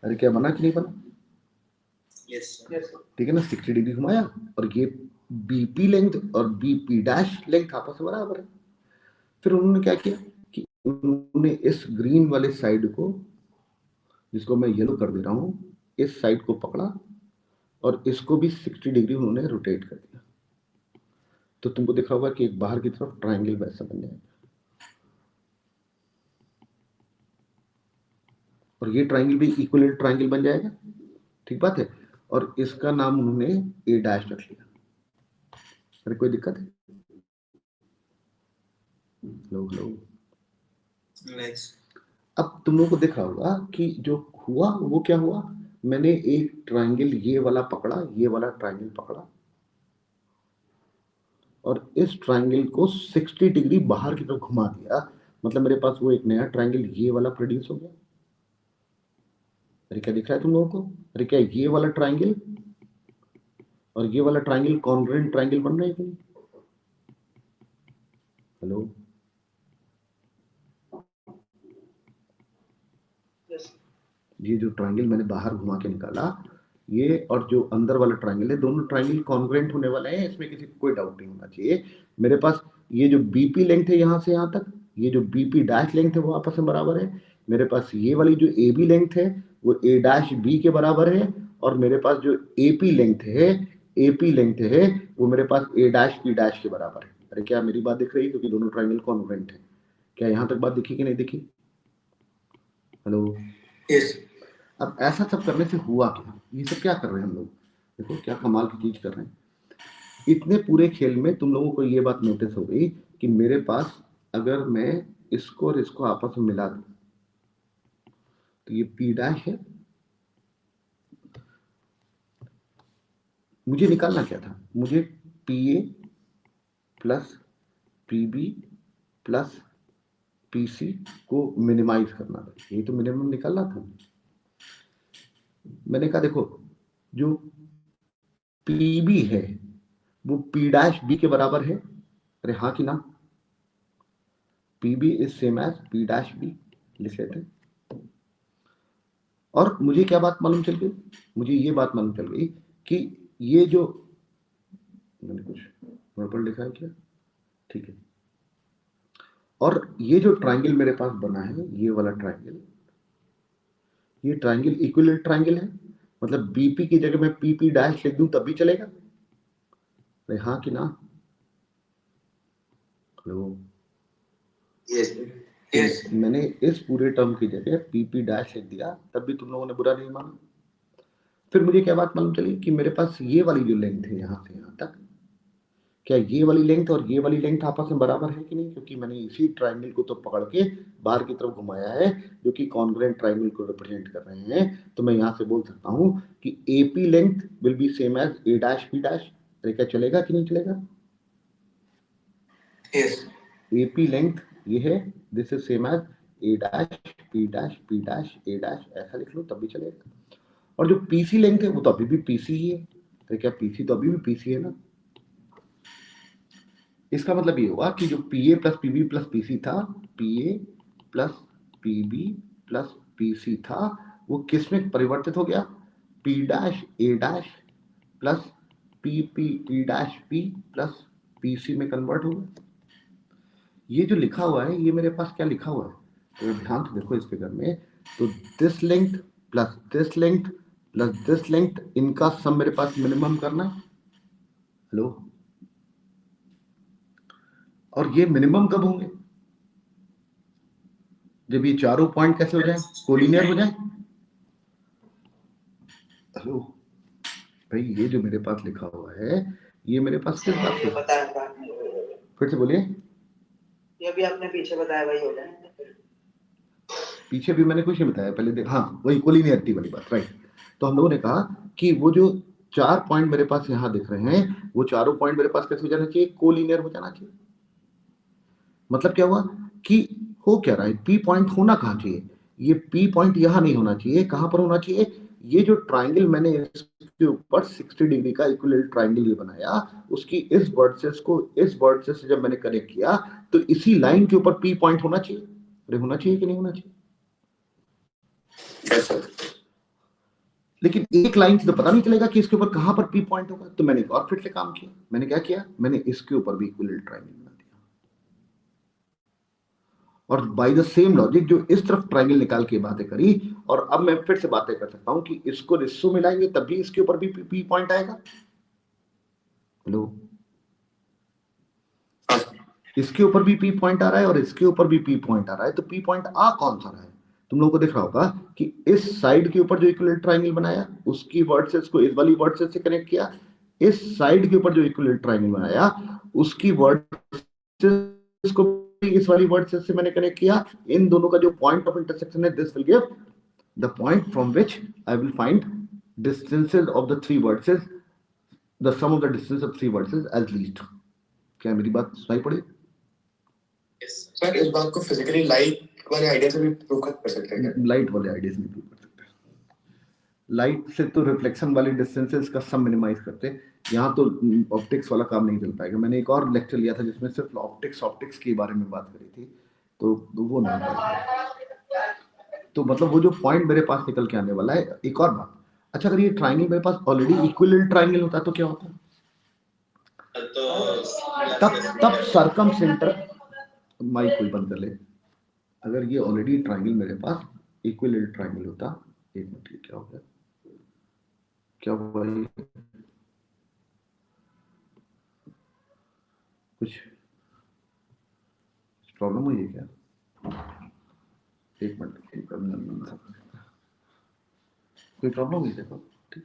अरे क्या बना कि नहीं बना? यस ठीक है ना, 60 डिग्री घुमाया, और ये बीपी लेंथ और बीपी डैश लेंथ आपस में बराबर है। फिर उन्होंने क्या किया कि उन्होंने इस ग्रीन वाले साइड को, जिसको मैं येलो कर दे रहा हूं, इस साइड को पकड़ा और इसको भी 60 डिग्री उन्होंने रोटेट कर दिया। तो तुमको दिख रहा होगा कि एक बाहर की तरफ ट्रायंगल वैसा बन जाएगा, और ये ट्रायंगल भी इक्विलेटरल ट्रायंगल बन जाएगा, ठीक बात है। और इसका नाम उन्होंने ए डैश रख लिया। अरे कोई दिक्कत है? लो अब तुम लोगों को दिख रहा होगा कि जो हुआ वो क्या हुआ, मैंने एक ट्रायंगल ये वाला पकड़ा, ये वाला ट्रायंगल पकड़ा, और इस ट्रायंगल को 60 डिग्री बाहर की तरफ घुमा दिया, मतलब मेरे पास वो एक नया ट्रायंगल ये वाला प्रोड्यूस हो गया। अरे क्या दिख रहा है तुम लोगों को? अरे क्या ये वाला ट्रायंगल और ये वाला ट्रायंगल कॉन्ग्रुएंट ट्रायंगल बन रहा है कि नहीं? हेलो, ये जो ट्रायंगल मैंने बाहर घुमा के निकाला, ये और जो अंदर वाला ट्रायंगल है, दोनों ट्रायंगल कॉन्ग्रुएंट होने वाले हैं, इसमें किसी को कोई डाउट नहीं होना चाहिए। मेरे पास ये जो बीपी लेंथ है यहां से यहां तक, ये जो बीपी डैश लेंथ है वो आपस में बराबर है। मेरे पास ये वाली जो ए बी लेंथ है वो ए डैश बी के बराबर है, और मेरे पास जो एपी लेंथ है वो मेरे पास ए डैश पी डैश के बराबर है। अरे क्या मेरी बात दिख रही है? क्योंकि दोनों ट्रायंगल कॉन्ग्रुएंट है। क्या यहां तक बात दिखी कि नहीं दिखी? हेलो, यस अब ऐसा सब करने से हुआ क्या, ये सब क्या कर रहे हैं हम लोग, देखो क्या कमाल की चीज कर रहे हैं। इतने पूरे खेल में तुम लोगों को ये बात नोटिस हो गई कि मेरे पास अगर मैं इसको और इसको आपस में मिला दूं, तो ये पी डैश है, मुझे निकालना क्या था, मुझे P A plus P B plus P C को मिनिमाइज करना था, यही तो मिनिमम निकालना था। मैंने कहा देखो, जो पी बी है वो पी डैश बी के बराबर है। अरे हाँ कि ना? P B is same as P dash B, लिख लेते हैं। और मुझे क्या बात मालूम चल गई, मुझे ये बात मालूम चल गई कि ये जो, मैंने कुछ गड़बड़ लिखा है क्या? ठीक है। और ये जो ट्रायंगल मेरे पास बना है, ये वाला ट्रायंगल, ये ट्रायंगल इक्विलेटरल ट्रायंगल है, मतलब बीपी की जगह मैं पी पी डैश लिख दूं तब भी चलेगा? अरे हाँ कि ना? हेलो, यस यस मैंने इस पूरे टर्म की जगह पीपी डैश लिख दिया, तब भी तुम लोगों ने बुरा नहीं माना। फिर मुझे क्या बात मालूम चली कि मेरे पास ये वाली जो लेंथ है यहाँ से यहाँ तक, क्या ये वाली लेंथ और ये वाली लेंथ आपस में बराबर है कि नहीं? क्योंकि मैंने इसी ट्राइंगल को तो पकड़ के बाहर की तरफ घुमाया है, जो कि कॉन्ग्रुएंट ट्राइंगल को रिप्रेजेंट कर रहे हैं। तो मैं यहाँ से बोल सकता हूँ कि AP length will be same as A dash B dash. अरे क्या चलेगा कि नहीं चलेगा? यस AP लेंथ ये है, this is same as A dash B dash B dash A dash, ऐसा लिख लो तब भी चलेगा। और जो PC लेंथ है वो तो अभी भी PC ही है। अरे क्या PC तो अभी भी PC है ना? इसका मतलब ये हुआ कि जो PA plus PB plus PC था, PA plus PB plus PC था, वो किस में परिवर्तित हो गया? P dash A dash plus PP E dash P plus PC में कन्वर्ट हो गया। ये जो लिखा हुआ है, ये मेरे पास क्या लिखा हुआ है? तो ध्यान से देखो इस फिगर में, तो this length plus this length plus this length, इनका सम मेरे पास मिनिमम करना है। हेलो, और ये मिनिमम कब होंगे? जब ये चारों पॉइंट कैसे हो जाए? कोलिनियर हो जाए। हेलो भाई, ये जो मेरे पास लिखा हुआ है, ये मेरे पास किस बात ये पे? बताया था, फिर से बोलिए। ये भी आपने पीछे बताया वही हो जाए। पीछे भी मैंने कुछ नहीं बताया, पहले देख, हाँ वही कोलिनियरिटी वाली बात, राइट। तो हम लोगों ने कहा कि वो जो 4 पॉइंट मेरे पास यहाँ दिख रहे हैं, वो चारों पॉइंट मेरे पास कैसे हो जाना चाहिए? कोलिनियर हो जाना चाहिए। मतलब क्या हुआ कि हो क्या रहा है, पी पॉइंट होना कहाँ चाहिए? ये पी पॉइंट यहाँ नहीं होना चाहिए, कहाँ पर होना चाहिए? ये जो ट्राइंगल मैंने इसके ऊपर 60 डिग्री का इक्विलेटरल ट्राइंगल ये बनाया, उसकी इस वर्टिसेस को इस वर्टिसेस से जब मैंने कनेक्ट किया, तो इसी लाइन के ऊपर पी पॉइंट होना चाहिए। अरे होना चाहिए कि नहीं होना चाहिए? यस सर लेकिन एक लाइन से तो पता नहीं चलेगा कि इसके ऊपर कहां पर पी पॉइंट होगा। तो मैंने एक और फिर से काम किया। मैंने क्या किया? मैंने इसके ऊपर भी इक्विलेटरल ट्राइंगल बना दिया, और बाय द सेम लॉजिक जो इस तरफ ट्राइंगल निकाल के बातें करी, और अब मैं फिर से बातें कर सकता हूं कि इसको रिस्सो मिलाएंगे तब भी इसके ऊपर भी पी पॉइंट आएगा। हेलो, इसके ऊपर भी पी पॉइंट आ रहा है और इसके ऊपर भी पी पॉइंट आ रहा है, तो पी पॉइंट आ कौन सा रहा है? तुम लोगों को दिख रहा होगा कि इस साइड के ऊपर जो इक्विलेटरल ट्राइंगल बनाया, उसकी वर्टिसेस को इस वाली वर्टिसेस से कनेक्ट किया। इस साइड के ऊपर जो इक्विलेटरल ट्राइंगल बनाया, उसकी वर्टिसेस को इस वाली वर्टिसेस से मैंने कनेक्ट किया। इन दोनों का जो पॉइंट ऑफ इंटरसेक्शन है, this will give the point from which I will find distances of the three vertices, the sum of the distance of three vertices as least. क्या मेरी बात सुनाई पड़ी? सर इस बात को फिजिकली लाइट वाले आइडिया से भी प्रूव कर सकते हैं क्या? लाइट वाले आइडिया नहीं प्रूव कर सकते। लाइट से तो रिफ्लेक्शन वाले डिस्टेंसेस का सम मिनिमाइज करते हैं, यहाँ तो ऑप्टिक्स वाला काम नहीं चल पाएगा। मैंने एक और लेक्चर लिया था जिसमें सिर्फ ऑप्टिक्स के बारे में बात करी थी, तो वो नहीं हो पाएगा। तो मतलब वो जो पॉइंट मेरे पास निकल के आने वाला है। एक और बात, अच्छा अगर ये ट्राइंगल मेरे पास ऑलरेडी इक्विलेटरल ट्राइंगल होता तो क्या होता? तब सरकम सेंटर, माइक कोई बंद कर ले। अगर ये ऑलरेडी ट्राइंगल मेरे पास इक्विलेटरल ट्राइंगल होता, एक मिनट, ये क्या हो गया? क्या हुआ? ये कुछ प्रॉब्लम हुई है क्या? एक मिनट, कोई प्रॉब्लम हुई? देखो ठीक,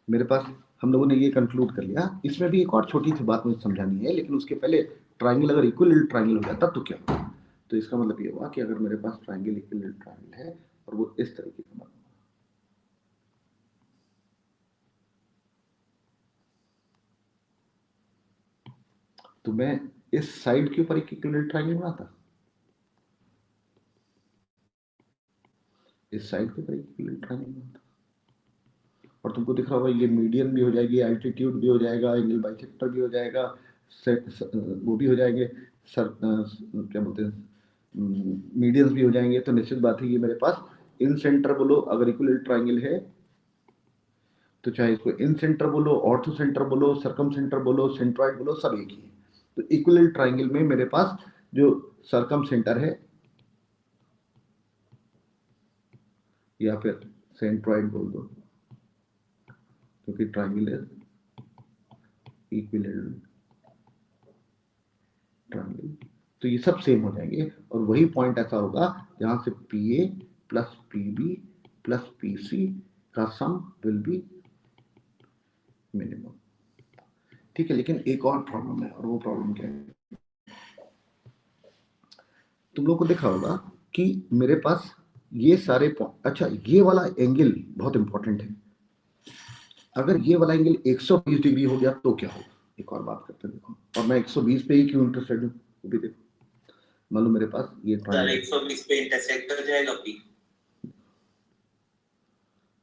मेरे पास हम लोगों ने ये कंक्लूड कर लिया। इसमें भी एक और छोटी सी बात मुझे समझानी है, लेकिन उसके पहले ट्राइंगल अगर इक्विलेटरल ट्राइंगल हो जाता तो क्या होगा? तो इसका मतलब ये हुआ कि अगर मेरे पास ट्राइंगल इक्विलेटरल ट्राइंगल है और वो इस तरीके से बना, तो मैं इस साइड के ऊपर एक इक्विलेटरल ट्राइंगल बनाता, इस साइड के ऊपर एक इक्विलेटरल ट्राइंगल बनाता, और तुमको दिख रहा होगा ये मीडियन भी हो जाएगी, एल्टीट्यूड भी हो जाएगा, एंगल बाइसेक्टर भी हो जाएगा, वो भी हो जाएंगे, क्या बोलते हैं, मीडियंस भी हो जाएंगे। तो निश्चित बात है ये मेरे पास इन सेंटर बोलो, अगर इक्विलेटरल ट्राइंगल है तो चाहे इसको इन सेंटर बोलो, ऑर्थो सेंटर बोलो, सर्कम सेंटर बोलो, सेंट्रॉइड बोलो, सब एक ही है। तो इक्विलेटरल ट्राइंगल में मेरे पास जो सर्कम सेंटर है या फिर सेंट्रॉइड बोल दो, क्योंकि ट्राइंगल है इक्विलेटरल ट्राइंगल, तो ये सब सेम हो जाएंगे और वही पॉइंट ऐसा होगा जहां से PA plus PB plus PC का सम विल बी मिनिमम। ठीक है, लेकिन एक और प्रॉब्लम है, और वो प्रॉब्लम क्या है, तुम लोग को देखा होगा कि मेरे पास ये सारे अच्छा ये वाला एंगल बहुत इंपॉर्टेंट है। अगर ये वाला एंगल 120 डिग्री हो गया तो क्या होगा, एक और बात करते हैं। देखो, और मैं 120 पे ही क्यों इंटरेस्टेड हूँ वो भी देखो। मान लो मेरे पास ये सर 120 पे इंटरसेक्ट कर जाएगा P।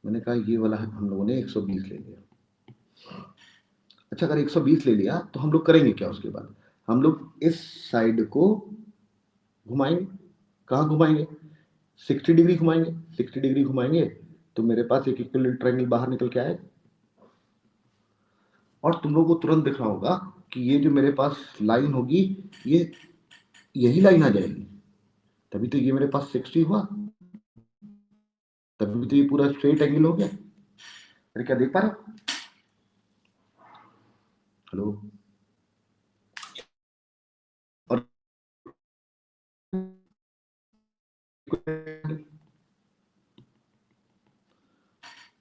मैंने कहा ये वाला है, हम लोगों ने 120 ले लिया। अच्छा, अगर 120 ले लिया तो हम लोग करेंगे क्या उसके बाद, हम लोग इस साइड को घुमाएंगे। कहाँ घुमाएंगे, 60 डिग्री घुमाएंगे। 60 डिग्री घुमाएंगे तो मेरे पास एक इक्विवेलेंट ट्रायंगल बाहर निकल के आएगा। और तुम लोगों को तुरंत दिख रहा होगा कि ये जो मेरे पास लाइन होगी ये यही लाइन आ जाएगी, तभी तो ये मेरे पास 60 हुआ, तभी तो ये पूरा स्ट्रेट एंगल हो गया। अरे क्या देख पा रहे हो, हेलो? और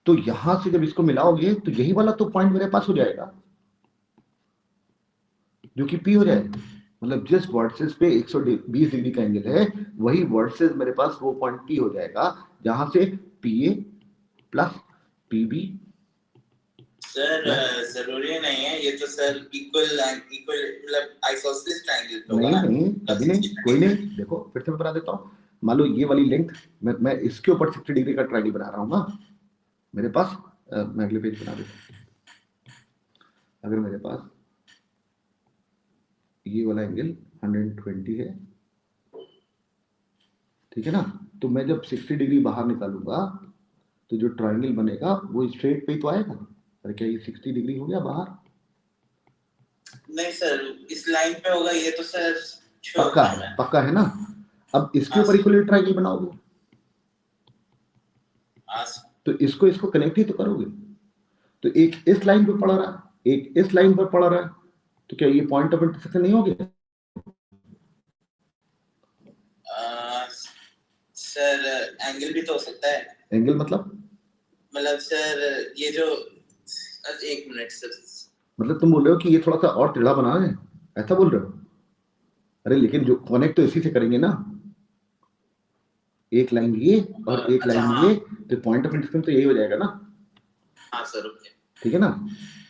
तो यहां से जब इसको मिलाओगे तो यही वाला तो पॉइंट मेरे पास हो जाएगा जो कि P हो जाएगा। मतलब जिस वर्सेस पे 120 डिग्री का एंगल है वही वर्सेस मेरे पास वो पॉइंट P हो जाएगा जहां से PA प्लस PB। सर जरूरी नहीं है ये तो सर इक्वल मतलब आइसोसेलेस ट्रायंगल होगा ना। नहीं कभी नहीं, कोई नहीं। देखो फिर से मैं बता देता हूँ। मान लो ये वाली लेंथ मैं इसके ऊपर 60 डिग्री का ट्रायंगल बना रहा हूँ ना, मेरे पास मैं अगले पेज बना देता हूँ। अगर मेरे पास ये वाला एंगल 120 है, ठीक है ना, तो मैं जब 60 डिग्री बाहर निकालूंगा तो जो ट्रायंगल बनेगा वो स्ट्रेट पे ही तो आएगा। अरे क्या ये 60 डिग्री हो गया बाहर? नहीं सर इस लाइन पे होगा ये तो सर पक्का है ना। अब इसके ऊपर इक्विवेलेंट ट्रायंगल बनाओगे तो इसको कनेक्ट ही तो करोगे। तो एक इस लाइन पे पड़ा रहा है, एक इस लाइन पर पड़ा रहा है, तो क्या ये पॉइंट ऑफ इंटरसेक्शन नहीं हो गया? सर एंगल भी तो हो सकता है। एंगल मतलब सर ये जो एक मिनट सर, मतलब तुम बोल रहे हो कि ये थोड़ा सा और टेढ़ा बना है, ऐसा बोल रहे हो? अरे लेकिन जो कनेक्ट तो इसी से करेंगे ना, एक लाइन ये और एक लाइन ये, तो पॉइंट ऑफ इंटरसेक्शन तो यही हो जाएगा ना। हाँ सर ओके, ठीक है ना।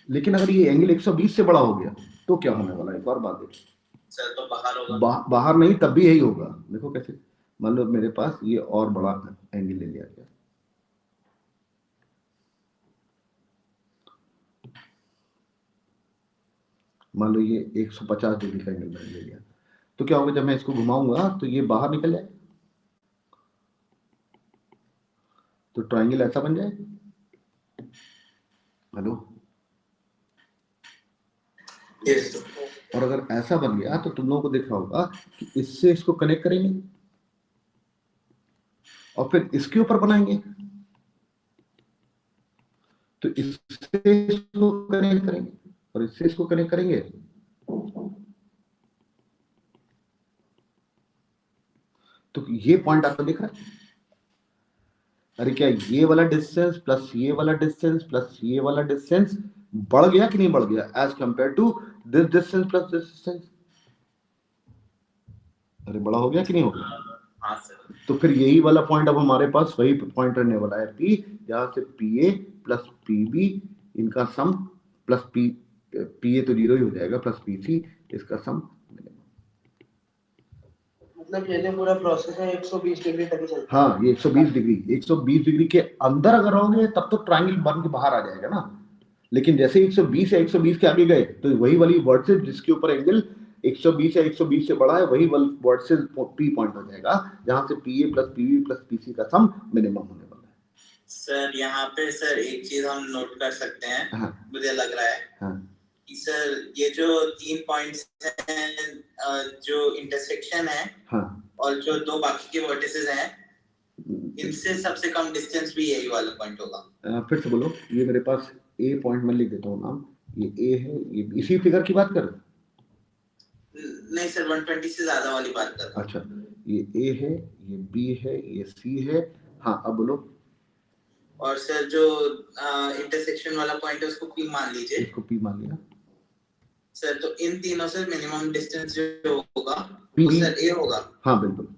लेकिन अगर ये एंगल 120 से बड़ा हो गया तो क्या होने वाला है, एक और बात देखिए। सर तो बाहर होगा। बाहर नहीं, तब भी यही होगा। देखो कैसे, मान लो मेरे पास ये और बड़ा एंगल ले लिया गया, मान लो ये 150 डिग्री का एंगल मैंने ले लिया, तो क्या होगा जब मैं इसको घुमाऊंगा तो ये बाहर निकल जाए, तो ट्रायंगल ऐसा बन जाए। हेलो? यस और अगर ऐसा बन गया तो तुम लोगों को देखा होगा कि इससे इसको कनेक्ट करेंगे और फिर इसके ऊपर बनाएंगे, तो इससे इसको कनेक्ट करेंगे और इससे इसको कनेक्ट करेंगे, तो ये पॉइंट आपको दिख रहा है। अरे क्या ये वाला डिस्टेंस प्लस ये वाला डिस्टेंस प्लस ये वाला डिस्टेंस बढ़ गया कि नहीं बढ़ गया as compare to this distance plus this distance? अरे बड़ा हो गया कि नहीं हो गया? हाँ सर। तो फिर यही वाला पॉइंट अब हमारे पास वही पॉइंट रहने वाला है P, जहां से PA प्लस PB इनका सम प्लस PA तो 0 ही हो जाएगा प्लस PC इसका सम। मतलब ये जो पूरा प्रोसेस है 120 डिग्री तक ही चलता है। हाँ ये 120 डिग्री के अंदर अगर रहोगे तब तो ट्रायंगल बन के बाहर आ जाएगा ना। लेकिन जैसे 120 या 120 के आगे गए तो वही वाली वर्सेस जिसके ऊपर एंगल 120 या 120 से बड़ा है वही वर्सेस P पॉइंट हो जाएगा जहां से PA plus PB plus PC का सम मिनिमम होने वाला है। सर यहाँ पे सर एक चीज हम नोट कर सकते हैं। हाँ। मुझे लग रहा है हाँ। कि सर ये जो 3 पॉइंट्स हैं जो इंटरसेक्शन है, हाँ। और जो 2 बाकी के वर्टिसेस हैं इनसे सबसे कम डिस्टेंस भी यही वाला पॉइंट होगा। फिर से बोलो, ये मेरे पास A पॉइंट में लिख देता हूँ नाम, ये A है, ये इसी फिगर की बात कर। नहीं सर 120 से ज्यादा वाली बात कर रहा हूं। अच्छा, ये ए है, ये बी है, ये सी है। हाँ अब बोलो। और सर जो इंटरसेक्शन वाला पॉइंट है उसको पी मान लीजिए। इसको पी मान लिया सर, तो इन तीनों से मिनिमम डिस्टेंस जो होगा पी। वो सर ए होगा। हाँ बिल्कुल,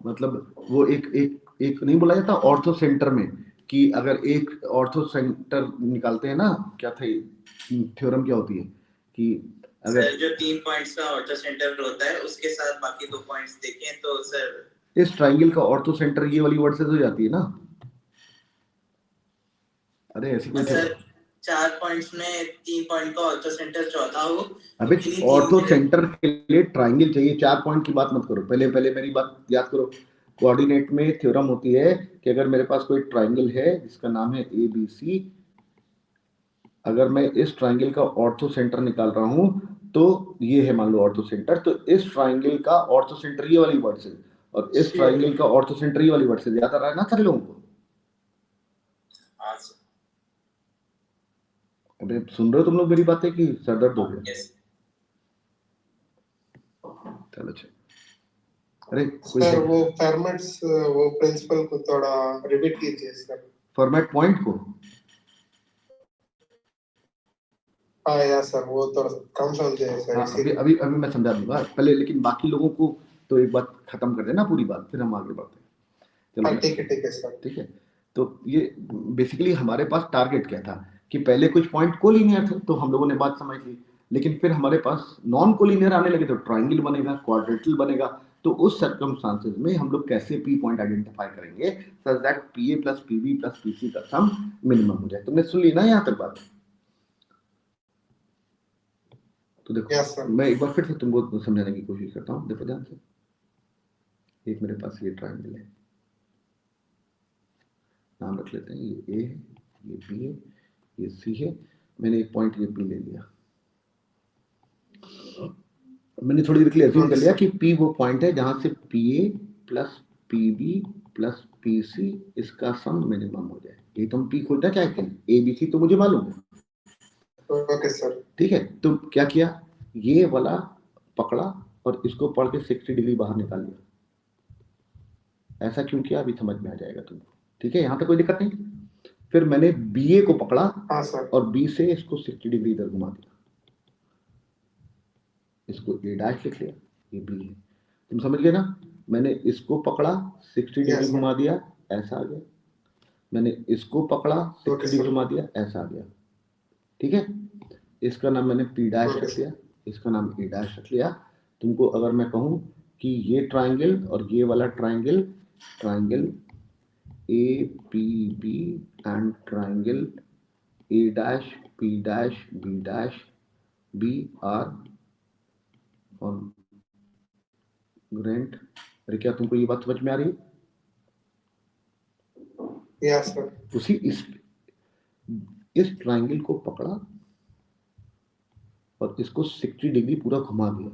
मतलब वो एक नहीं बोला जाता ऑर्थो सेंटर में कि अगर एक ऑर्थो सेंटर निकालते हैं ना, क्या था थ्योरम क्या होती है कि अगर सर जो 3 पॉइंट्स का ऑर्थो सेंटर होता है उसके साथ बाकी 2 पॉइंट्स देखें तो सर इस ट्राइंगल का ऑर्थो सेंटर ये वाली वर्ड से हो जाती है ना। अरे ऐसी कोई सर 4 पॉइंट्स में 3 पॉइंट का ऑर्थो सेंटर चौथा हो। अबे तो इन्हीं ऑर्थो तीन सेंटर के लिए ट्राइंगल चाहिए, 4 पॉइंट की बात मत करो। पहले मेरी बात याद करो। कोऑर्डिनेट में थ्योरम होती है कि अगर मेरे पास कोई ट्राइंगल है जिसका नाम है ए बी सी, अगर मैं इस ट्राइंगल का ऑर्थो सेंटर निकाल रहा हूं तो ये है मान लो ऑर्थो सेंटर, तो इस ट्राइंगल का ऑर्थो सेंटर ये वाली वर्ड से और इस ट्राइंगल का ऑर्थो सेंटर ये वाली वर्ड से, याद आ रहा है ना सारे लोगों को? हाँ सर। अबे सुन रहे हो तुम लोग मेरी बातें कि सर दर्द हो गया? यस चलो अच्छा। अरे कोई सर वो फॉर्मेट्स वो प्रिंसिपल को थोड़ा रिपीट कीजिए सर। फॉर्मेट पॉइंट को हाँ या सर वो थोड़ा कम समझे सर। हाँ, अभी अभी मैं समझा दूंगा पहले, लेकिन बाकी लोगों को तो एक बात खत्म कर देना पूरी बात, फिर हम आगे बढ़ते हैं। हाँ चलो ठीक है सर। ठीक है। तो ये बेसिकली हमारे पास टारगेट क्या था कि पहले कुछ पॉइंट कोलिनियर थे तो हम लोगों ने बात समझ ली, लेकिन फिर हमारे पास नॉन कोलिनियर आने लगे तो ट्राइंगल बनेगा, क्वाड्रेटल बनेगा। तो उस सर्कमस्टांसेस में हम लोग कैसे पी पॉइंट आइडेंटिफाई करेंगे such that P A plus P B plus P C का सम मिनिमम हो जाए। तुमने सुन ली ना यहाँ तक बात? तो देखो Yes, sir. मैं एक बार फिर से तुमको समझाने की कोशिश करता हूँ, देखो ध्यान से। एक मेरे पास ये ट्राइंगल है, नाम रख लेते हैं, ये ए है, ये बी है, ये सी है। मैंने एक पॉइंट ये पी ले लिया। मैंने थोड़ी देर के लिए अज्यूम कर लिया कि पी वो पॉइंट है जहां से P A plus P B plus P C इसका सम मिनिमम हो जाए। ये तुम पी खोजना चाहते हैं, ए बी सी तो मुझे मालूम है। Okay sir. ठीक है, तो क्या किया, ये वाला पकड़ा और इसको पढ़ के 60 डिग्री बाहर निकाल लिया। ऐसा क्यों किया अभी समझ में आ जाएगा तुमको। ठीक है, यहाँ तक कोई दिक्कत नहीं। फिर मैंने बी ए को पकड़ा हाँ सर। और बी से इसको 60 डिग्री इधर घुमा दिया, इसको ए डैश लिख लिया, ये बी है। तुम समझ गए ना? मैंने इसको पकड़ा 60 डिग्री घुमा दिया, ऐसा आ गया। मैंने इसको पकड़ा 60 डिग्री घुमा दिया, ऐसा आ गया। ठीक है, इसका नाम मैंने पी डैश रख लिया, इसका नाम ए डैश रख लिया। तुमको अगर मैं कहूं कि ये ट्राइंगल और ये वाला triangle, triangle A P B and triangle A dash P dash B dash B are congruent. अरे क्या तुमको ये बात समझ में आ रही है? Yes sir. उसी इस ट्राइंगल को पकड़ा और इसको 60 डिग्री पूरा घुमा दिया।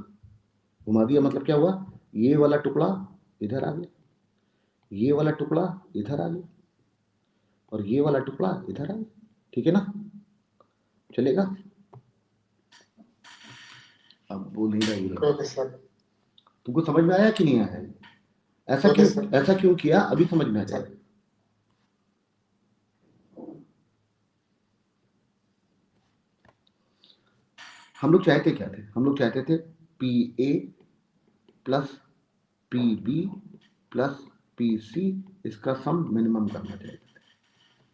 घुमा दिया मतलब क्या हुआ, ये वाला टुकड़ा इधर आ गया, ये वाला टुकड़ा इधर आ गया और ये वाला टुकड़ा इधर आ गया। ठीक है ना, चलेगा? अब बोल नहीं रहा। Okay sir. तुमको समझ में आया कि नहीं आया? ऐसा क्यों किया अभी समझ में आ जाएगा। हम लोग चाहते क्या थे? हम लोग चाहते थे P A plus P B plus P C इसका सम मिनिमम करना चाहते थे,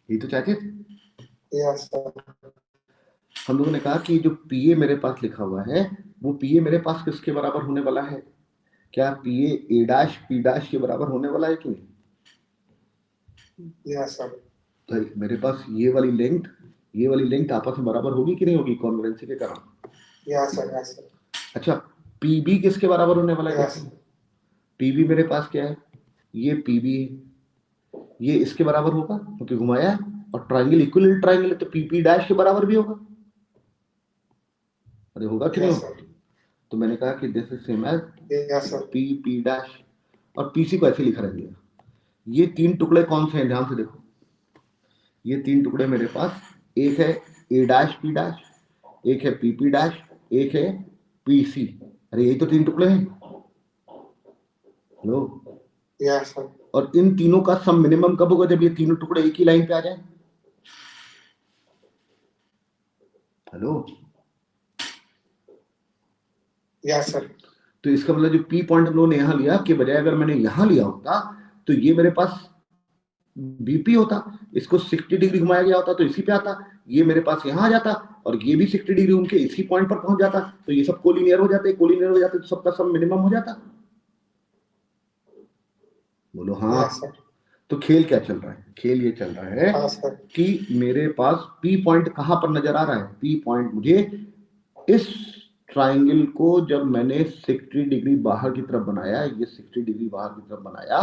यही तो चाहते थे। Yes sir. हम लोगों ने कहा कि जो पी ए मेरे पास लिखा हुआ है वो पी ए मेरे पास किसके बराबर होने वाला है? क्या P A dash P dash के बराबर होने वाला है कि नहीं? Yes sir. तो मेरे पास ये वाली लेंथ आपस में बराबर होगी कि नहीं होगी कॉन्ग्रुएंसी के कारण? Yes sir. Yes sir. अच्छा, पी बी किसके बराबर होने वाला है? यस। पी बी मेरे पास क्या है, ये पी बी है, ये इसके बराबर होगा क्योंकि घुमाया है, और ट्राइंगल इक्विवेलेंट ट्राइंगल है तो पी पी डैश के बराबर भी होगा। अरे होगा कि नहीं होगा? तो मैंने कहा कि this is same as P P dash, और पीसी को ऐसे लिखा रहेगा। ये 3 टुकड़े कौन से हैं ध्यान से देखो, ये 3 टुकड़े मेरे पास, एक है ए डैश पी डैश, एक है पी पी डैश, एक है पी सी। अरे यही तो 3 टुकड़े हैं। Hello, Yeah, sir. और इन तीनों का सम मिनिमम कब होगा? जब ये तीनों टुकड़े एक ही लाइन पे आ जाए। Hello, Yeah, sir. तो इसका मतलब जो पी पॉइंट हम लोगों ने यहां लिया के बजाय अगर मैंने यहां लिया होता तो ये मेरे पास बीपी होता, इसको 60 डिग्री घुमाया गया होता तो इसी पे आता, ये मेरे पास यहां आ जाता और ये भी 60 डिग्री उनके इसी पॉइंट पर पहुंच जाता, तो ये सब कोलिनियर हो जाते, कोलिनियर हो जाते तो सबका सम मिनिमम हो जाता। बोलो हाँ। Yeah, sir. तो खेल क्या चल रहा है? खेल ये चल रहा है हाँ, sir. कि मेरे पास पी पॉइंट कहां पर नजर आ रहा है? पी पॉइंट मुझे इस ट्राइंगल को जब मैंने 60 डिग्री बाहर की तरफ बनाया, ये 60 डिग्री बाहर की तरफ बनाया,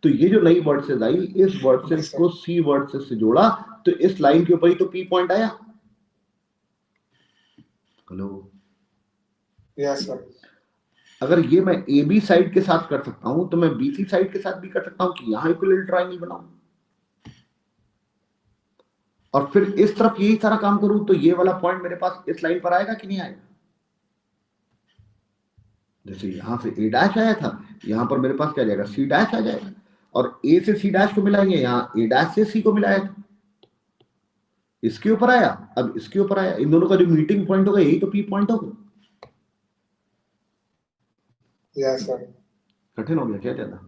तो ये जो नई वर्डसेस आई, इस वर्डसेस को सी वर्डसेस से जोड़ा तो इस लाइन के ऊपर ही तो पी पॉइंट आया। Hello, Yeah, sir. अगर ये मैं ए बी साइड के साथ कर सकता हूं तो मैं बी सी साइड के साथ भी कर सकता हूं कि यहां इक्विलेटरल ट्रायंगल बनाऊं और फिर इस तरफ यही सारा काम करूं, तो ये वाला पॉइंट मेरे पास इस लाइन पर आएगा कि नहीं आएगा? जैसे यहां से ए डैश आया था, यहां पर मेरे पास क्या जाएगा? सी डैश आ जाएगा, और ए से सी डैश को मिलाएंगे, यहां ए डैश से सी को मिलाया था, इसके ऊपर आया, अब इसके ऊपर आया, इन दोनों का जो मीटिंग पॉइंट होगा यही तो पी पॉइंट होगा। Yeah, sir. कठिन हो गया क्या ज्यादा?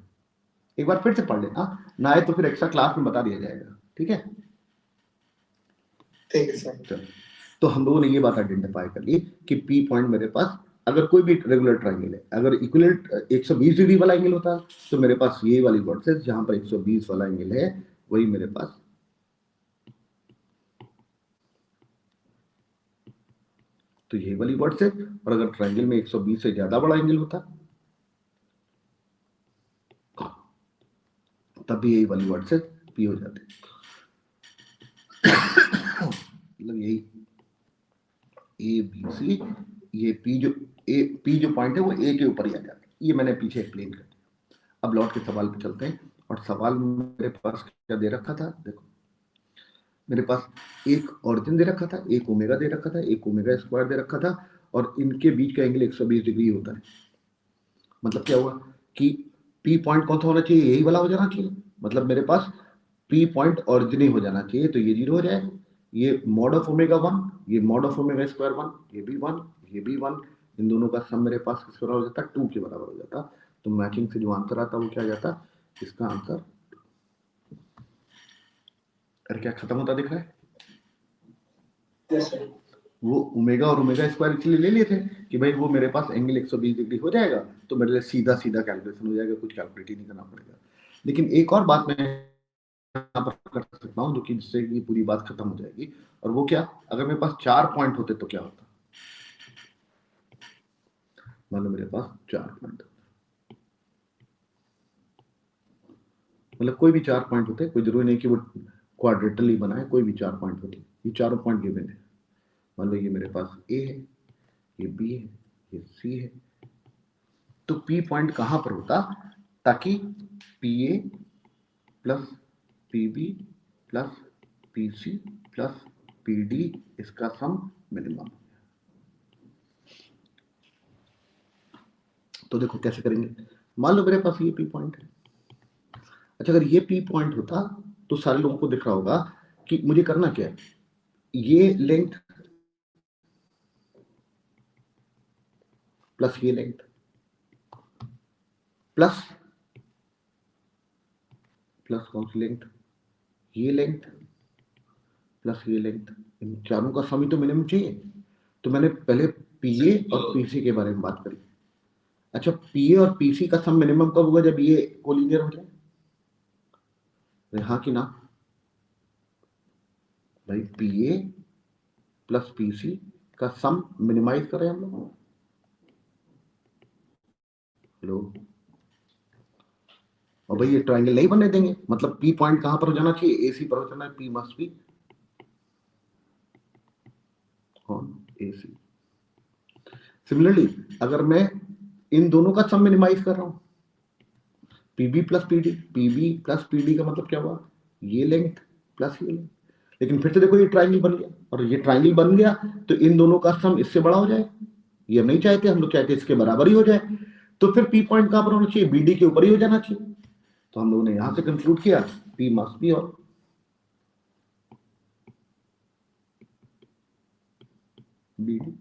एक बार फिर से पढ़ लेना, ना आए तो फिर एक्स्ट्रा क्लास में बता दिया जाएगा, ठीक है? ठीक है सर। चलो, तो हम लोगों ने ये बात आइडेंटिफाई कर ली कि पी पॉइंट मेरे पास अगर कोई भी रेगुलर ट्रायंगल है, अगर इक्विलेट 120 डिग्री वाला एंगल होता तो मेरे पास ये वाली वर्सेस जहां पर 120 वाला एंगल है वही मेरे पास तो ये वाली वर्सेस, और अगर ट्रायंगल में 120 से ज्यादा बड़ा एंगल होता तब भी यही वाली वर्सेस पी हो जाती। मतलब यही ए बी सी, ये पी जो पॉइंट है वो ए के ऊपर ही आ जाता है। ये मैंने पीछे एक्सप्लेन कर दिया। अब लौट के सवाल पे चलते हैं, और सवाल मेरे पास क्या दे रखा था? देखो, मेरे पास एक ऑरिजिन दे रखा था, एक ओमेगा दे रखा था, एक ओमेगा स्क्वायर दे रखा था, और इनके बीच का एंगल 120 डिग्री होता है। मतलब क्या हुआ कि पी पॉइंट कौन सा होना चाहिए? यही वाला हो जाना चाहिए। मतलब मेरे पास पी पॉइंट ऑरिजिन ही हो जाना चाहिए, तो ये 0 हो जाएगा। ये मॉड ऑफ ओमेगा 1, ये मॉड ऑफ ओमेगा स्क्वायर 1, ये भी 1, ये भी 1, इन दोनों का सम मेरे पास किस बराबर हो जाता? 2 के बराबर हो जाता। तो मैचिंग से जो आंसर आता वो क्या जाता? इसका आंसर, अरे क्या खत्म होता दिख रहा है? Yes sir. वो ओमेगा और ओमेगा स्क्वायर इसलिए ले लिए थे कि भाई वो मेरे पास एंगल 120 डिग्री हो जाएगा, तो मेरे लिए सीधा सीधा कैलकुलेशन हो जाएगा, कुछ कैलकुलेट ही नहीं करना पड़ेगा। लेकिन एक और बात मैं यहाँ पर कर सकता हूँ जो कि जिससे ये पूरी बात खत्म हो जाएगी, और वो क्या? अगर मेरे पास 4 पॉइंट होते तो क्या होता? मान लो मेरे पास 4 पॉइंट, मतलब कोई भी 4 पॉइंट होते, कोई जरूरी नहीं कि वो क्वाड्रेटली बनाए, कोई भी 4 पॉइंट होते, ये चारों पॉइंट गिवन है। मान लो ये मेरे पास ए है, ये बी है, ये सी है, तो पी पॉइंट कहां पर होता ताकि P A plus P B plus P C plus P D इसका सम मिनिमम। तो देखो कैसे करेंगे। मान लो मेरे पास ये पी पॉइंट है। अच्छा, अगर ये पी पॉइंट होता तो सारे लोगों को दिख रहा होगा कि मुझे करना क्या है, ये लेंथ प्लस ये लेंथ प्लस प्लस कौन सी लेंथ? ये लेंथ प्लस ये लेंथ, इन चारों का सम ही तो मिनिमम चाहिए। तो मैंने पहले पीए और पीसी के बारे में बात करी। अच्छा, पीए और पीसी का सम मिनिमम कब होगा? जब ये कोलिनियर हो जाए। हाँ कि ना भाई? पीए प्लस पीसी का सम मिनिमाइज करें हम लोग। हेलो, और भाई ये ट्रायंगल नहीं बनने देंगे, मतलब पी पॉइंट कहां पर हो जाना चाहिए? एसी पर हो जाना है। P must be on AC. Similarly अगर मैं इन दोनों का सम मिनिमाइज कर रहा हूं, PB plus PD, PB plus PD का मतलब क्या हुआ? ये लेंथ प्लस ये लेंथ। लेकिन फिर से देखो ये ट्रायंगल बन गया, और ये ट्रायंगल बन गया तो इन दोनों का सम इससे बड़ा हो जाएगा, ये हम नहीं चाहते, हम लोग चाहते इसके बराबर ही हो जाए। तो फिर पी पॉइंट कहां पर होना चाहिए? बीडी के ऊपर ही हो जाना चाहिए। तो हम लोगों ने यहां से कंक्लूड किया P must be on BD.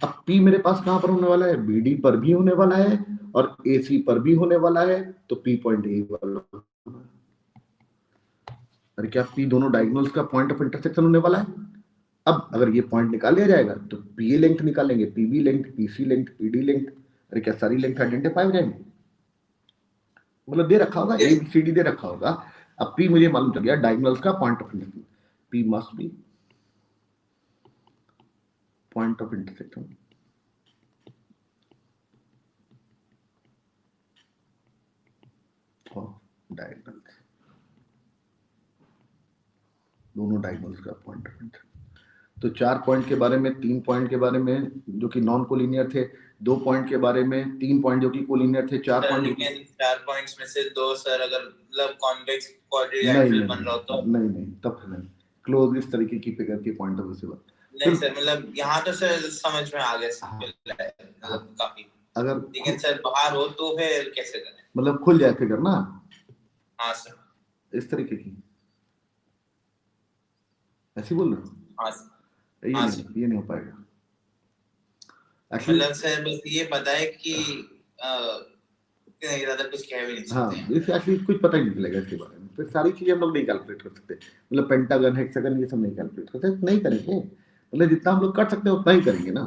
अब पी मेरे पास कहां पर होने वाला है? बीडी पर भी होने वाला है और एसी पर भी होने वाला है, तो पी पॉइंट यही वाला। अरे क्या पी दोनों डायगोनल्स का पॉइंट ऑफ इंटरसेक्शन होने वाला है? अब अगर ये पॉइंट निकाल लिया जाएगा तो पीए लेंथ निकालेंगे, PB length, PC length, PD length. अरे क्या सारी लेंथ आइडेंटिफाई हो जाएंगे? मतलब दे रखा होगा, ए बी सी डी दे रखा होगा। अब पी मुझे मालूम चल गया डायगोनल्स का point of intersection, P must B point of intersection diagonals, दोनों डायगोनल्स का पॉइंट ऑफ इंटरसेक्शन। तो 4 पॉइंट के बारे में, 3 पॉइंट के बारे में जो कि नॉन कोलिनियर थे, 2 पॉइंट के बारे में, 3 पॉइंट जो कि कोलिनियर थे, 4 पॉइंट। लेकिन 4 पॉइंट्स में से 2 सर अगर मतलब कॉन्वेक्स क्वाड्रिलैटरल बन रहा हो तो नहीं तब नहीं क्लोज इस तरीके की फिगर के पॉइंट ऑफ व्यू से नहीं सर, मतलब यहाँ तो सर समझ में आ गया मतलब काफी। अगर लेकिन सर बाहर हो तो फिर कैसे करें? मतलब खुल जाए फिगर ना। हाँ सर, इस तरीके की ऐसे बोल रहे हो? हाँ सर, ये नहीं हो पाएगा। मतलब सर बस ये पता है कि ज्यादा कुछ कह भी नहीं सकते। हाँ, इसे एक्चुअली कुछ पता ही नहीं चलेगा इसके बारे में। फिर सारी चीजें हम लोग नहीं कैलकुलेट कर सकते, मतलब पेंटागन, हेक्सागन, ये सब नहीं कैलकुलेट कर सकते, नहीं करेंगे। मतलब जितना हम लोग कर सकते हैं उतना ही करेंगे ना।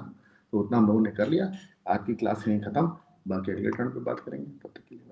तो उतना हम लोगों ने कर लिया। आज की क्लास यहीं खत्म, बाकी अगले टर्न पे बात करेंगे। तब तक के लिए